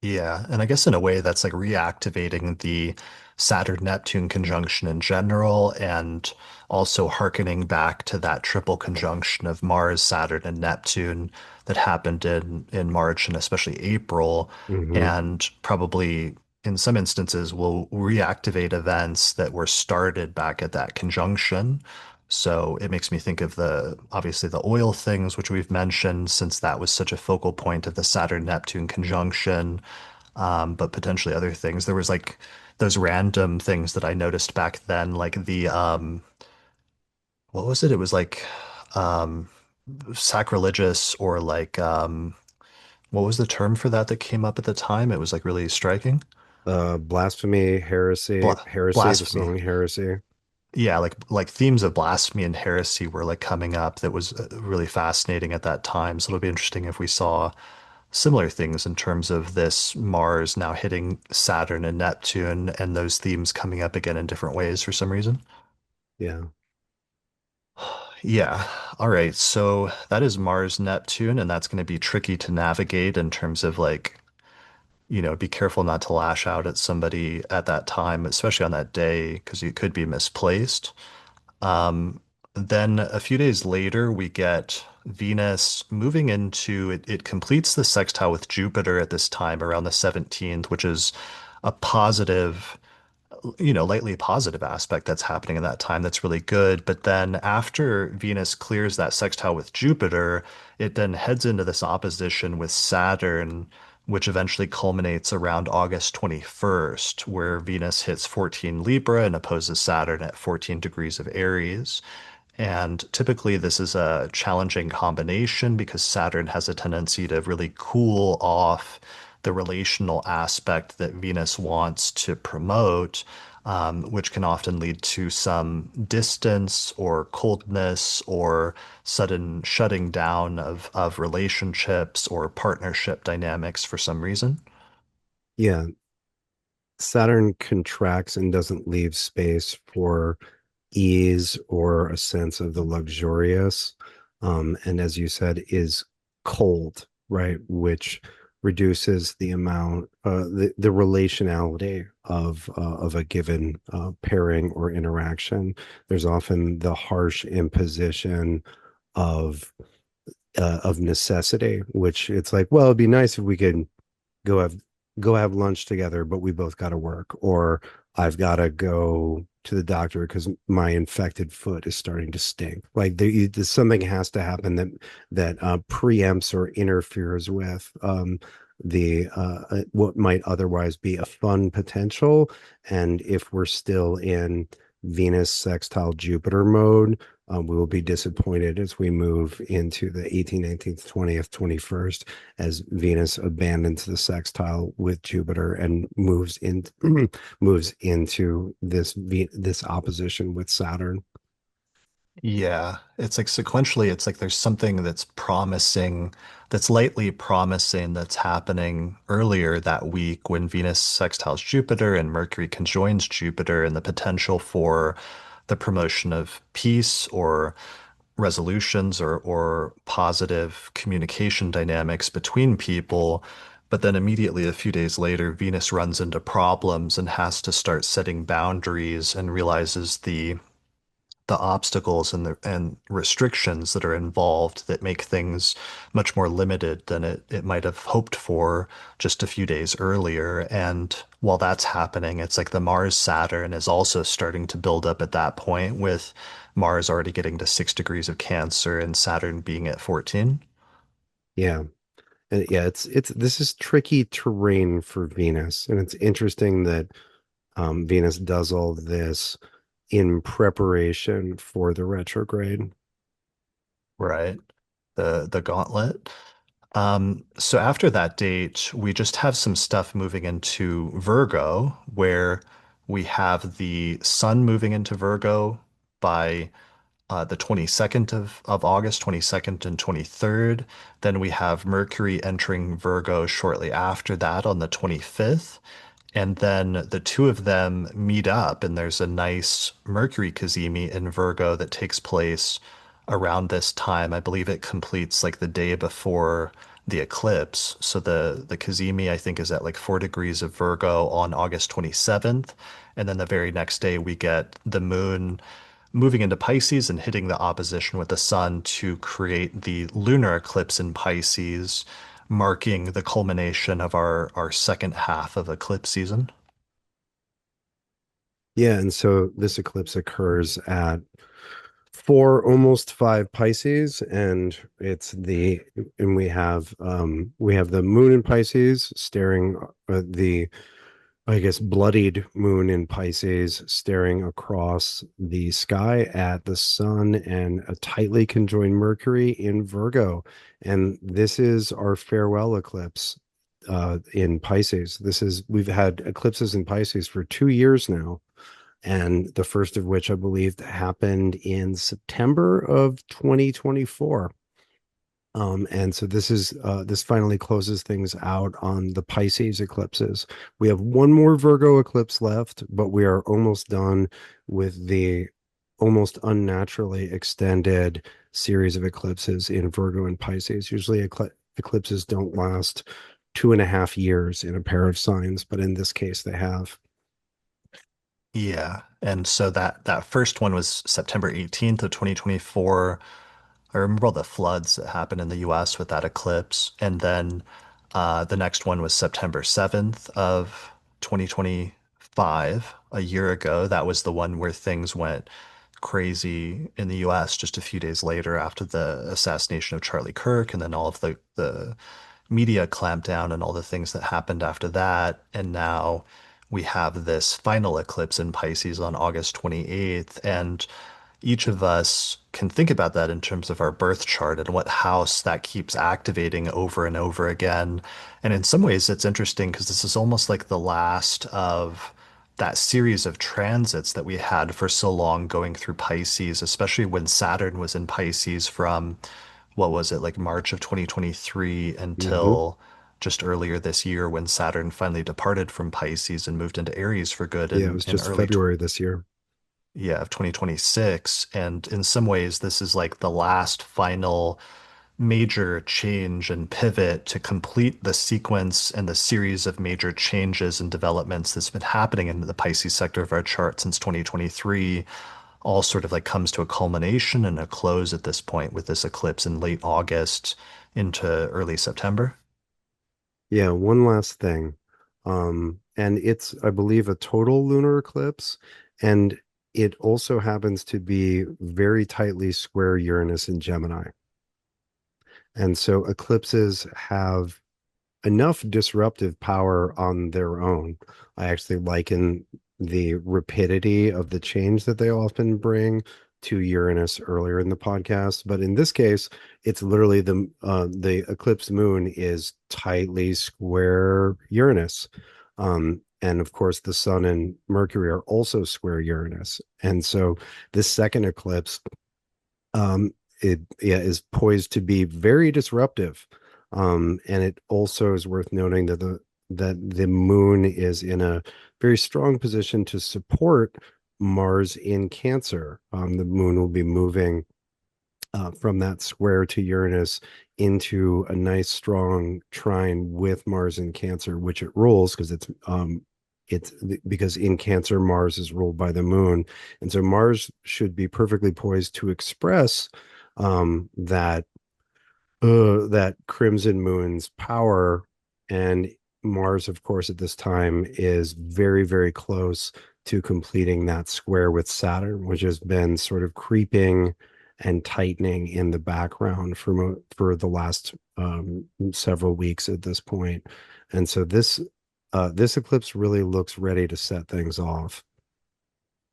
Yeah, and I guess in a way that's like reactivating the Saturn-Neptune conjunction in general, and also hearkening back to that triple conjunction of Mars, Saturn, and Neptune that happened in March and especially April, Hmm. and probably in some instances will reactivate events that were started back at that conjunction. So it makes me think of the obviously the oil things, which we've mentioned, since that was such a focal point of the Saturn-Neptune conjunction, but potentially other things. There was like those random things that I noticed back then, like the what was it? It was like um, sacrilegious or like what was the term for that that came up at the time? It was like really striking. Blasphemy, heresy, the Blasphemy. song heresy. Yeah, like themes of blasphemy and heresy were like coming up that was really fascinating at that time. So it'll be interesting if we saw similar things in terms of this Mars now hitting Saturn and Neptune and those themes coming up again in different ways for some reason. Yeah. Yeah. All right. So that is Mars Neptune, and that's going to be tricky to navigate in terms of like, be careful not to lash out at somebody at that time, especially on that day, because you could be misplaced. Um, then a few days later, we get Venus moving into it. It completes the sextile with Jupiter at this time around the 17th, which is a positive, lightly positive aspect that's happening in that time. That's really good. But then after Venus clears that sextile with Jupiter, it then heads into this opposition with Saturn, which eventually culminates around August 21st, where Venus hits 14 Libra and opposes Saturn at 14 degrees of Aries. And typically, this is a challenging combination because Saturn has a tendency to really cool off the relational aspect that Venus wants to promote, which can often lead to some distance or coldness or sudden shutting down of relationships or partnership dynamics for some reason. Yeah. Saturn contracts and doesn't leave space for ease or a sense of the luxurious. And as you said, is cold, right? Which reduces the amount, the relationality of a given pairing or interaction. There's often the harsh imposition of of necessity, which it's like, well, it'd be nice if we could go have go have lunch together, but we both got to work, or I've got to go to the doctor because my infected foot is starting to stink. Like something has to happen that preempts or interferes with the what might otherwise be a fun potential. And if we're still in Venus sextile Jupiter mode, we will be disappointed as we move into the 18th, 19th, 20th, 21st, as Venus abandons the sextile with Jupiter and moves in moves into this opposition with Saturn. Yeah, it's like sequentially, it's like there's something that's promising, that's lightly promising that's happening earlier that week when Venus sextiles Jupiter and Mercury conjoins Jupiter, and the potential for the promotion of peace or resolutions or positive communication dynamics between people. But then immediately a few days later, Venus runs into problems and has to start setting boundaries and realizes the obstacles and restrictions that are involved that make things much more limited than it might have hoped for just a few days earlier. And while that's happening, it's like the Mars-Saturn is also starting to build up at that point, with Mars already getting to 6 degrees of Cancer and Saturn being at 14. Yeah. And yeah, it's this is tricky terrain for Venus. And it's interesting that Venus does all this in preparation for the retrograde. Right. The gauntlet. So after that date, we just have some stuff moving into Virgo, where we have the Sun moving into Virgo by the 22nd of August, 22nd and 23rd. Then we have Mercury entering Virgo shortly after that on the 25th. And then the two of them meet up, and there's a nice Mercury cazimi in Virgo that takes place around this time. I believe it completes like the day before the eclipse. So the cazimi, I think, is at like 4 degrees of Virgo on August 27th. And then the very next day, we get the moon moving into Pisces and hitting the opposition with the sun to create the lunar eclipse in Pisces, marking the culmination of our second half of eclipse season. Yeah, and so this eclipse occurs at 4 almost 5 Pisces, and we have the moon in Pisces staring the I guess bloodied moon in Pisces staring across the sky at the sun, and a tightly conjoined Mercury in Virgo. And this is our farewell eclipse in Pisces. We've had eclipses in Pisces for 2 years now, and the first of which I believe happened in September of 2024. And so this finally closes things out on the Pisces eclipses. We have one more Virgo eclipse left, but we are almost done with the almost unnaturally extended series of eclipses in Virgo and Pisces. Usually eclipses don't last 2.5 years in a pair of signs, but in this case they have. Yeah. And so that first one was September 18th of 2024. I remember all the floods that happened in the US with that eclipse. And then the next one was September 7th of 2025, a year ago. That was the one where things went crazy in the US just a few days later after the assassination of Charlie Kirk, and then all of the media clampdown and all the things that happened after that. And now we have this final eclipse in Pisces on August 28th. And each of us can think about that in terms of our birth chart and what house that keeps activating over and over again. And in some ways, it's interesting because this is almost like the last of that series of transits that we had for so long going through Pisces, especially when Saturn was in Pisces from, what was it, like March of 2023 Hmm. until just earlier this year when Saturn finally departed from Pisces and moved into Aries for good Yeah, it was in just early February this year. yeah, of 2026. And in some ways, this is like the last final major change and pivot to complete the sequence and the series of major changes and developments that's been happening in the Pisces sector of our chart since 2023, all sort of like comes to a culmination and a close at this point with this eclipse in late August into early September. Yeah, one last thing. And it's, I believe, a total lunar eclipse, and it also happens to be very tightly square Uranus in Gemini. And so eclipses have enough disruptive power on their own. I actually liken the rapidity of the change that they often bring to Uranus earlier in the podcast, but in this case, it's literally the eclipse moon is tightly square Uranus. And of course, the sun and Mercury are also square Uranus. And so this second eclipse um, it yeah is poised to be very disruptive. And it also is worth noting that the moon is in a very strong position to support Mars in Cancer. The moon will be moving from that square to Uranus into a nice strong trine with Mars in Cancer, which it rules because it's because in Cancer Mars is ruled by the moon, and so Mars should be perfectly poised to express that that crimson moon's power. And Mars, of course, at this time is very, very close to completing that square with Saturn, which has been sort of creeping and tightening in the background for the last several weeks at this point. And so this eclipse really looks ready to set things off.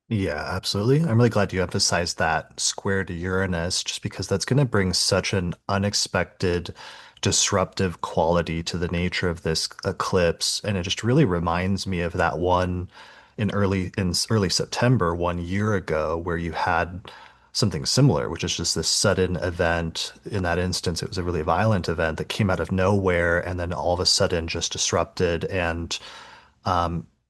Yeah, absolutely. I'm really glad you emphasized that square to Uranus, just because that's going to bring such an unexpected disruptive quality to the nature of this eclipse. And it just really reminds me of that one in early September 1 year ago, where you had something similar, which is just this sudden event. In that instance, it was a really violent event that came out of nowhere and then all of a sudden just disrupted and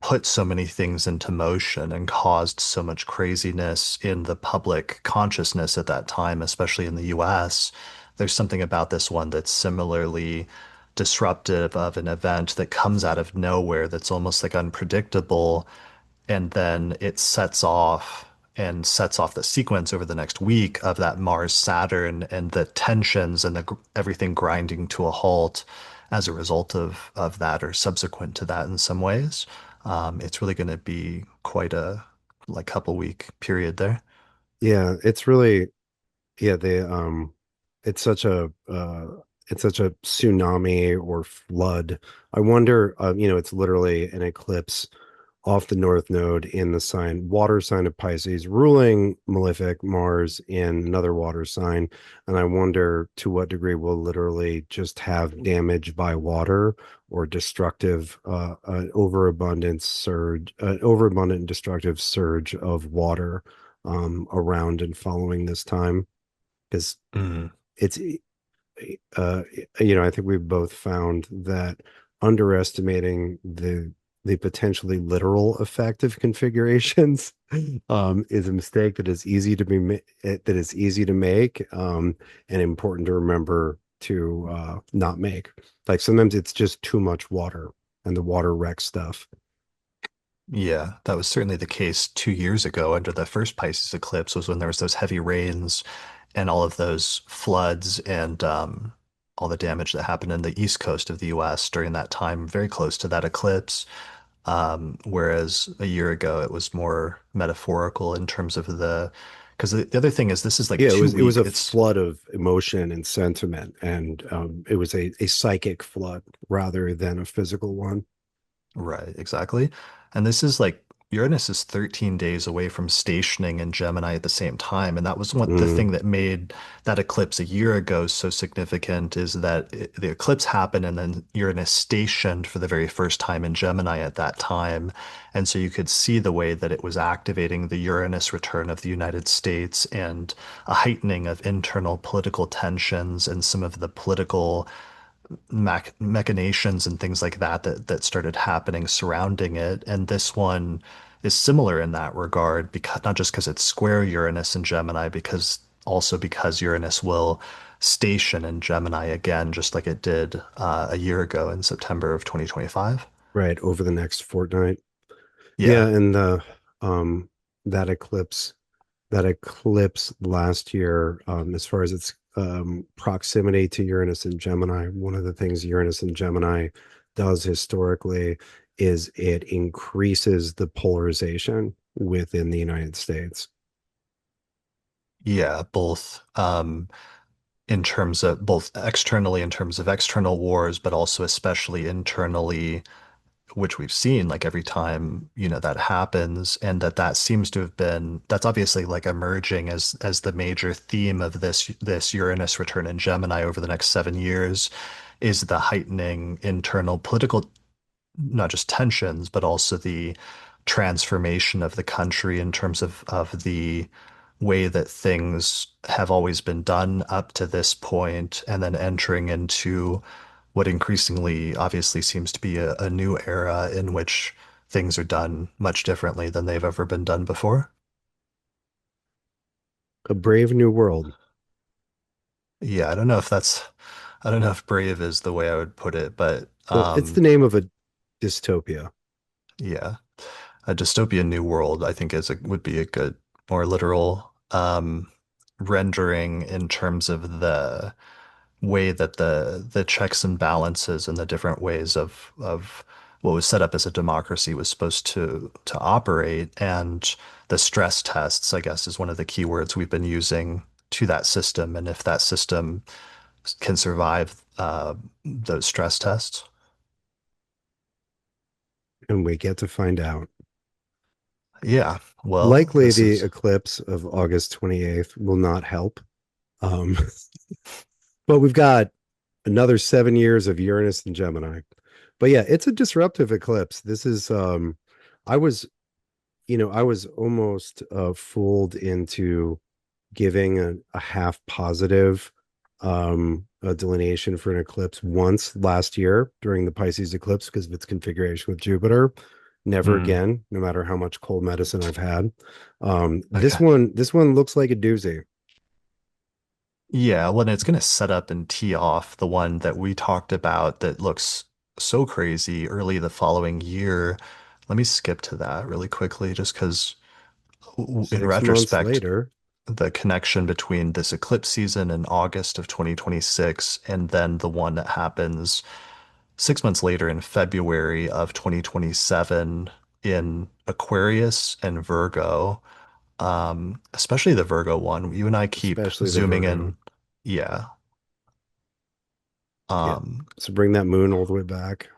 put so many things into motion and caused so much craziness in the public consciousness at that time, especially in the US. There's something about this one that's similarly disruptive of an event that comes out of nowhere that's almost like unpredictable, and then it sets off the sequence over the next week of that Mars Saturn and the tensions and everything grinding to a halt as a result of that or subsequent to that in some ways. It's really going to be quite a like couple week period there. Yeah, it's really yeah, it's such a tsunami or flood. I wonder, it's literally an eclipse off the North Node in the water sign of Pisces, ruling malefic Mars in another water sign. And I wonder to what degree we'll literally just have damage by water or destructive, overabundant and destructive surge of water around and following this time. Because Mhm. it's uh I think we've both found that underestimating the potentially literal effect of configurations is a mistake that is easy to that is easy to make, and important to remember to not make. Like sometimes it's just too much water and the water wrecks stuff. Yeah, that was certainly the case 2 years ago under the first Pisces eclipse was when there was those heavy rains and all of those floods and all the damage that happened in the east coast of the US during that time, very close to that eclipse. Whereas a year ago it was more metaphorical in terms of because the other thing is this is like Yeah, two it was week, a it's flood of emotion and sentiment, and it was a psychic flood rather than a physical one. right, exactly. And this is like Uranus is 13 days away from stationing in Gemini at the same time. And that was the Mm, thing that made that eclipse a year ago so significant is that the eclipse happened and then Uranus stationed for the very first time in Gemini at that time. And so you could see the way that it was activating the Uranus return of the United States and a heightening of internal political tensions and some of the political machinations and things like that started happening surrounding it. And this one is similar in that regard, because not just because it's square Uranus and Gemini, because also because Uranus will station in Gemini again, just like it did a year ago in September of 2025. right, over the next fortnight. Yeah, Yeah. and the um that eclipse. that eclipse last year, as far as its proximity to Uranus and Gemini, one of the things Uranus and Gemini does historically is it increases the polarization within the United States. Yeah, both in terms of both externally in terms of external wars, but also especially internally, which we've seen like every time, that happens, and that seems to have been that's obviously like emerging as the major theme of this Uranus return in Gemini over the next 7 years is the heightening internal political, not just tensions, but also the transformation of the country in terms of the way that things have always been done up to this point, and then entering into what increasingly obviously seems to be a new era in which things are done much differently than they've ever been done before. A brave new world. Yeah, I don't know if brave is the way I would put it, but Well, it's the name of a dystopia. yeah. A dystopian new world, I think would be a good, more literal rendering in terms of the way that the checks and balances and the different ways of what was set up as a democracy was supposed to operate. And the stress tests, I guess, is one of the key words we've been using to that system. And if that system can survive those stress tests. And we get to find out. Yeah, well, Likely this the is eclipse of August 28th will not help. Um, but we've got another 7 years of Uranus and Gemini. But yeah, it's a disruptive eclipse. This is I was, I was almost fooled into giving a half positive a delineation for an eclipse once last year during the Pisces eclipse because of its configuration with Jupiter. Never hmm, again, no matter how much cold medicine I've had. This okay. one looks like a doozy. Yeah, well, and it's going to set up and tee off the one that we talked about that looks so crazy early the following year. Let me skip to that really quickly, just because in 6 months retrospect, later, the connection between this eclipse season in August of 2026 and then the one that happens 6 months later in February of 2027 in Aquarius and Virgo, especially the Virgo one. You and I keep especially the zooming Virgo. in. Yeah. Yeah. Um, So bring that moon all the way back.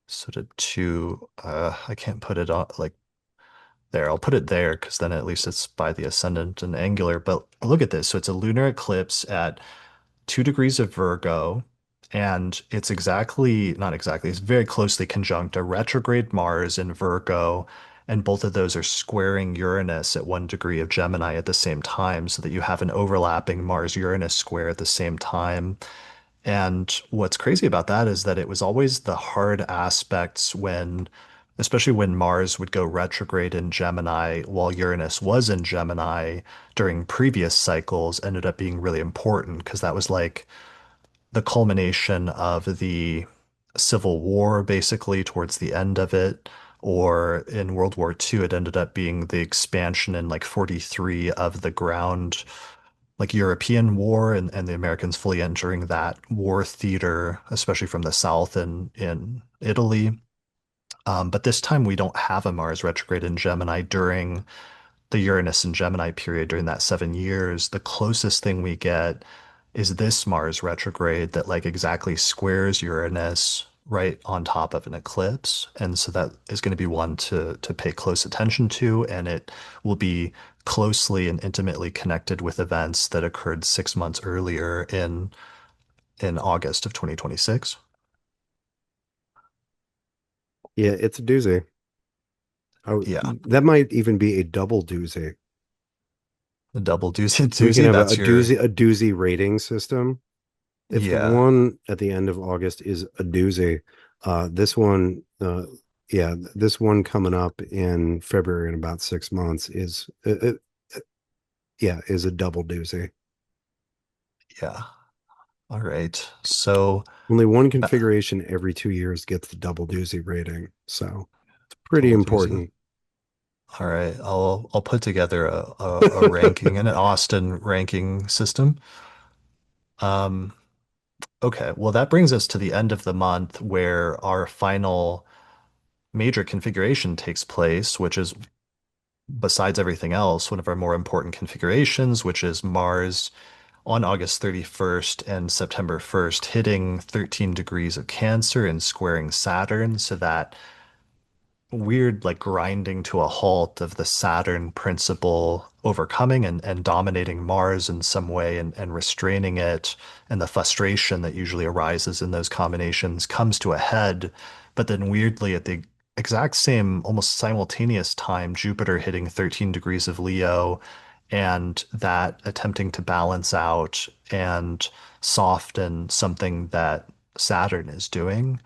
so to two, I can't put it on like there. I'll put it there because then at least it's by the ascendant and angular. But look at this. So it's a lunar eclipse at 2 degrees of Virgo, and it's exactly, not exactly, it's very closely conjunct a retrograde Mars in Virgo, and both of those are squaring Uranus at 1 degree of Gemini at the same time, so that you have an overlapping Mars-Uranus square at the same time. And what's crazy about that is that it was always the hard aspects when, especially when Mars would go retrograde in Gemini while Uranus was in Gemini during previous cycles, ended up being really important because that was like the culmination of the Civil War, basically, towards the end of it. Or in World War II, it ended up being the expansion in like 43 of the ground like European war, and the Americans fully entering that war theater, especially from the south and in Italy. But this time we don't have a Mars retrograde in Gemini during the Uranus and Gemini period during that 7 years. The closest thing we get is this Mars retrograde that like exactly squares Uranus right on top of an eclipse. And so that is going to be one to pay close attention to, and it will be closely and intimately connected with events that occurred 6 months earlier in August of 2026. Yeah, it's a doozy. Yeah, That might even be a double doozy. the double doozy We can doozy. have That's your a doozy rating system. If the yeah. one at the end of August is a doozy, this one, yeah, this one coming up in February in about 6 months is, yeah, is a double doozy. Yeah. All right. So Only one uh, configuration every 2 years gets the double doozy rating, so it's pretty double doozy. important. All right, I'll put together a ranking and an Austin ranking system. Um, okay, well that brings us to the end of the month where our final major configuration takes place, which is besides everything else, one of our more important configurations, which is Mars on August 31st and September 1st, hitting 13 degrees of Cancer and squaring Saturn, so that weird like grinding to a halt of the Saturn principle overcoming and dominating Mars in some way and restraining it, and the frustration that usually arises in those combinations comes to a head. But then weirdly at the exact same almost simultaneous time, Jupiter hitting 13 degrees of Leo, and that attempting to balance out and soften something that Saturn is doing.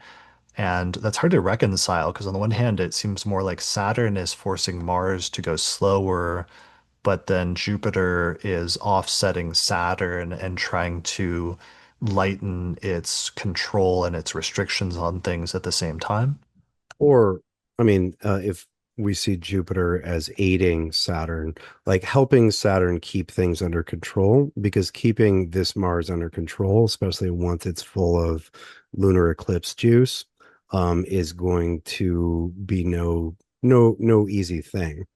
And that's hard to reconcile because, on the one hand, it seems more like Saturn is forcing Mars to go slower, but then Jupiter is offsetting Saturn and trying to lighten its control and its restrictions on things at the same time. Or, if we see Jupiter as aiding Saturn, like helping Saturn keep things under control, because keeping this Mars under control, especially once it's full of lunar eclipse juice, is going to be no easy thing.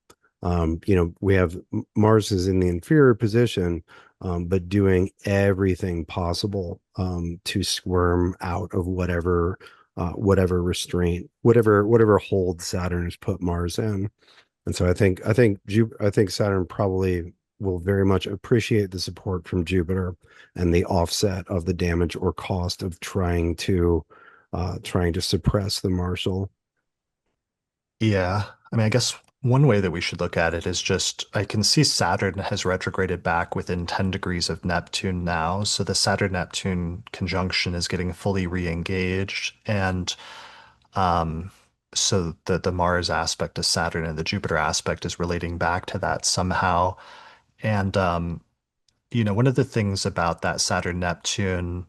We have Mars is in the inferior position, but doing everything possible to squirm out of whatever restraint, whatever hold Saturn has put Mars in. And so I think Saturn probably will very much appreciate the support from Jupiter and the offset of the damage or cost of trying to suppress the Marshall. Yeah. I mean, I guess one way that we should look at it is just I can see Saturn has retrograded back within 10 degrees of Neptune now. So the Saturn-Neptune conjunction is getting fully re-engaged. And so the Mars aspect of Saturn and the Jupiter aspect is relating back to that somehow. And one of the things about that Saturn-Neptune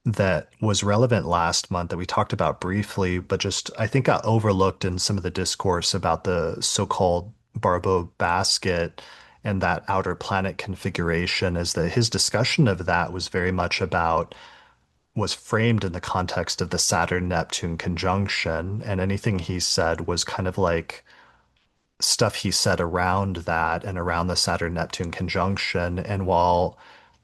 that was relevant last month that we talked about briefly, but just I think got overlooked in some of the discourse about the so-called Barbault basket and that outer planet configuration is that his discussion of that was very much about was framed in the context of the Saturn-Neptune conjunction, and anything he said was kind of like stuff he said around that and around the Saturn-Neptune conjunction. And while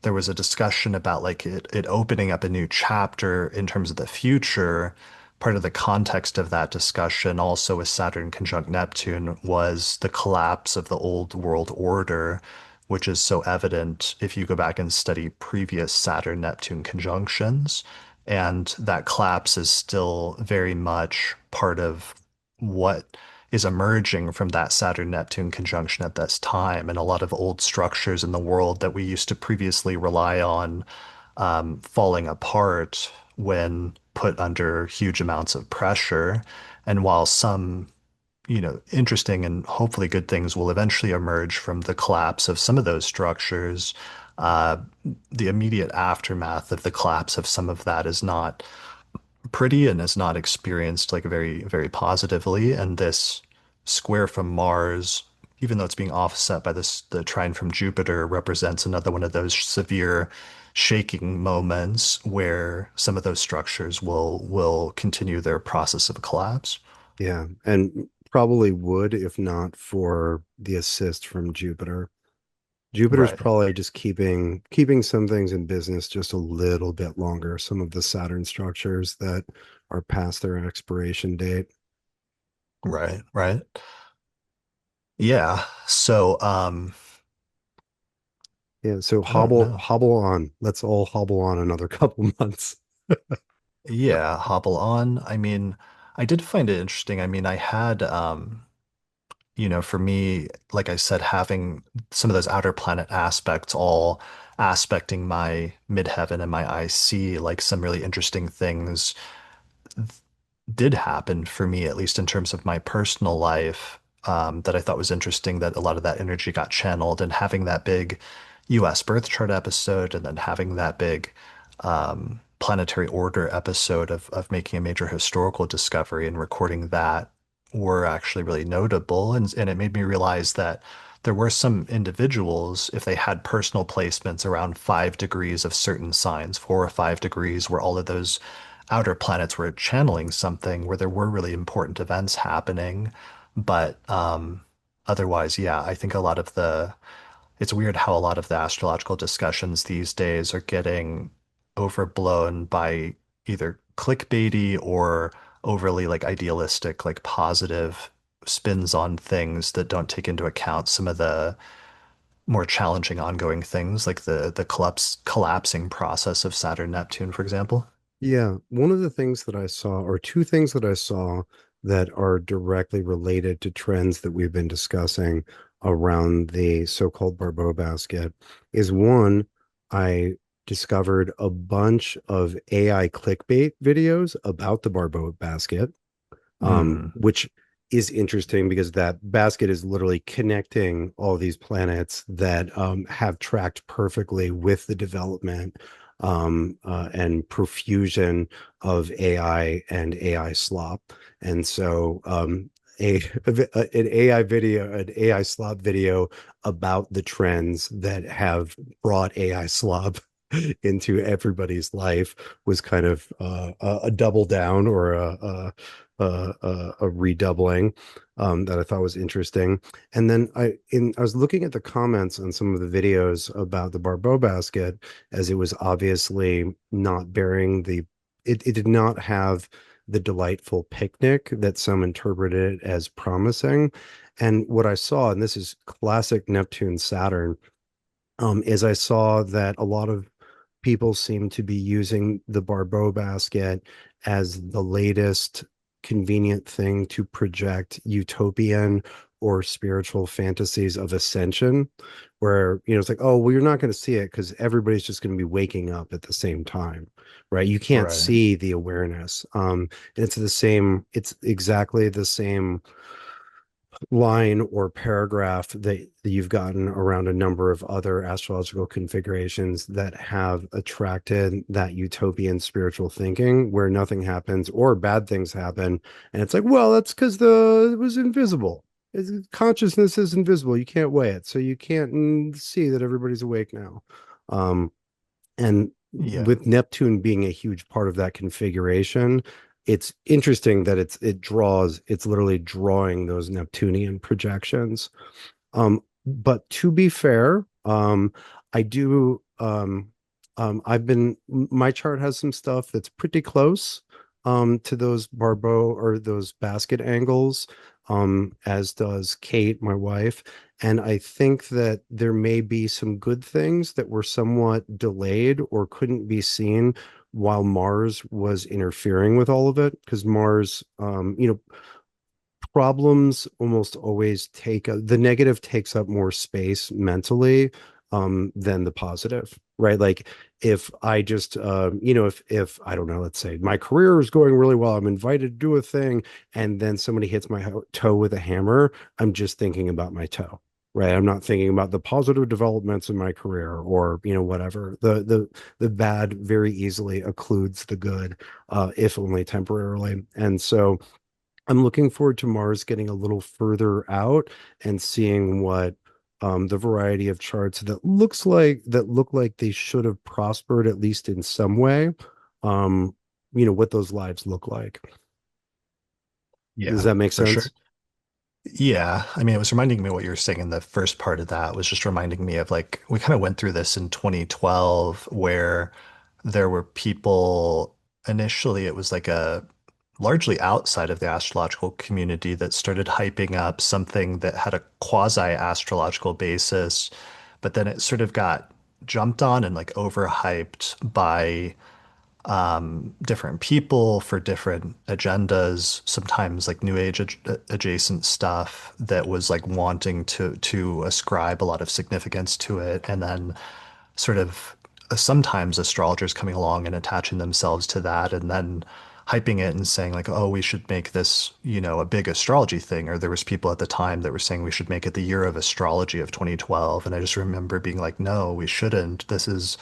there was a discussion about like it opening up a new chapter in terms of the future, part of the context of that discussion also with Saturn conjunct Neptune was the collapse of the old world order, which is so evident if you go back and study previous Saturn-Neptune conjunctions. And that collapse is still very much part of what is emerging from that Saturn-Neptune conjunction at this time, and a lot of old structures in the world that we used to previously rely on falling apart when put under huge amounts of pressure. And while some, interesting and hopefully good things will eventually emerge from the collapse of some of those structures, uh, the immediate aftermath of the collapse of some of that is not pretty and is not experienced like very, very positively. And this square from Mars, even though it's being offset by the trine from Jupiter, represents another one of those severe shaking moments where some of those structures will continue their process of collapse. Yeah, and probably would if not for the assist from Jupiter. Jupiter's Right. probably just keeping some things in business just a little bit longer, some of the Saturn structures that are past their expiration date. Right. Right. Yeah. So, Yeah, so I don't know. hobble on. Let's all hobble on another couple months. Yeah, hobble on. I mean, I did find it interesting. I mean, I had for me, like I said, having some of those outer planet aspects all aspecting my midheaven and my IC, like some really interesting things did happen for me, at least in terms of my personal life, that I thought was interesting that a lot of that energy got channeled and having that big US birth chart episode and then having that big planetary order episode of making a major historical discovery and recording that were actually really notable. And it made me realize that there were some individuals, if they had personal placements around 5 degrees of certain signs, 4 or 5 degrees, where all of those outer planets were channeling something, where there were really important events happening. But otherwise, yeah, I think a lot of it's weird how a lot of the astrological discussions these days are getting overblown by either clickbaity or overly like idealistic, like positive spins on things that don't take into account some of the more challenging ongoing things, like the collapsing process of Saturn Neptune, for example. Yeah, one of the things that I saw, or two things that I saw that are directly related to trends that we've been discussing around the so-called Barbault basket is one, I discovered a bunch of AI clickbait videos about the Barbault basket, Hmm. which is interesting because that basket is literally connecting all these planets that have tracked perfectly with the development and profusion of AI and AI slop. And so an AI video, an AI slop video about the trends that have brought AI slop into everybody's life was kind of a double down or a redoubling that I thought was interesting. And then I was looking at the comments on some of the videos about the Barbeau basket, as it was obviously not bearing it did not have the delightful picnic that some interpreted it as promising. And what I saw, and this is classic Neptune Saturn, is I saw that a lot of people seem to be using the Barbeau basket as the latest convenient thing to project utopian or spiritual fantasies of ascension, where, it's like, oh, well, you're not going to see it because everybody's just going to be waking up at the same time, right? You can't Right. see the awareness. And it's exactly the same line or paragraph that you've gotten around a number of other astrological configurations that have attracted that utopian spiritual thinking where nothing happens or bad things happen. And it's like, well, that's because it was invisible. Consciousness is invisible. You can't weigh it. So you can't see that everybody's awake now. Um, and Yeah. with Neptune being a huge part of that configuration, it's interesting that it's literally drawing those Neptunian projections. But to be fair, I do I've been my chart has some stuff that's pretty close to those Barbeau or those basket angles, as does Kate, my wife. And I think that there may be some good things that were somewhat delayed or couldn't be seen while Mars was interfering with all of it. Because Mars, problems almost always the negative takes up more space mentally than the positive, right? Like if I just if I don't know, let's say my career is going really well, I'm invited to do a thing, and then somebody hits my toe with a hammer, I'm just thinking about my toe, right? I'm not thinking about the positive developments in my career or whatever. The bad very easily occludes the good, if only temporarily. And so I'm looking forward to Mars getting a little further out and seeing what the variety of charts that look like they should have prospered at least in some way. Um, what those lives look like. Does Yeah, that make for sure. sense? Yeah, I mean, it was reminding me what you were saying in the first part of that was just reminding me of like we kind of went through this in 2012 where there were people initially it was like a largely outside of the astrological community that started hyping up something that had a quasi-astrological basis, but then it sort of got jumped on and like overhyped by different people for different agendas, sometimes like new age adjacent stuff that was like wanting to ascribe a lot of significance to it, and then sort of sometimes astrologers coming along and attaching themselves to that and then hyping it and saying like, oh, we should make this, a big astrology thing. Or there was people at the time that were saying we should make it the year of astrology of 2012. And I just remember being like, no, we shouldn't. This is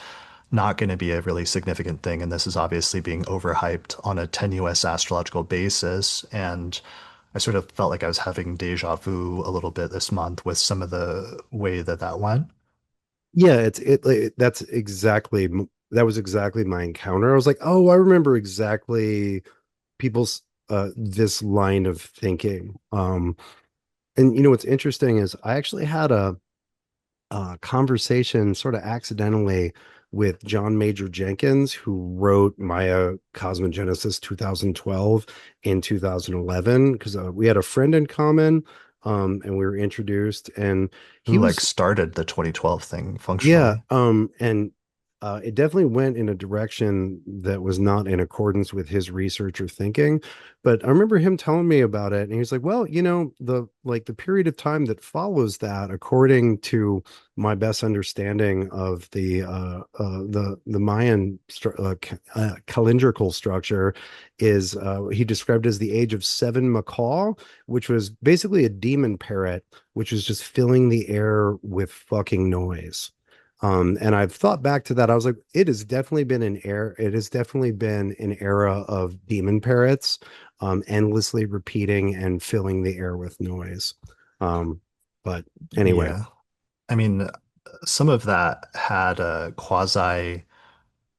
not going to be a really significant thing. And this is obviously being overhyped on a tenuous astrological basis. And I sort of felt like I was having deja vu a little bit this month with some of the way that that went. Yeah, that's exactly that was exactly my encounter. I was like, oh, I remember exactly people's this line of thinking. And what's interesting is I actually had a conversation sort of accidentally with John Major Jenkins, who wrote Maya Cosmogenesis 2012 and 2011, because we had a friend in common, and we were introduced, and he Who like was started the 2012 thing yeah, functionally. and it definitely went in a direction that was not in accordance with his research or thinking. But I remember him telling me about it, and he was like, "Well, the period of time that follows that, according to my best understanding of the Mayan calendrical structure, is he described as the age of seven macaw, which was basically a demon parrot, which was just filling the air with fucking noise." And I've thought back to that. I was like, it has definitely been an era of demon parrots, endlessly repeating and filling the air with noise. Um, but anyway, Yeah. I mean, some of that had a quasi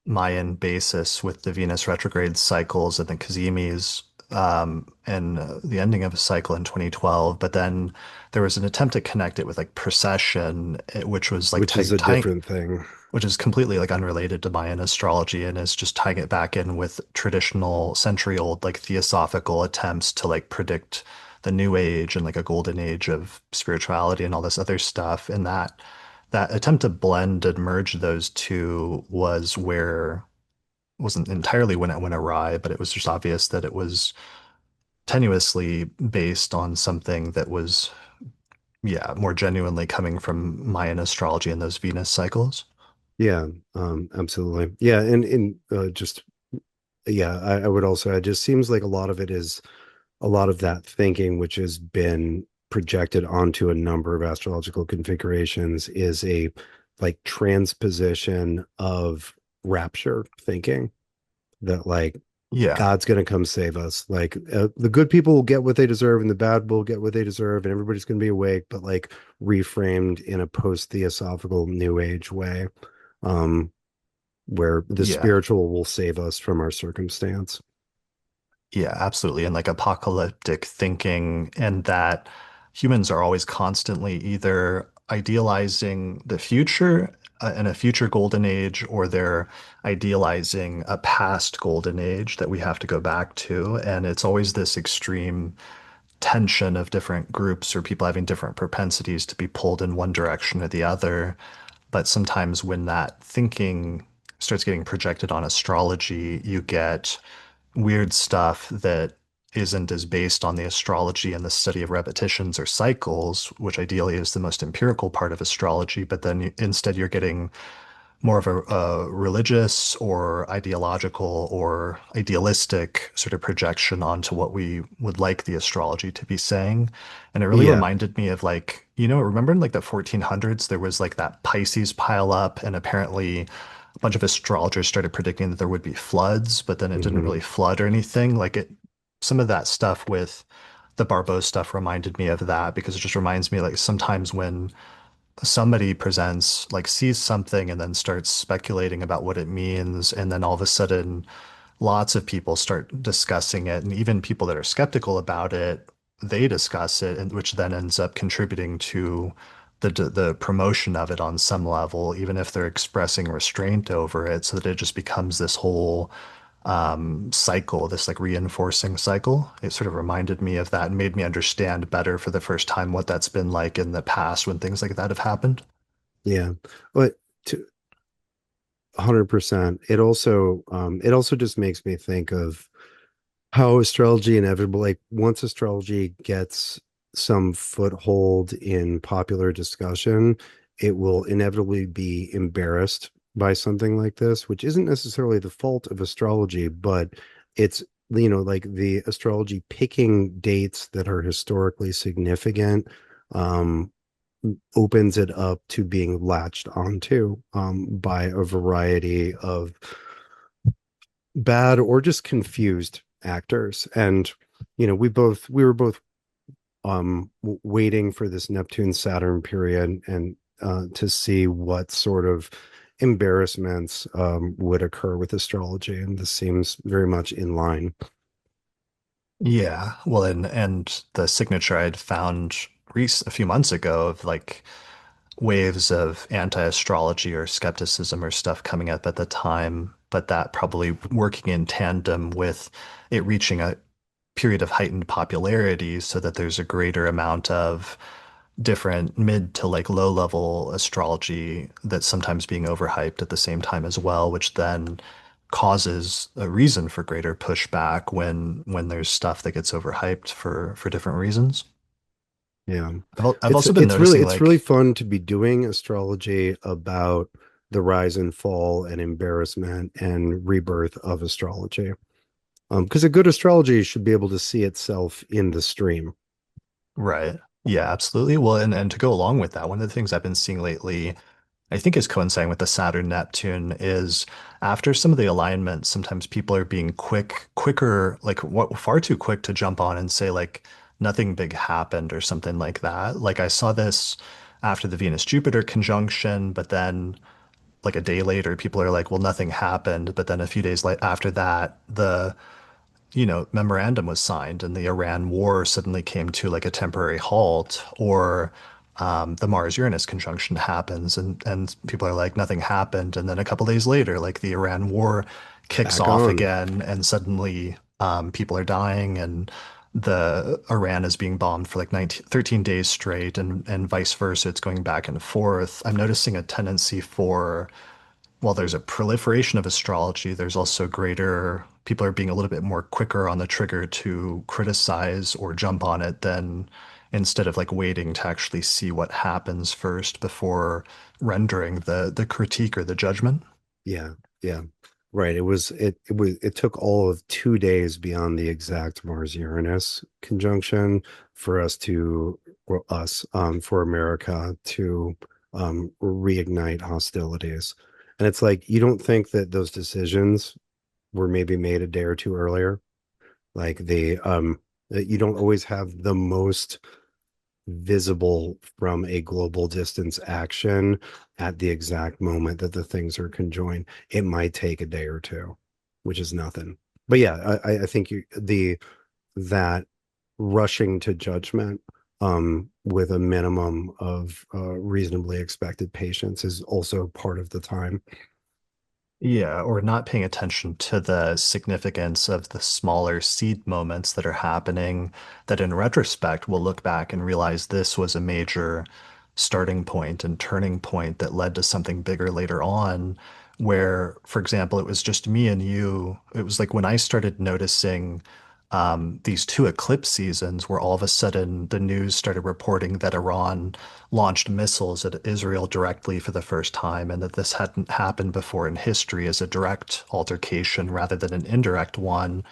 Mayan basis with the Venus retrograde cycles and the Cazimis, and the ending of a cycle in 2012. But then there was an attempt to connect it with like precession, which was like which is a tying, different thing. which is completely like unrelated to Mayan astrology and is just tying it back in with traditional century-old like theosophical attempts to like predict the new age and like a golden age of spirituality and all this other stuff. And that attempt to blend and merge those two was where wasn't entirely when it went awry, but it was just obvious that it was tenuously based on something that was, yeah, more genuinely coming from Mayan astrology and those Venus cycles. Yeah, absolutely. Yeah, and just yeah, I would also. It just seems like a lot of it is a lot of that thinking, which has been projected onto a number of astrological configurations, is a like transposition of rapture thinking that like Yeah. God's going to come save us. Like the good people will get what they deserve and the bad will get what they deserve and everybody's going to be awake, but like reframed in a post-theosophical new age way, um, where the Yeah. spiritual will save us from our circumstance. Yeah, absolutely. And like apocalyptic thinking, and that humans are always constantly either idealizing the future and a future golden age, or they're idealizing a past golden age that we have to go back to. And it's always this extreme tension of different groups or people having different propensities to be pulled in one direction or the other. But sometimes when that thinking starts getting projected on astrology, you get weird stuff that isn't as based on the astrology and the study of repetitions or cycles, which ideally is the most empirical part of astrology, but then instead you're getting more of a religious or ideological or idealistic sort of projection onto what we would like the astrology to be saying. And it really Yeah. reminded me of like, remember in like the 1400s, there was like that Pisces pile up, and apparently a bunch of astrologers started predicting that there would be floods, but then it didn't Hmm. really flood or anything. Some of that stuff with the Barbault stuff reminded me of that because it just reminds me like sometimes when somebody presents, like sees something and then starts speculating about what it means, and then all of a sudden lots of people start discussing it, and even people that are skeptical about it, they discuss it, and which then ends up contributing to the promotion of it on some level, even if they're expressing restraint over it, so that it just becomes this whole cycle, this like reinforcing cycle. It sort of reminded me of that and made me understand better for the first time what that's been like in the past when things like that have happened. Yeah. But to 100%, it also just makes me think of how astrology inevitable like once astrology gets some foothold in popular discussion, it will inevitably be embarrassed by something like this, which isn't necessarily the fault of astrology, but it's like the astrology picking dates that are historically significant, um opens it up to being latched onto by a variety of bad or just confused actors. And we were both waiting for this Neptune Saturn period and to see what sort of embarrassments would occur with astrology, and this seems very much in line. Yeah, well, and the signature I'd found a few months ago of like waves of anti-astrology or skepticism or stuff coming up at the time, but that probably working in tandem with it reaching a period of heightened popularity so that there's a greater amount of different mid to like low level astrology that's sometimes being overhyped at the same time as well, which then causes a reason for greater pushback when there's stuff that gets overhyped for different reasons. Yeah. I've It's also been it's really noticing it's really like fun to be doing astrology about the rise and fall and embarrassment and rebirth of astrology. Because a good astrology should be able to see itself in the stream. right. Yeah, absolutely. Well, and to go along with that, one of the things I've been seeing lately, I think is coinciding with the Saturn-Neptune is after some of the alignments, sometimes people are being quicker, like what far too quick to jump on and say like nothing big happened or something like that. Like I saw this after the Venus-Jupiter conjunction, but then like a day later, people are like, well, nothing happened. But then a few days after that, the memorandum was signed and the Iran war suddenly came to like a temporary halt, or the Mars-Uranus conjunction happens and people are like, nothing happened. And then a couple days later, like the Iran war kicks Back off on. again and suddenly people are dying and the Iran is being bombed for like 19, 13 days straight and vice versa. It's going back and forth. I'm noticing a tendency for while there's a proliferation of astrology, there's also greater, people are being a little bit more quicker on the trigger to criticize or jump on it than instead of like waiting to actually see what happens first before rendering the critique or the judgment. Yeah, yeah. Right. It took all of 2 days beyond the exact Mars-Uranus conjunction for us to for us for America to reignite hostilities. And it's like you don't think that those decisions were maybe made a day or two earlier. Like that you don't always have the most visible from a global distance action at the exact moment that the things are conjoined. It might take a day or two, which is nothing. But yeah, I think that rushing to judgment with a minimum of reasonably expected patience is also part of the time. Yeah, or not paying attention to the significance of the smaller seed moments that are happening, that in retrospect we'll look back and realize this was a major starting point and turning point that led to something bigger later on. Where, for example, it was just me and you. It was like when I started noticing these two eclipse seasons where all of a sudden the news started reporting that Iran launched missiles at Israel directly for the first time and that this hadn't happened before in history as a direct altercation rather than an indirect one.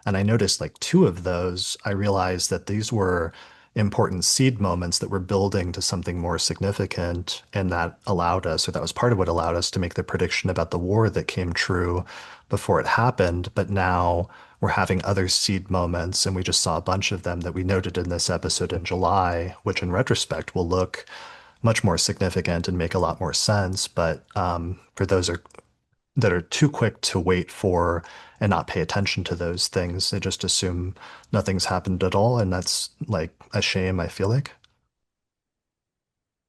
And I noticed like two of those, I realized that these were important seed moments that were building to something more significant. And that allowed us, or that was part of what allowed us to make the prediction about the war that came true before it happened. But now we're having other seed moments, and we just saw a bunch of them that we noted in this episode in July, which in retrospect will look much more significant and make a lot more sense. But for those that are too quick to wait for and not pay attention to those things, they just assume nothing's happened at all, and that's like a shame, I feel like.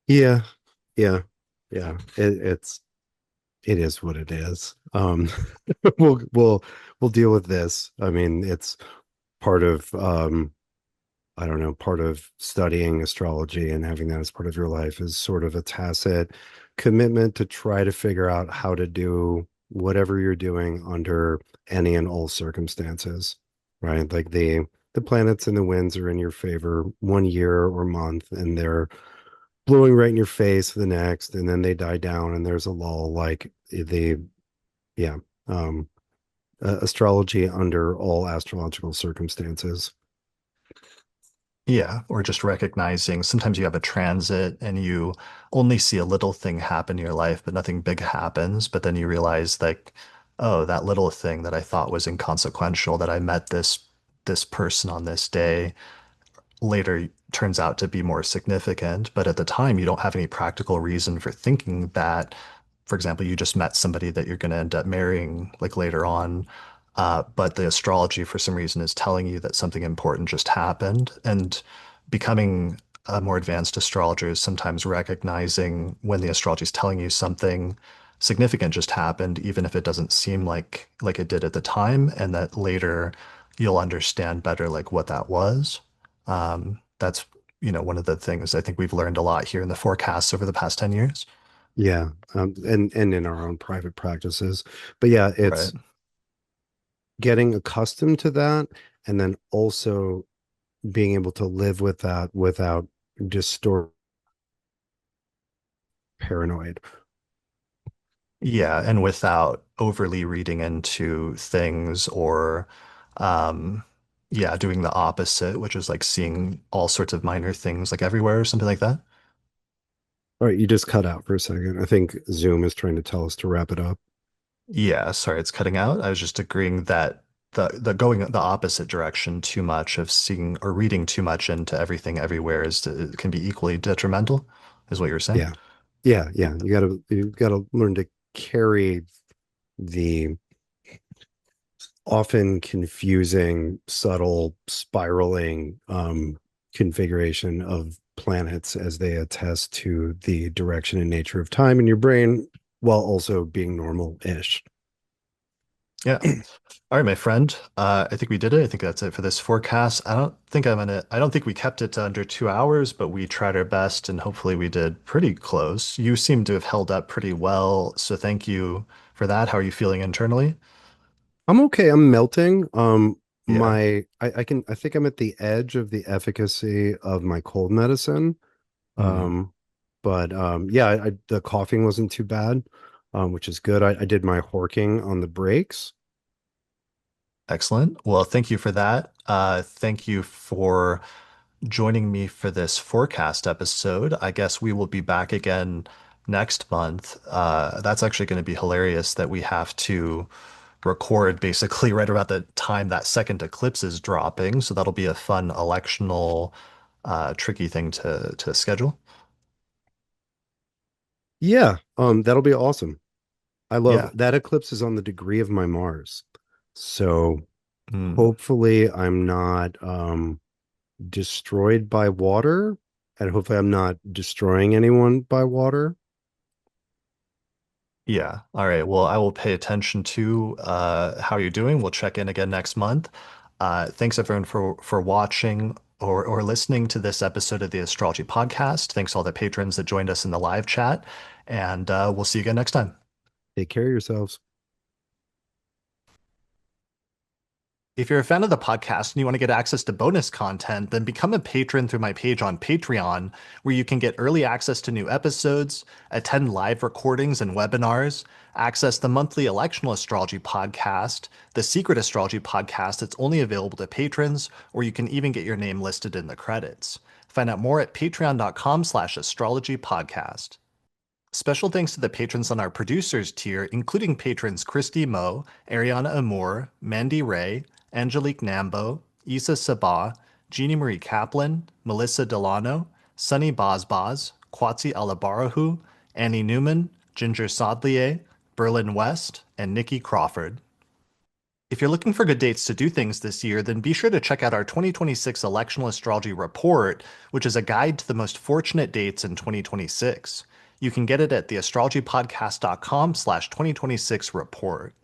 Yeah, yeah, yeah. It is what it is. We'll deal with this. I mean, it's part of I don't know, part of studying astrology and having that as part of your life is sort of a tacit commitment to try to figure out how to do whatever you're doing under any and all circumstances, right? Like the planets and the winds are in your favor 1 year or month, and they're blowing right in your face the next, and then they die down and there's a lull. Like yeah, um, astrology under all astrological circumstances. Yeah, or just recognizing sometimes you have a transit and you only see a little thing happen in your life, but nothing big happens. But then you realize, like, oh, that little thing that I thought was inconsequential, that I met this this person on this day later turns out to be more significant. But at the time, you don't have any practical reason for thinking that. For example, you just met somebody that you're going to end up marrying like later on. But the astrology, for some reason, is telling you that something important just happened. And becoming a more advanced astrologer is sometimes recognizing when the astrology is telling you something significant just happened, even if it doesn't seem like it did at the time, and that later you'll understand better like what that was. That's, one of the things I think we've learned a lot here in the forecasts over the past 10 years. Yeah, and in our own private practices. But yeah, Right. it's getting accustomed to that, and then also being able to live with that without distort paranoid. Yeah, and without overly reading into things or, um, yeah, doing the opposite, which is like seeing all sorts of minor things like everywhere or something like that. All right, you just cut out for a second. I think Zoom is trying to tell us to wrap it up. Yeah, sorry, it's cutting out. I was just agreeing that the going the opposite direction too much of seeing or reading too much into everything everywhere it can be equally detrimental, is what you're saying. Yeah. Yeah. You gotta learn to carry the often confusing, subtle, spiraling configuration of planets as they attest to the direction and nature of time in your brain while also being normal-ish. Yeah. All right, my friend. I think we did it. I think that's it for this forecast. I don't think we kept it to under 2 hours, but we tried our best and hopefully we did pretty close. You seem to have held up pretty well, so thank you for that. How are you feeling internally? I'm okay. I'm melting. Yeah. I think I'm at the edge of the efficacy of my cold medicine. Hmm. Um, but yeah, the coughing wasn't too bad, which is good. I did my horking on the breaks. Excellent. Well, thank you for that. Thank you for joining me for this forecast episode. I guess we will be back again next month. That's actually going to be hilarious that we have to record basically right around the time that second eclipse is dropping. So that'll be a fun electional, tricky thing to schedule. Yeah, that'll be awesome. I love Yeah. that eclipse is on the degree of my Mars. So Mm. hopefully I'm not destroyed by water, and hopefully I'm not destroying anyone by water. Yeah. All right. Well, I will pay attention to how you're doing. We'll check in again next month. Thanks everyone for watching or listening to this episode of the Astrology Podcast. Thanks all the patrons that joined us in the live chat, and we'll see you again next time. Take care of yourselves. If you're a fan of the podcast and you want to get access to bonus content, then become a patron through my page on Patreon, where you can get early access to new episodes, attend live recordings and webinars, access the monthly Electional Astrology Podcast, the Secret Astrology Podcast that's only available to patrons, or you can even get your name listed in the credits. Find out more at patreon.com/astrologypodcast. Special thanks to the patrons on our producers tier, including patrons Christy Moe, Ariana Amour, Mandy Ray, Angelique Nambo, Isa Sabah, Jeannie Marie Kaplan, Melissa Delano, Sunny Bozbaz, Kwatsi Alabarahu, Annie Newman, Ginger Sodlier, Berlin West, and Nikki Crawford. If you're looking for good dates to do things this year, then be sure to check out our 2026 Electional Astrology Report, which is a guide to the most fortunate dates in 2026. You can get it at theastrologypodcast.com/2026 report.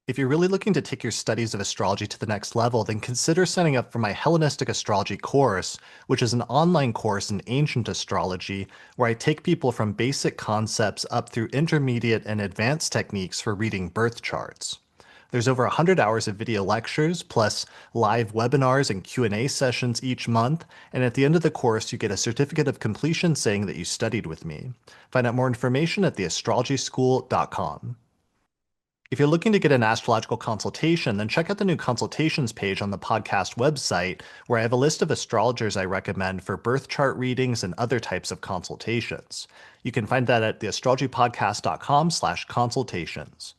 If you're really looking to take your studies of astrology to the next level, then consider signing up for my Hellenistic Astrology course, which is an online course in ancient astrology where I take people from basic concepts up through intermediate and advanced techniques for reading birth charts. There's over 100 hours of video lectures, plus live webinars and Q&A sessions each month, and at the end of the course, you get a certificate of completion saying that you studied with me. Find out more information at theastrologyschool.com. If you're looking to get an astrological consultation, then check out the new consultations page on the podcast website, where I have a list of astrologers I recommend for birth chart readings and other types of consultations. You can find that at theastrologypodcast.com/consultations.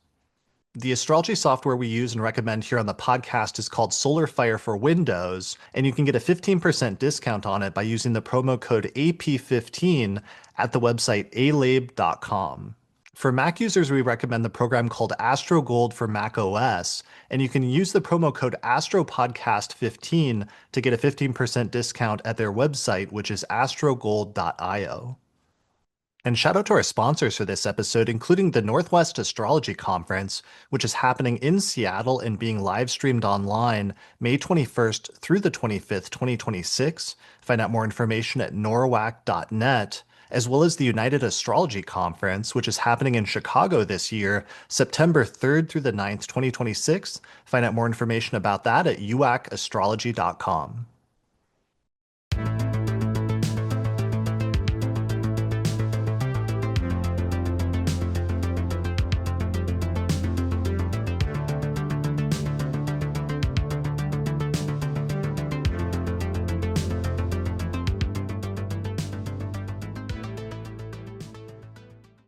The astrology software we use and recommend here on the podcast is called SolarFire for Windows, and you can get a 15% discount on it by using the promo code AP15 at the website alabe.com. For Mac users, we recommend the program called AstroGold for Mac OS, and you can use the promo code AstroPodcast15 to get a 15% discount at their website, which is astrogold.io. And shout out to our sponsors for this episode, including the Northwest Astrology Conference, which is happening in Seattle and being live streamed online May 21st through the 25th, 2026. Find out more information at norwac.net, as well as the United Astrology Conference, which is happening in Chicago this year, September 3rd through the 9th, 2026. Find out more information about that at uacastrology.com.